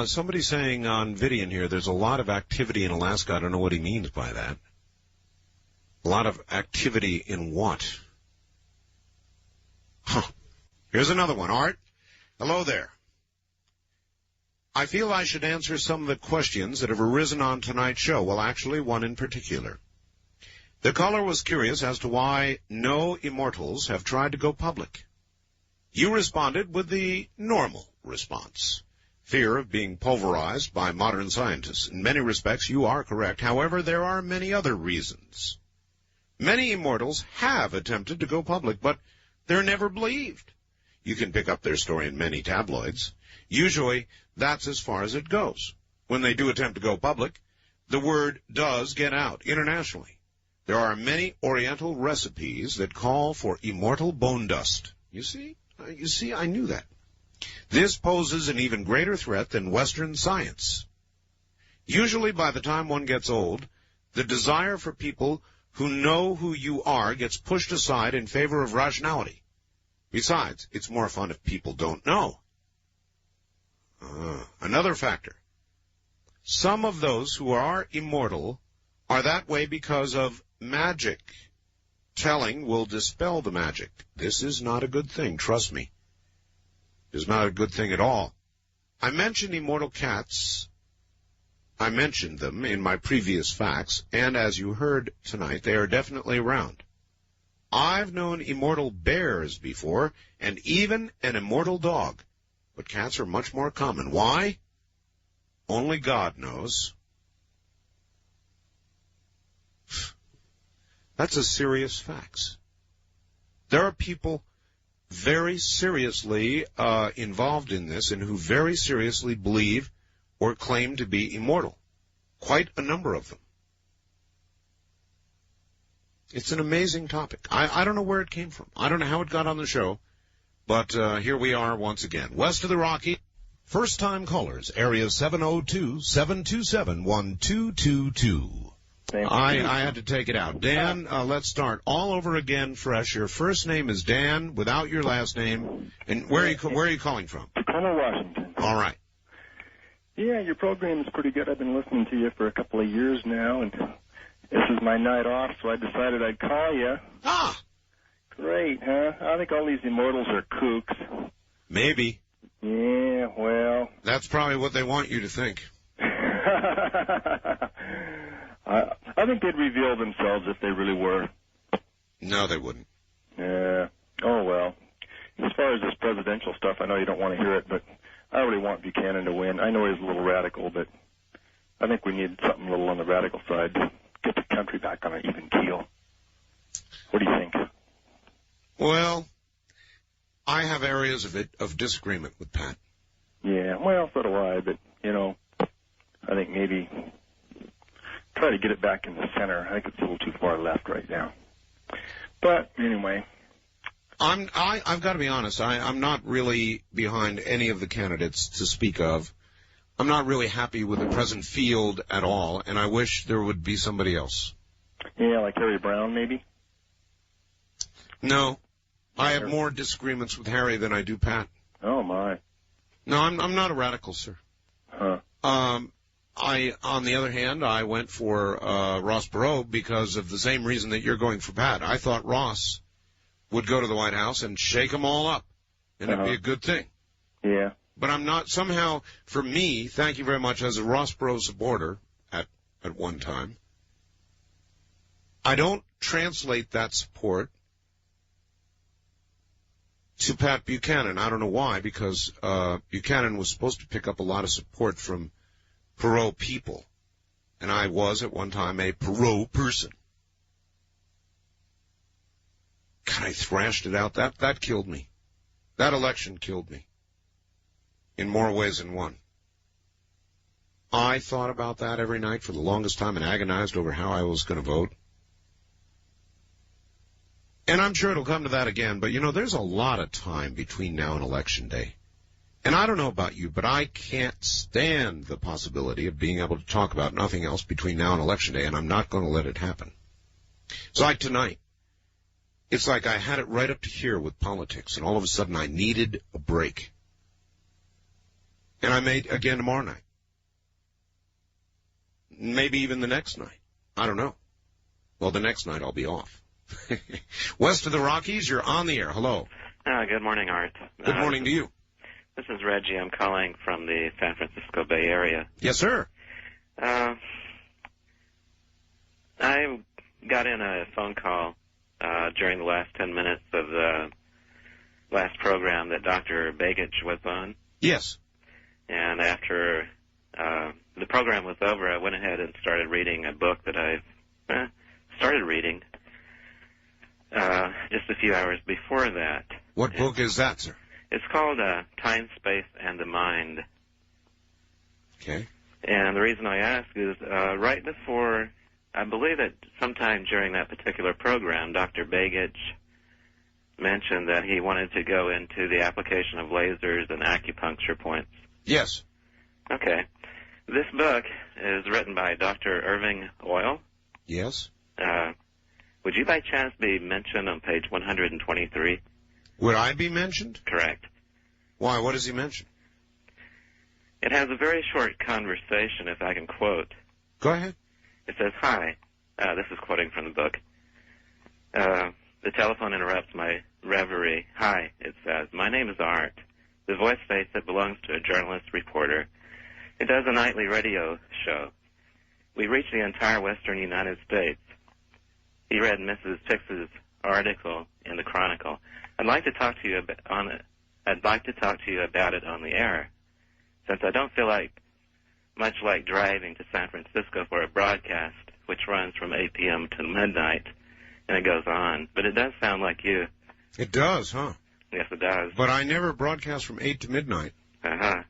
Somebody's saying on Vidian here, there's a lot of activity in Alaska. I don't know what he means by that. A lot of activity in what? Huh. Here's another one. Art, hello there. I feel I should answer some of the questions that have arisen on tonight's show. Well, actually, one in particular. The caller was curious as to why no immortals have tried to go public. You responded with the normal response. Fear of being pulverized by modern scientists. In many respects, you are correct. However, there are many other reasons. Many immortals have attempted to go public, but they're never believed. You can pick up their story in many tabloids. Usually, that's as far as it goes. When they do attempt to go public, the word does get out internationally. There are many Oriental recipes that call for immortal bone dust. You see, I knew that. This poses an even greater threat than Western science. Usually by the time one gets old, the desire for people who know who you are gets pushed aside in favor of rationality. Besides, it's more fun if people don't know. Another factor. Some of those who are immortal are that way because of magic. Telling will dispel the magic. This is not a good thing, trust me. Is not a good thing at all. I mentioned immortal cats. I mentioned them in my previous facts, and as you heard tonight, they are definitely around. I've known immortal bears before, and even an immortal dog, but cats are much more common. Why? Only God knows. That's a serious fact. There are people very seriously involved in this and who very seriously believe or claim to be immortal. Quite a number of them. It's an amazing topic. I don't know where it came from. I don't know how it got on the show, but here we are once again. West of the Rocky. First-time callers, area 702-727-1222. I had to take it out. Dan, let's start all over again fresh. Your first name is Dan without your last name. And where are you calling from? Tacoma, Washington. All right. Yeah, your program is pretty good. I've been listening to you for a couple of years now, and this is my night off, so I decided I'd call you. Ah! Great, huh? I think all these immortals are kooks. Maybe. Yeah, well. That's probably what they want you to think. I think they'd reveal themselves if they really were. No, they wouldn't. Yeah. Oh, well. As far as this presidential stuff, I know you don't want to hear it, but I really want Buchanan to win. I know he's a little radical, but I think we need something a little on the radical side to get the country back on an even keel. What do you think? Well, I have areas of disagreement with Pat. Yeah, well, so do I, but, I think maybe try to get it back in the center. I think it's a little too far left right now. But anyway. I've got to be honest. I'm not really behind any of the candidates to speak of. I'm not really happy with the present field at all, and I wish there would be somebody else. Yeah, like Harry Brown, maybe? No. I have more disagreements with Harry than I do Pat. Oh, my. No, I'm not a radical, sir. Huh. On the other hand, I went for Ross Perot because of the same reason that you're going for Pat. I thought Ross would go to the White House and shake them all up, and it'd be a good thing. Yeah. But I'm not, somehow, for me, thank you very much, as a Ross Perot supporter at one time, I don't translate that support to Pat Buchanan. I don't know why, because Buchanan was supposed to pick up a lot of support from Perot people, and I was at one time a Perot person. God, I thrashed it out. That killed me. That election killed me in more ways than one. I thought about that every night for the longest time and agonized over how I was going to vote. And I'm sure it'll come to that again, but, there's a lot of time between now and Election Day. And I don't know about you, but I can't stand the possibility of being able to talk about nothing else between now and Election Day, and I'm not going to let it happen. It's like tonight. It's like I had it right up to here with politics, and all of a sudden I needed a break. And I may again tomorrow night. Maybe even the next night. I don't know. Well, the next night I'll be off. West of the Rockies, you're on the air. Hello. Good morning, Art. Good morning to you. This is Reggie. I'm calling from the San Francisco Bay Area. Yes, sir. I got in a phone call during the last 10 minutes of the last program that Dr. Begich was on. Yes. And after the program was over, I went ahead and started reading a book that I've started reading just a few hours before that. What book is that, sir? It's called Time, Space, and the Mind. Okay. And the reason I ask is right before, I believe that sometime during that particular program, Dr. Begich mentioned that he wanted to go into the application of lasers and acupuncture points. Yes. Okay. This book is written by Dr. Irving Oyl. Yes. Would you by chance be mentioned on page 123? Would I be mentioned? Correct. Why? What does he mention? It has a very short conversation, if I can quote. Go ahead. It says, "Hi." This is quoting from the book. The telephone interrupts my reverie. "Hi," it says. "My name is Art. The voice states it belongs to a journalist reporter. It does a nightly radio show. We reach the entire western United States." He read Mrs. Fix's article in the Chronicle. I'd like to talk to you about it on the air, since I don't feel much like driving to San Francisco for a broadcast, which runs from 8 p.m. to midnight, and it goes on. But it does sound like you. It does, huh? Yes, it does. But I never broadcast from 8 to midnight. Uh-huh.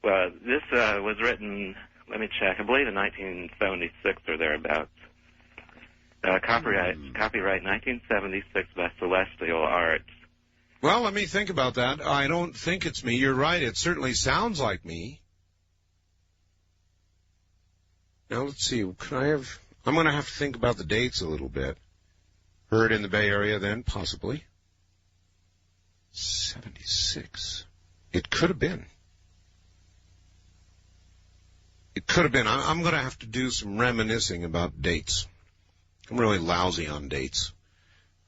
Well, this was written, let me check, I believe in 1976 or thereabouts. Copyright 1976 by Celestial Arts. Well, let me think about that. I don't think it's me. You're right. It certainly sounds like me. Now, let's see. I'm going to have to think about the dates a little bit. Heard in the Bay Area then, possibly. 76. It could have been. It could have been. I'm going to have to do some reminiscing about dates. I'm really lousy on dates.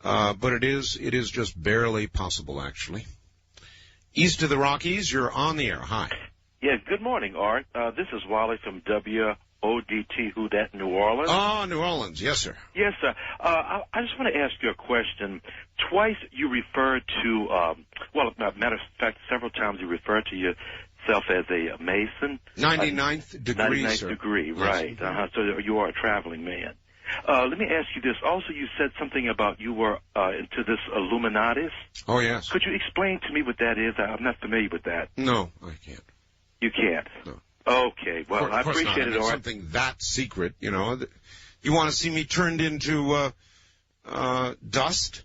But it is just barely possible, actually. East of the Rockies, you're on the air. Hi. Yeah, good morning, Art. This is Wally from WODT, Who Dat, New Orleans. Oh, New Orleans. Yes, sir. Yes, sir. I just want to ask you a question. Twice you referred to, matter of fact, several times you referred to yourself as a Mason. 99th degree, 99th sir. degree, Yes. right. So you are a traveling man. Let me ask you this. Also, you said something about you were into this Illuminatis. Oh, yes. Could you explain to me what that is? I'm not familiar with that. No, I can't. You can't? No. Okay. Well, Of I course appreciate not. it, Art. Something that secret, you know. You want to see me turned into dust?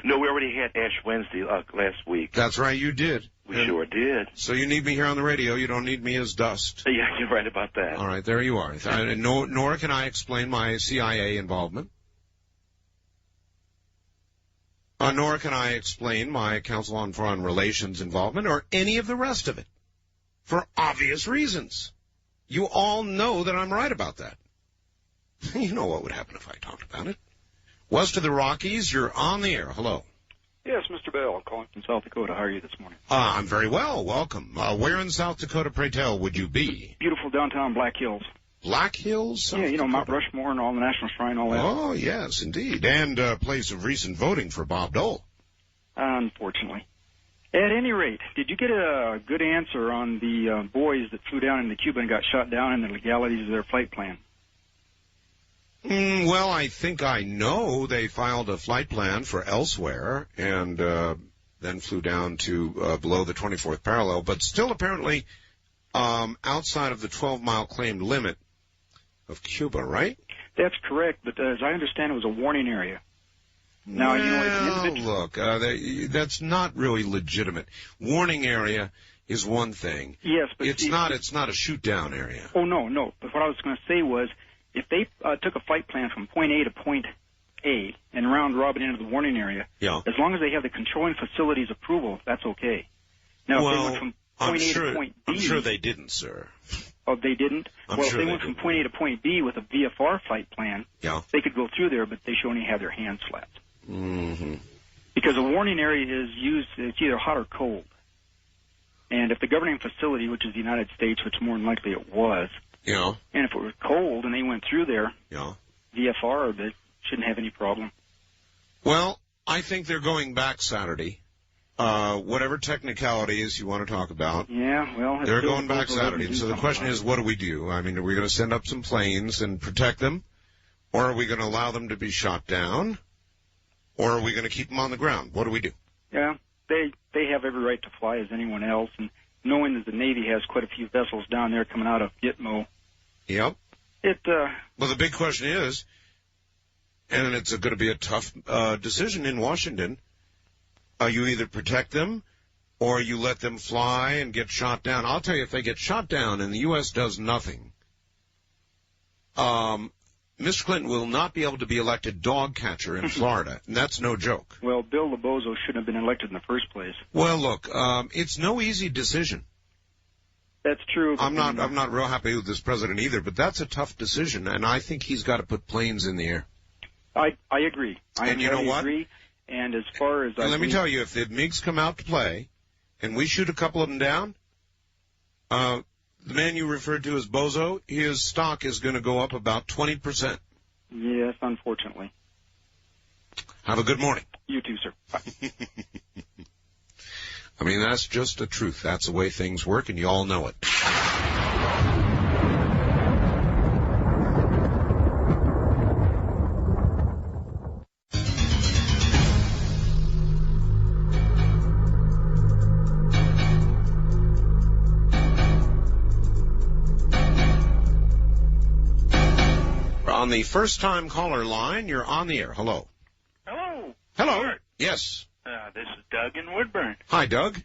No, we already had Ash Wednesday last week. That's right, you did. We sure did. So you need me here on the radio. You don't need me as dust. Yeah, you're right about that. All right, there you are. Nor can I explain my CIA involvement. Nor can I explain my Council on Foreign Relations involvement or any of the rest of it. For obvious reasons. You all know that I'm right about that. You know what would happen if I talked about it. West of the Rockies, you're on the air. Hello. Yes, Mr. Bell. I'm calling from South Dakota. How are you this morning? I'm very well. Welcome. Where in South Dakota, pray tell, would you be? Beautiful downtown Black Hills. Black Hills? South Yeah, Dakota. Mount Rushmore and all the National Shrine, all that. Oh, yes, indeed. And a place of recent voting for Bob Dole. Unfortunately. At any rate, did you get a good answer on the boys that flew down into Cuba and got shot down and the legalities of their flight plan? Well, I think I know they filed a flight plan for elsewhere and then flew down to below the 24th parallel, but still apparently outside of the 12-mile claimed limit of Cuba, right? That's correct, but as I understand, it was a warning area. Now, well, you know, if an individual... look, that's not really legitimate. Warning area is one thing. Yes, but it's not a shoot-down area. Oh, no. But what I was going to say was, if they took a flight plan from point A to point A and round robin into the warning area, yeah. as long as they have the controlling facilities approval, that's okay. Now, if they went from point A to point B. I'm sure they didn't, sir. Oh, they didn't? I'm well, sure if they they went didn't. from point A to point B with a VFR flight plan, Yeah. they could go through there, but they should only have their hands slapped. Mm-hmm. Because a warning area is used, it's either hot or cold. And if the governing facility, which is the United States, which more than likely it was, Yeah. and if it was cold and they went through there, Yeah. VFR, they shouldn't have any problem. Well, I think they're going back Saturday. Whatever technicalities you want to talk about. Yeah, well... They're going back Saturday. And so the question is, what do we do? I mean, are we going to send up some planes and protect them? Or are we going to allow them to be shot down? Or are we going to keep them on the ground? What do we do? Yeah, they have every right to fly as anyone else, and knowing that the Navy has quite a few vessels down there coming out of Gitmo. Yep. Well, the big question is, and it's going to be a tough decision in Washington, you either protect them or you let them fly and get shot down. I'll tell you, if they get shot down and the U.S. does nothing, Mr. Clinton will not be able to be elected dog catcher in Florida, and that's no joke. Well, Bill LeBozo shouldn't have been elected in the first place. Well, look, it's no easy decision. That's true. I'm not real happy with this president either, but that's a tough decision, and I think he's got to put planes in the air. I agree. And you know what? Agree. And as far as let me tell you, if the MiGs come out to play, and we shoot a couple of them down, the man you referred to as Bozo, his stock is going to go up about 20%. Yes, unfortunately. Have a good morning. You too, sir. Bye. I mean, that's just the truth. That's the way things work, and you all know it. On the first-time caller line, you're on the air. Hello. Hello. Hello. Stuart. Yes. This is Doug in Woodburn. Hi, Doug.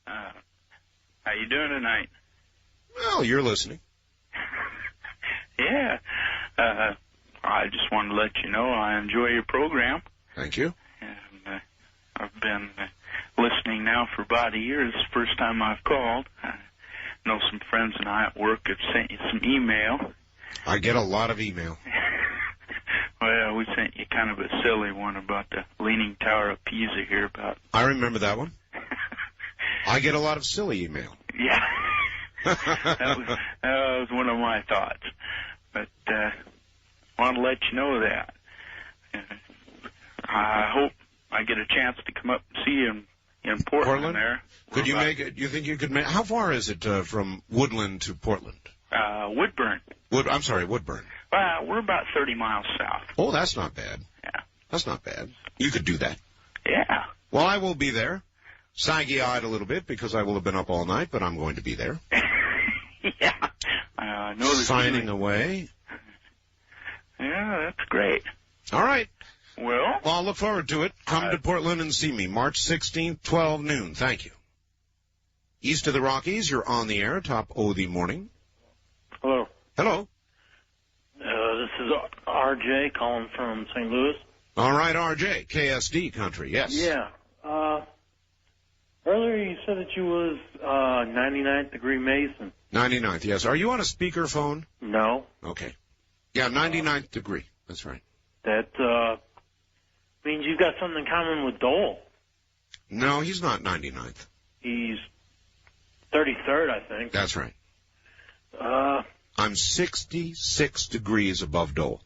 How you doing tonight? Well, you're listening. Yeah. I just wanted to let you know I enjoy your program. Thank you. And I've been listening now for about a year. It's the first time I've called. I know some friends and I at work have sent you some email. I get a lot of email. Well, we sent you kind of a silly one about the Leaning Tower of Pisa here about... I remember that one. I get a lot of silly email. Yeah. that was one of my thoughts. But I want to let you know that. I hope I get a chance to come up and see you in Portland there. Could you make it? You think you could make? How far is it from Woodland to Portland? Woodburn. I'm sorry, Woodburn. We're about 30 miles south. Oh, that's not bad. Yeah. That's not bad. You could do that. Yeah. Well, I will be there. Saggy-eyed a little bit because I will have been up all night, but I'm going to be there. Yeah. I know signing away. Yeah, that's great. All right. Well, I'll look forward to it. Come to Portland and see me. March 16th, 12 noon. Thank you. East of the Rockies, you're on the air, top O the morning. Hello. Hello. This is R.J. calling from St. Louis. All right, R.J., KSD country, yes. Yeah. Earlier you said that you was 99th degree Mason. 99th, yes. Are you on a speakerphone? No. Okay. Yeah, 99th degree. That's right. That means you've got something in common with Dole. No, he's not 99th. He's 33rd, I think. That's right. I'm 66 degrees above Dole.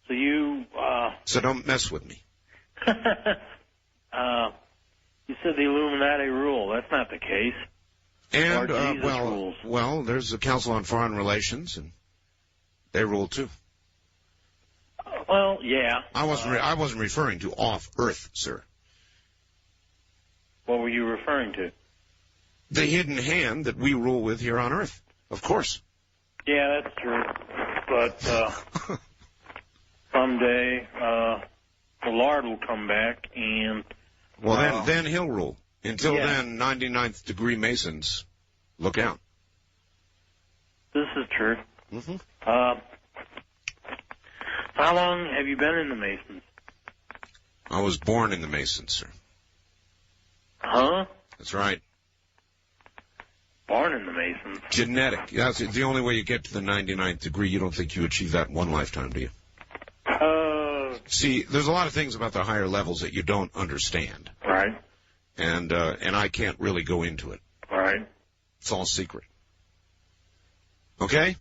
So you... So don't mess with me. You said the Illuminati rule. That's not the case. And, Or Jesus rules. well, there's the Council on Foreign Relations, and they rule too. Well, yeah. I wasn't referring to off Earth, sir. What were you referring to? The hidden hand that we rule with here on Earth, of course. Yeah, that's true. But someday the Lord will come back and... Well, then he'll rule. Until Yeah. then, 99th degree Masons, look out. This is true. Mm-hmm. How long have you been in the Masons? I was born in the Masons, sir. Huh? That's right. Born in the Masons. Genetic. That's the only way you get to the 99th degree. You don't think you achieve that in one lifetime, do you? See, there's a lot of things about the higher levels that you don't understand. Right. And I can't really go into it. Right. It's all secret. Okay?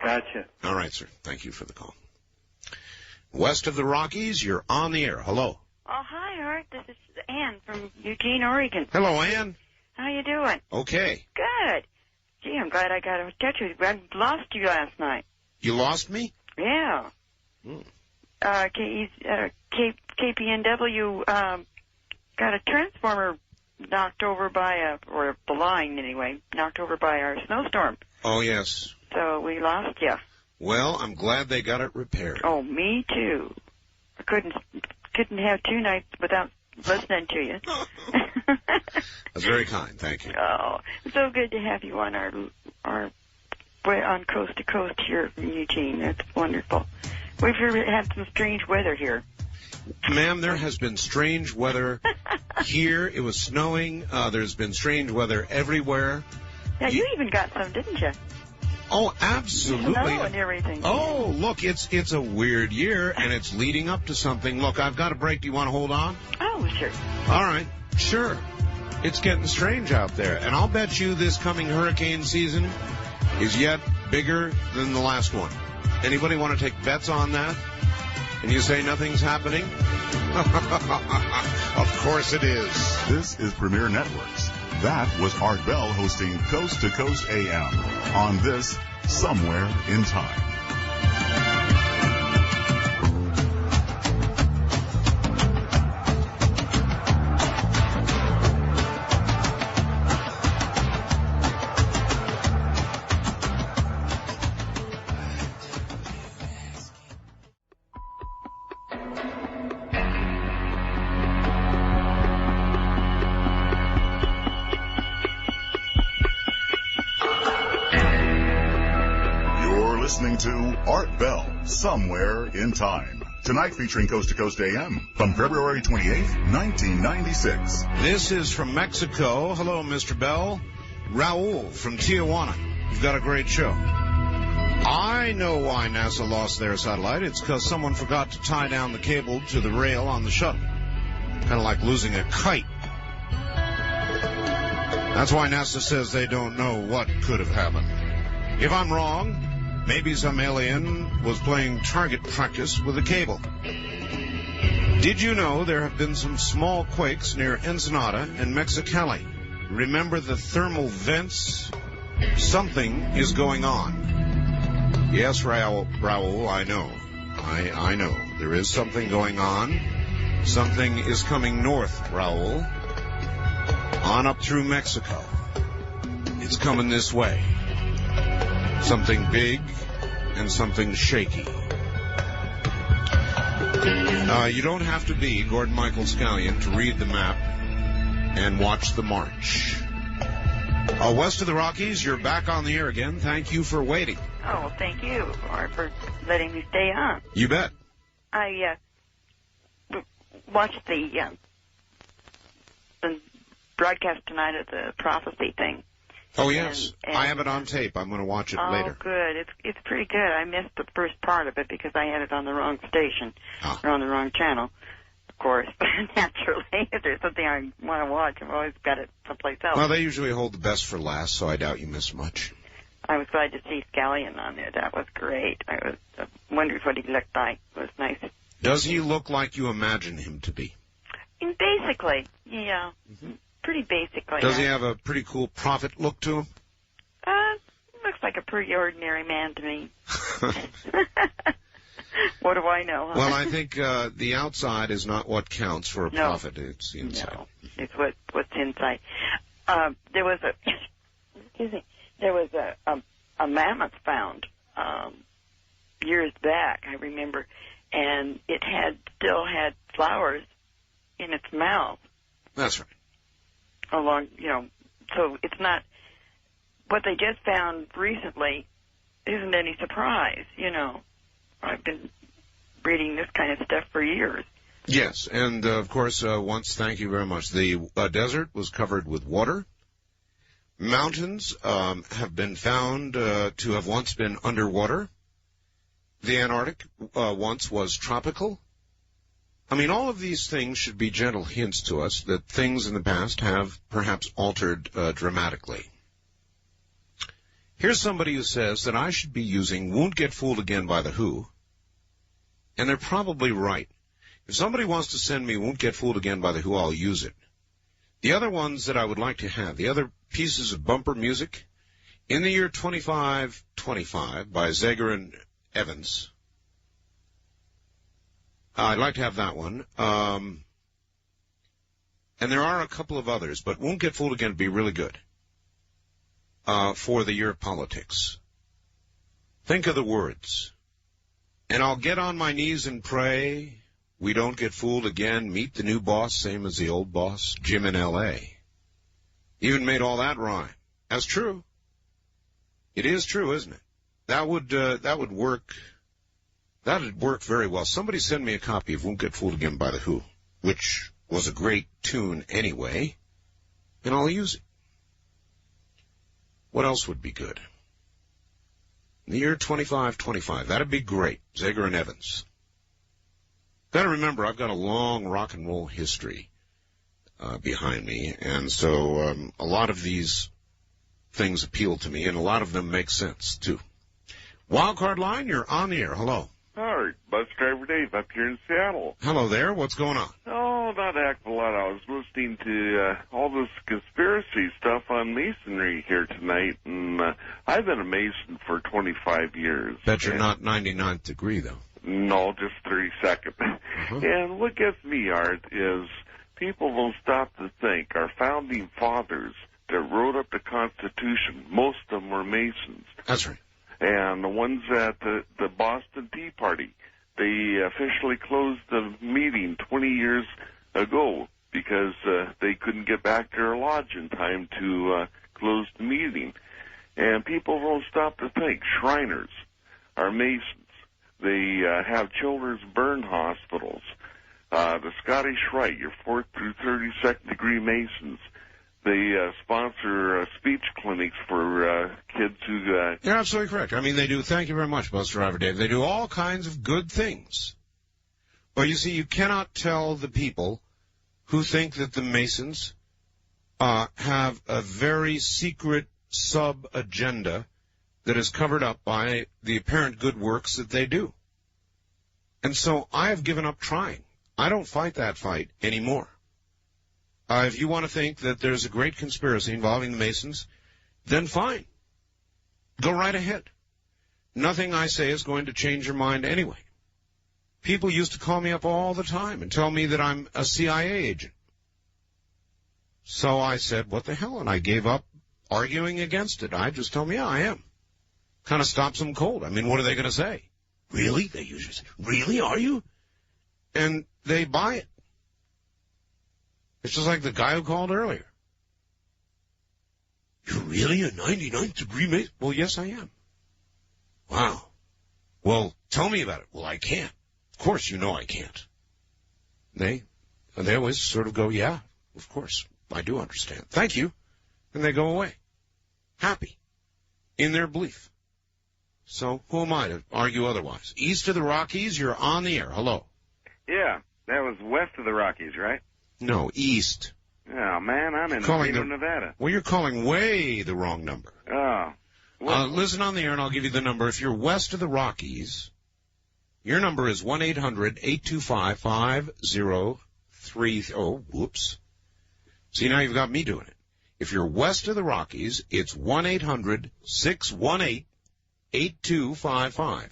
Gotcha. All right, sir. Thank you for the call. West of the Rockies, you're on the air. Hello. Oh, hi, Art. This is Ann from Eugene, Oregon. Hello, Ann. How you doing? Okay. Good. Gee, I'm glad I got in touch with you. I lost you last night. You lost me? Yeah. KPNW got a transformer knocked over by or the line anyway, knocked over by our snowstorm. Oh, yes. So we lost you. Well, I'm glad they got it repaired. Oh, me too. I couldn't have 2 nights without listening to you. That's very kind. Thank you. Oh, it's so good to have you on our on Coast to Coast here in Eugene. That's wonderful. We've had some strange weather here. Ma'am, there has been strange weather here. It was snowing. There's been strange weather everywhere. Yeah, you even got some, didn't you? Oh, absolutely. Snow and everything. Oh, look, it's a weird year, and it's leading up to something. Look, I've got a break. Do you want to hold on? Oh, sure. All right, sure. It's getting strange out there, and I'll bet you this coming hurricane season is yet bigger than the last one. Anybody want to take bets on that? And you say nothing's happening? Of course it is. This is Premier Networks. That was Art Bell hosting Coast to Coast AM on this Somewhere in Time. Listening to Art Bell, Somewhere in Time. Tonight featuring Coast to Coast AM from February 28th, 1996. This is from Mexico. Hello, Mr. Bell. Raul from Tijuana. You've got a great show. I know why NASA lost their satellite. It's because someone forgot to tie down the cable to the rail on the shuttle. Kind of like losing a kite. That's why NASA says they don't know what could have happened. If I'm wrong, maybe some alien was playing target practice with a cable. Did you know there have been some small quakes near Ensenada and Mexicali? Remember the thermal vents? Something is going on. Yes, Raul, I know. I know. There is something going on. Something is coming north, Raul. On up through Mexico. It's coming this way. Something big and something shaky. You don't have to be Gordon Michael Scallion to read the map and watch the march. West of the Rockies, you're back on the air again. Thank you for waiting. Oh, well, thank you for letting me stay on. You bet. I watched the broadcast tonight of the prophecy thing. Oh, yes. And I have it on tape. I'm going to watch it later. Oh, good. It's pretty good. I missed the first part of it because I had it on the wrong station or on the wrong channel, of course. But naturally, if there's something I want to watch, I've always got it someplace else. Well, they usually hold the best for last, so I doubt you miss much. I was glad to see Scallion on there. That was great. I wondered what he looked like. It was nice. Does he look like you imagine him to be? Basically, yeah. Mm-hmm. Pretty basically. Does he have a pretty cool prophet look to him? Looks like a pretty ordinary man to me. What do I know? Huh? Well, I think the outside is not what counts for a prophet. It's the inside. No, it's what's inside. There was a mammoth found years back, I remember, and it still had flowers in its mouth. That's right. Along, so it's not, what they just found recently isn't any surprise, I've been reading this kind of stuff for years. Yes, and of course, once, thank you very much, the desert was covered with water. Mountains have been found to have once been underwater. The Antarctic once was tropical. I mean, all of these things should be gentle hints to us that things in the past have perhaps altered dramatically. Here's somebody who says that I should be using Won't Get Fooled Again by The Who, and they're probably right. If somebody wants to send me Won't Get Fooled Again by The Who, I'll use it. The other ones that I would like to have, the other pieces of bumper music, In the Year 2525 by Zager and Evans. I'd like to have that one. And there are a couple of others, but Won't Get Fooled Again would be really good for the year of politics. Think of the words. And I'll get on my knees and pray we don't get fooled again, meet the new boss, same as the old boss, Jim in L.A. Even made all that rhyme. That's true. It is true, isn't it? That would work. That would work very well. Somebody send me a copy of Won't Get Fooled Again by The Who, which was a great tune anyway, and I'll use it. What else would be good? In the year 2525, that'd be great. Zager and Evans. Got to remember, I've got a long rock and roll history behind me, and so a lot of these things appeal to me, and a lot of them make sense, too. Wildcard line, you're on the air. Hello. Hi, Bus Driver Dave up here in Seattle. Hello there. What's going on? Oh, not a heck of a lot. I was listening to all this conspiracy stuff on masonry here tonight, and I've been a mason for 25 years. Bet you're not 99th degree, though. No, just 32nd. Uh-huh. And what gets me, Art, is people don't stop to think. Our founding fathers that wrote up the Constitution, most of them were Masons. That's right. And the ones at the Boston Tea Party, they officially closed the meeting 20 years ago because they couldn't get back to their lodge in time to close the meeting. And people don't stop to think. Shriners are Masons. They have children's burn hospitals. The Scottish Rite, your 4th through 32nd degree Masons. They sponsor speech clinics for kids who... You're absolutely correct. I mean, they do. Thank you very much, Bus Driver Dave. They do all kinds of good things. But you see, you cannot tell the people who think that the Masons have a very secret sub-agenda that is covered up by the apparent good works that they do. And so I have given up trying. I don't fight that fight anymore. If you want to think that there's a great conspiracy involving the Masons, then fine. Go right ahead. Nothing I say is going to change your mind anyway. People used to call me up all the time and tell me that I'm a CIA agent. So I said, what the hell? And I gave up arguing against it. I just told them, yeah, I am. Kind of stops them cold. I mean, what are they going to say? Really? They usually say, really, are you? And they buy it. It's just like the guy who called earlier. You're really a 99th degree Mason? Well, yes, I am. Wow. Well, tell me about it. Well, I can't. Of course, you know I can't. They always sort of go, yeah, of course, I do understand. Thank you. And they go away. Happy. In their belief. So who am I to argue otherwise? East of the Rockies, you're on the air. Hello. Yeah, that was west of the Rockies, right? No, east. Oh, man, I'm in Reno, Nevada. Well, you're calling way the wrong number. Oh. Listen on the air, and I'll give you the number. If you're west of the Rockies, your number is 1-800-825-5030. Oh, whoops. See, now you've got me doing it. If you're west of the Rockies, it's 1-800-618-8255.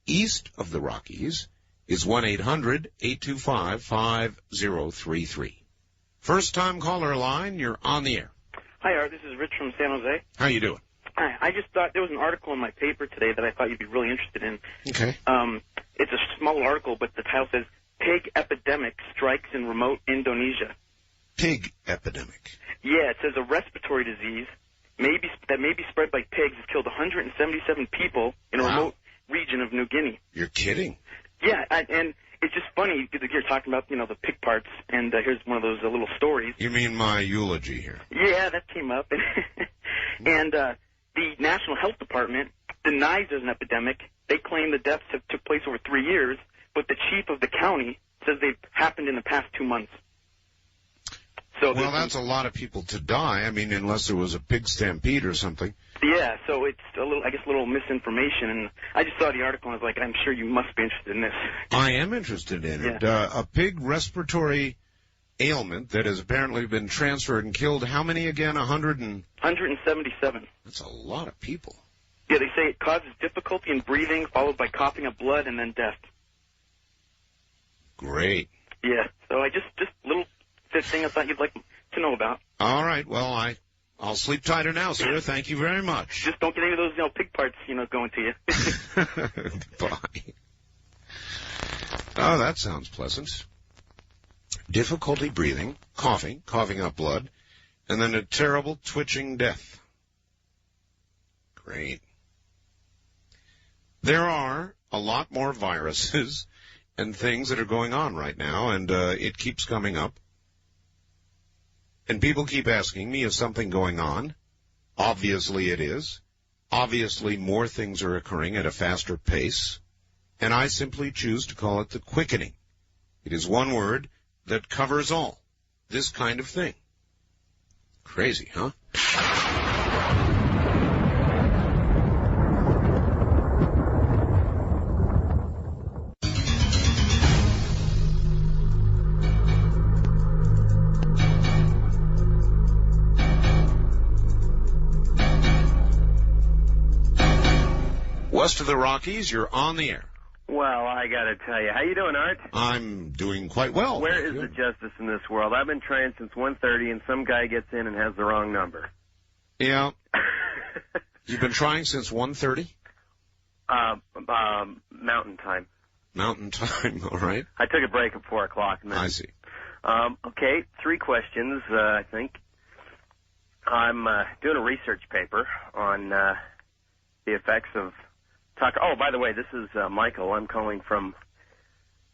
East of the Rockies is 1-800-825-5033. First-time caller line, you're on the air. Hi, Art. This is Rich from San Jose. How you doing? Hi. I just thought there was an article in my paper today that I thought you'd be really interested in. Okay. It's a small article, but the title says, Pig Epidemic Strikes in Remote Indonesia. Pig epidemic? Yeah, it says a respiratory disease that may be spread by pigs has killed 177 people in a remote region of New Guinea. You're kidding. Yeah, and it's just funny because you're talking about, the pig parts, and here's one of those little stories. You mean my eulogy here? Yeah, that came up. And the National Health Department denies there's an epidemic. They claim the deaths have took place over 3 years, but the chief of the county says they've happened in the past 2 months. So well, that's a lot of people to die. I mean, unless there was a pig stampede or something. Yeah, so it's a little misinformation, and I just saw the article and I was like, I'm sure you must be interested in this. I am interested in it. A pig respiratory ailment that has apparently been transferred and killed how many again? 177. That's a lot of people. Yeah, they say it causes difficulty in breathing, followed by coughing up blood, and then death. Great. Yeah, so I just little thing I thought you'd like to know about. All right, well, I'll sleep tighter now, sir. Thank you very much. Just don't get any of those, pig parts, going to you. Goodbye. Oh, that sounds pleasant. Difficulty breathing, coughing up blood, and then a terrible twitching death. Great. There are a lot more viruses and things that are going on right now, and it keeps coming up. And people keep asking me, is something going on? Obviously it is. Obviously more things are occurring at a faster pace. And I simply choose to call it the quickening. It is one word that covers all. This kind of thing. Crazy, huh? West of the Rockies, you're on the air. Well, I got to tell you. How you doing, Art? I'm doing quite well. Where is the justice in this world? I've been trying since 1:30, and some guy gets in and has the wrong number. Yeah. You've been trying since 1:30? Mountain time. Mountain time, all right. I took a break at 4 o'clock. And then, I see. Okay, 3 questions, I think. I'm doing a research paper on the effects of talk. Oh, by the way, this is Michael. I'm calling from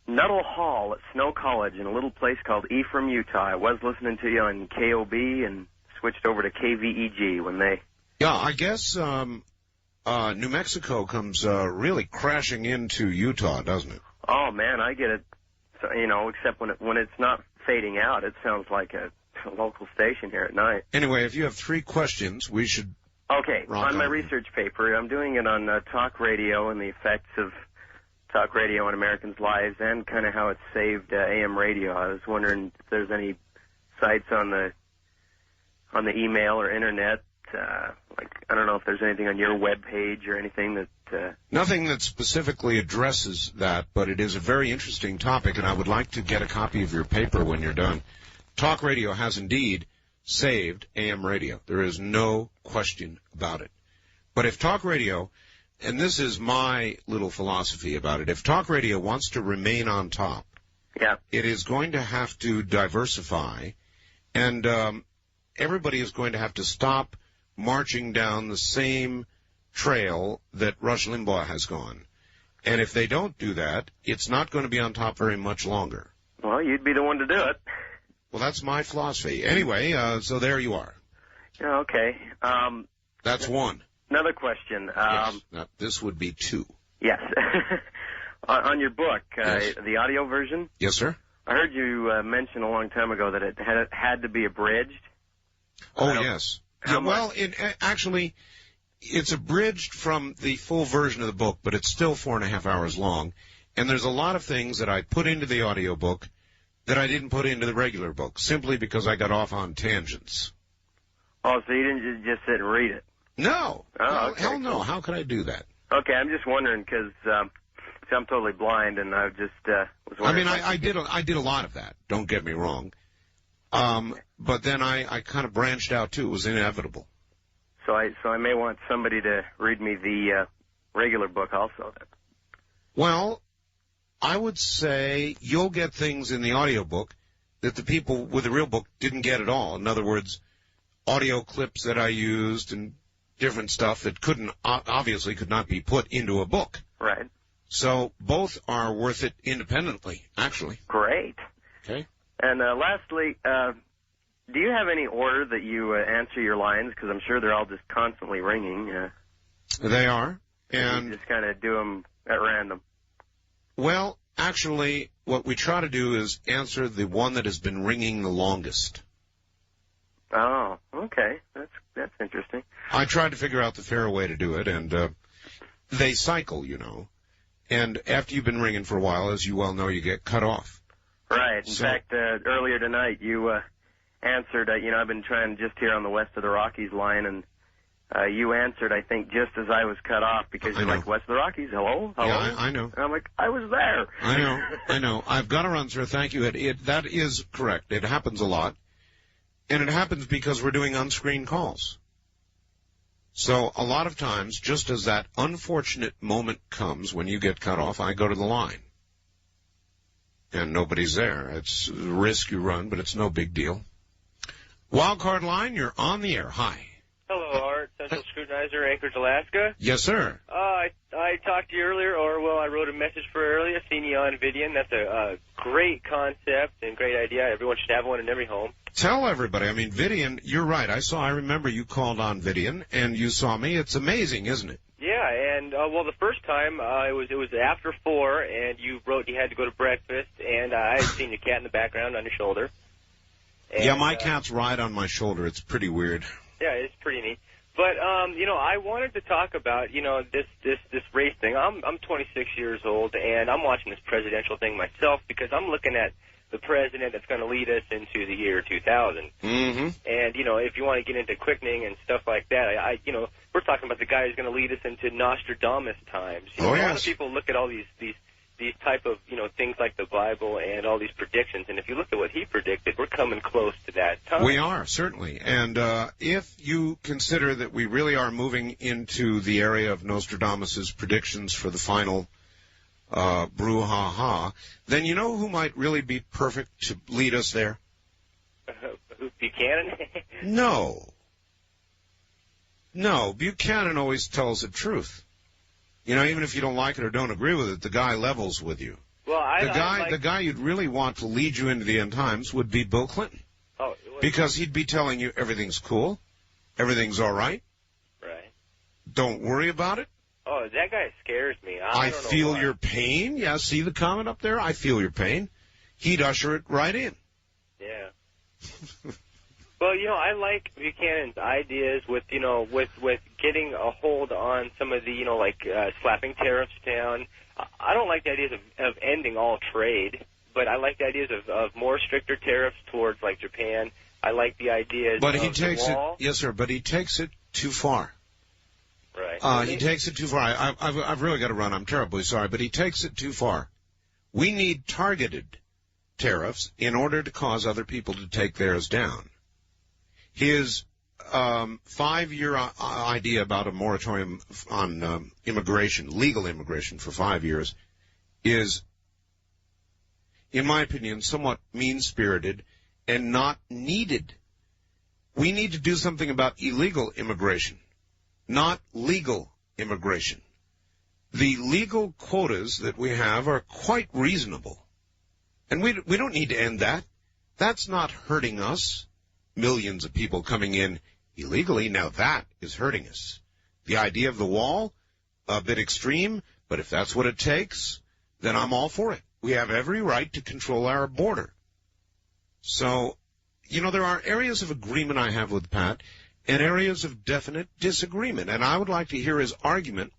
Nuttall Hall at Snow College in a little place called Ephraim, Utah. I was listening to you on KOB and switched over to KVEG when they... Yeah, I guess New Mexico comes really crashing into Utah, doesn't it? Oh, man, I get it. So, except when it's not fading out, it sounds like a local station here at night. Anyway, if you have 3 questions, we should... Okay, on my research paper, I'm doing it on talk radio and the effects of talk radio on Americans' lives and kind of how it's saved AM radio. I was wondering if there's any sites on the email or internet, I don't know if there's anything on your web page or anything that... Nothing that specifically addresses that, but it is a very interesting topic, and I would like to get a copy of your paper when you're done. Talk radio has indeed saved AM radio. There is no question about it. But if talk radio, and this is my little philosophy about it, if talk radio wants to remain on top, it is going to have to diversify, and everybody is going to have to stop marching down the same trail that Rush Limbaugh has gone. And if they don't do that, it's not going to be on top very much longer. Well, you'd be the one to do it. Well, that's my philosophy. Anyway, so there you are. Yeah, okay. That's 1. Another question. Yes. Now, this would be 2. Yes. On your book, the audio version? Yes, sir. I heard you mention a long time ago that it had to be abridged. Oh, yes. Yeah, well, actually, it's abridged from the full version of the book, but it's still 4.5 hours long. And there's a lot of things that I put into the audio book that I didn't put into the regular book, simply because I got off on tangents. Oh, so you didn't just sit and read it? No. Oh, okay. Hell no. How could I do that? Okay, I'm just wondering, because I'm totally blind, and I just was wondering. I mean, I did a lot of that, don't get me wrong. But then I kind of branched out, too. It was inevitable. So I may want somebody to read me the regular book also, then. Well, I would say you'll get things in the audiobook that the people with the real book didn't get at all. In other words, audio clips that I used and different stuff that obviously could not be put into a book. Right. So both are worth it independently, actually. Great. Okay. And lastly, do you have any order that you answer your lines? Because I'm sure they're all just constantly ringing. They are. And you just kind of do them at random. Well, actually, what we try to do is answer the one that has been ringing the longest. Oh, okay. That's interesting. I tried to figure out the fair way to do it, and they cycle, you know. And after you've been ringing for a while, as you well know, you get cut off. Right. In fact, earlier tonight, you answered, I've been trying just here on the West of the Rockies line, and you answered, I think, just as I was cut off, because you're like, West of the Rockies, hello? Yeah, I know. And I'm like, I was there. I know. I've got to run, sir. Thank you. That is correct. It happens a lot. And it happens because we're doing unscreened calls. So a lot of times, just as that unfortunate moment comes when you get cut off, I go to the line. And nobody's there. It's a risk you run, but it's no big deal. Wildcard line, you're on the air. Hi. Hello, Art. Central Scrutinizer, Anchorage, Alaska. Yes, sir. I talked to you earlier, I wrote a message for earlier, seen you on Vidian. That's a great concept and great idea. Everyone should have one in every home. Tell everybody. I mean, Vidian, you're right. I remember you called on Vidian, and you saw me. It's amazing, isn't it? Yeah, and, the first time, it was after 4, and you wrote you had to go to breakfast, and I had seen your cat in the background on your shoulder. And, yeah, my cat's right on my shoulder. It's pretty weird. Yeah, it's pretty neat. But, I wanted to talk about, this race thing. I'm 26 years old, and I'm watching this presidential thing myself because I'm looking at the president that's going to lead us into the year 2000. Mm-hmm. And, if you want to get into quickening and stuff like that, we're talking about the guy who's going to lead us into Nostradamus times. A lot of people look at all these type of, things like the Bible and all these predictions, and if you look at what he predicted, we're coming close to that time. We are, certainly. And if you consider that we really are moving into the area of Nostradamus's predictions for the final brouhaha, then you know who might really be perfect to lead us there? Buchanan? No, Buchanan always tells the truth. Even if you don't like it or don't agree with it, the guy levels with you. Well, the guy you'd really want to lead you into the end times would be Bill Clinton. Oh, because he'd be telling you everything's cool, everything's all right. Right. Don't worry about it. Oh, that guy scares me. I feel your pain. Yeah, see the comment up there? I feel your pain. He'd usher it right in. Yeah. Well, I like Buchanan's ideas with getting a hold on some of the, slapping tariffs down. I don't like the ideas of ending all trade, but I like the ideas of more stricter tariffs towards, like, Japan. I like the ideas but of he takes the wall. Yes, sir, but he takes it too far. Right. He takes it too far. I've really got to run. I'm terribly sorry, but he takes it too far. We need targeted tariffs in order to cause other people to take theirs down. His 5-year idea about a moratorium on immigration, legal immigration for 5 years, is, in my opinion, somewhat mean-spirited and not needed. We need to do something about illegal immigration, not legal immigration. The legal quotas that we have are quite reasonable, and we don't need to end that. That's not hurting us. Millions of people coming in illegally, now that is hurting us. The idea of the wall, a bit extreme, but if that's what it takes, then I'm all for it. We have every right to control our border. So, there are areas of agreement I have with Pat and areas of definite disagreement, and I would like to hear his argument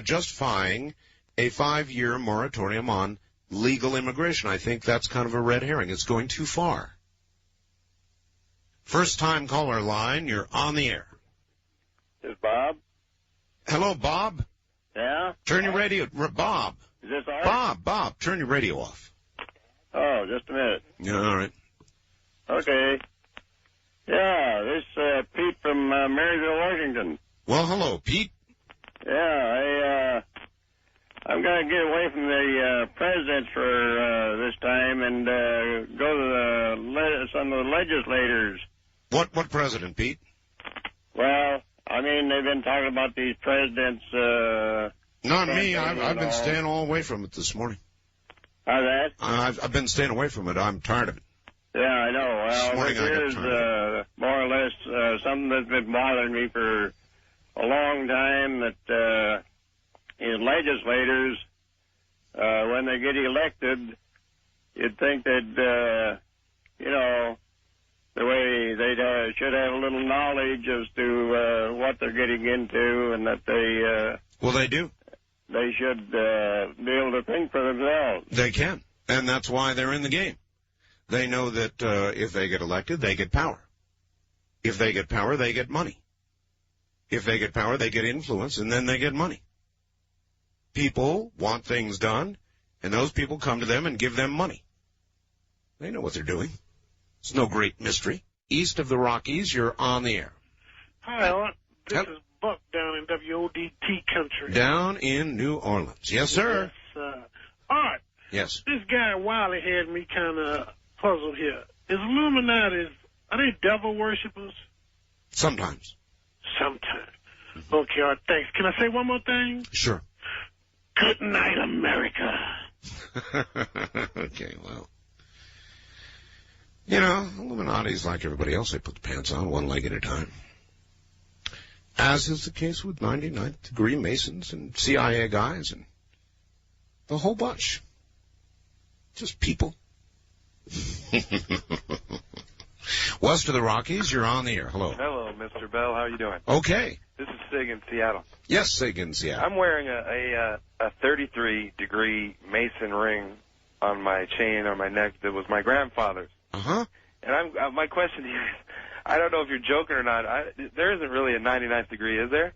justifying a 5-year moratorium on legal immigration. I think that's kind of a red herring. It's going too far. First-time caller line, you're on the air. This is Bob. Hello, Bob. Yeah? Turn your radio... Bob. Is this Art? Bob, turn your radio off. Oh, just a minute. Yeah, all right. Okay. Yeah, this Pete from Maryville, Washington. Well, hello, Pete. Yeah, I'm going to get away from the presidents for this time and go to some of the legislators. What president, Pete? Well, they've been talking about these presidents Not me. I've been staying all away from it this morning. How's that? I've been staying away from it. I'm tired of it. Yeah, I know. Well, it is more or less something that's been bothering me for a long time, that legislators, when they get elected, you'd think that, the way they should have a little knowledge as to what they're getting into, and that they... well, they do. They should be able to think for themselves. They can, and that's why they're in the game. They know that if they get elected, they get power. If they get power, they get money. If they get power, they get influence, and then they get money. People want things done, and those people come to them and give them money. They know what they're doing. It's no great mystery. East of the Rockies, you're on the air. Hi, Art. This is Buck down in WODT country. Down in New Orleans. Yes, sir. Yes, Art. Yes. This guy Wiley had me kind of puzzled here. Is Illuminati, are they devil worshippers? Sometimes. Sometimes. Okay, Art, thanks. Can I say one more thing? Sure. Good night, America. Okay, well. You know, Illuminati's like everybody else. They put the pants on one leg at a time. As is the case with 99th degree Masons and CIA guys and the whole bunch. Just people. West of the Rockies, you're on the air. Hello. Hello, Mr. Bell. How are you doing? Okay. This is Sig in Seattle. Yes, Sig in Seattle. I'm wearing a 33-degree Mason ring on my chain on my neck that was my grandfather's. Uh-huh. And my question to you is, I don't know if you're joking or not. There isn't really a 99th degree, is there?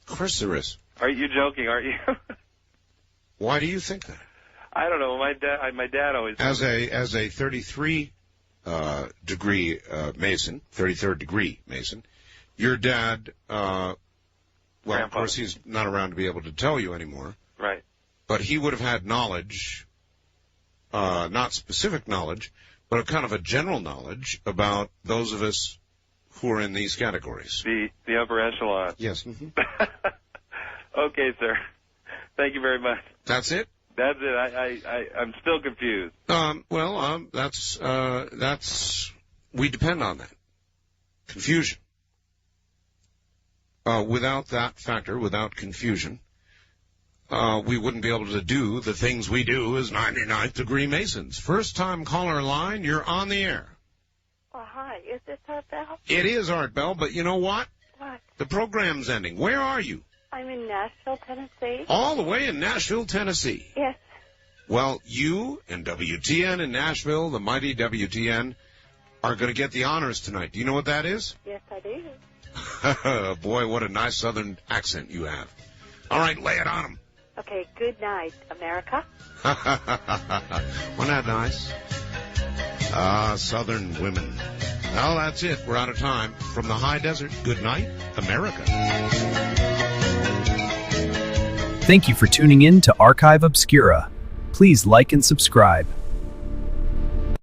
Of course there is. Are you joking, aren't you? Why do you think that? I don't know. My dad always... As a 33 degree Mason, 33rd degree Mason, your dad, well, of course he's not around to be able to tell you anymore. Right. But he would have had knowledge, not specific knowledge, but a kind of a general knowledge about those of us who are in these categories. The upper echelon. Yes. Mm-hmm. Okay, sir. Thank you very much. That's it? That's it. I'm still confused. That's we depend on that. Confusion. Without that factor, without confusion, we wouldn't be able to do the things we do as 99th degree Masons. First time caller line, you're on the air. Oh, hi. Is this Art Bell? It is Art Bell, but you know what? What? The program's ending. Where are you? I'm in Nashville, Tennessee. All the way in Nashville, Tennessee. Yes. Well, you and WTN in Nashville, the mighty WTN, are going to get the honors tonight. Do you know what that is? Yes, I do. Boy, what a nice southern accent you have. All right, lay it on them. Okay, good night, America. Wasn't that nice? Southern women. Well, that's it. We're out of time. From the high desert, good night, America. Thank you for tuning in to Archive Obscura. Please like and subscribe.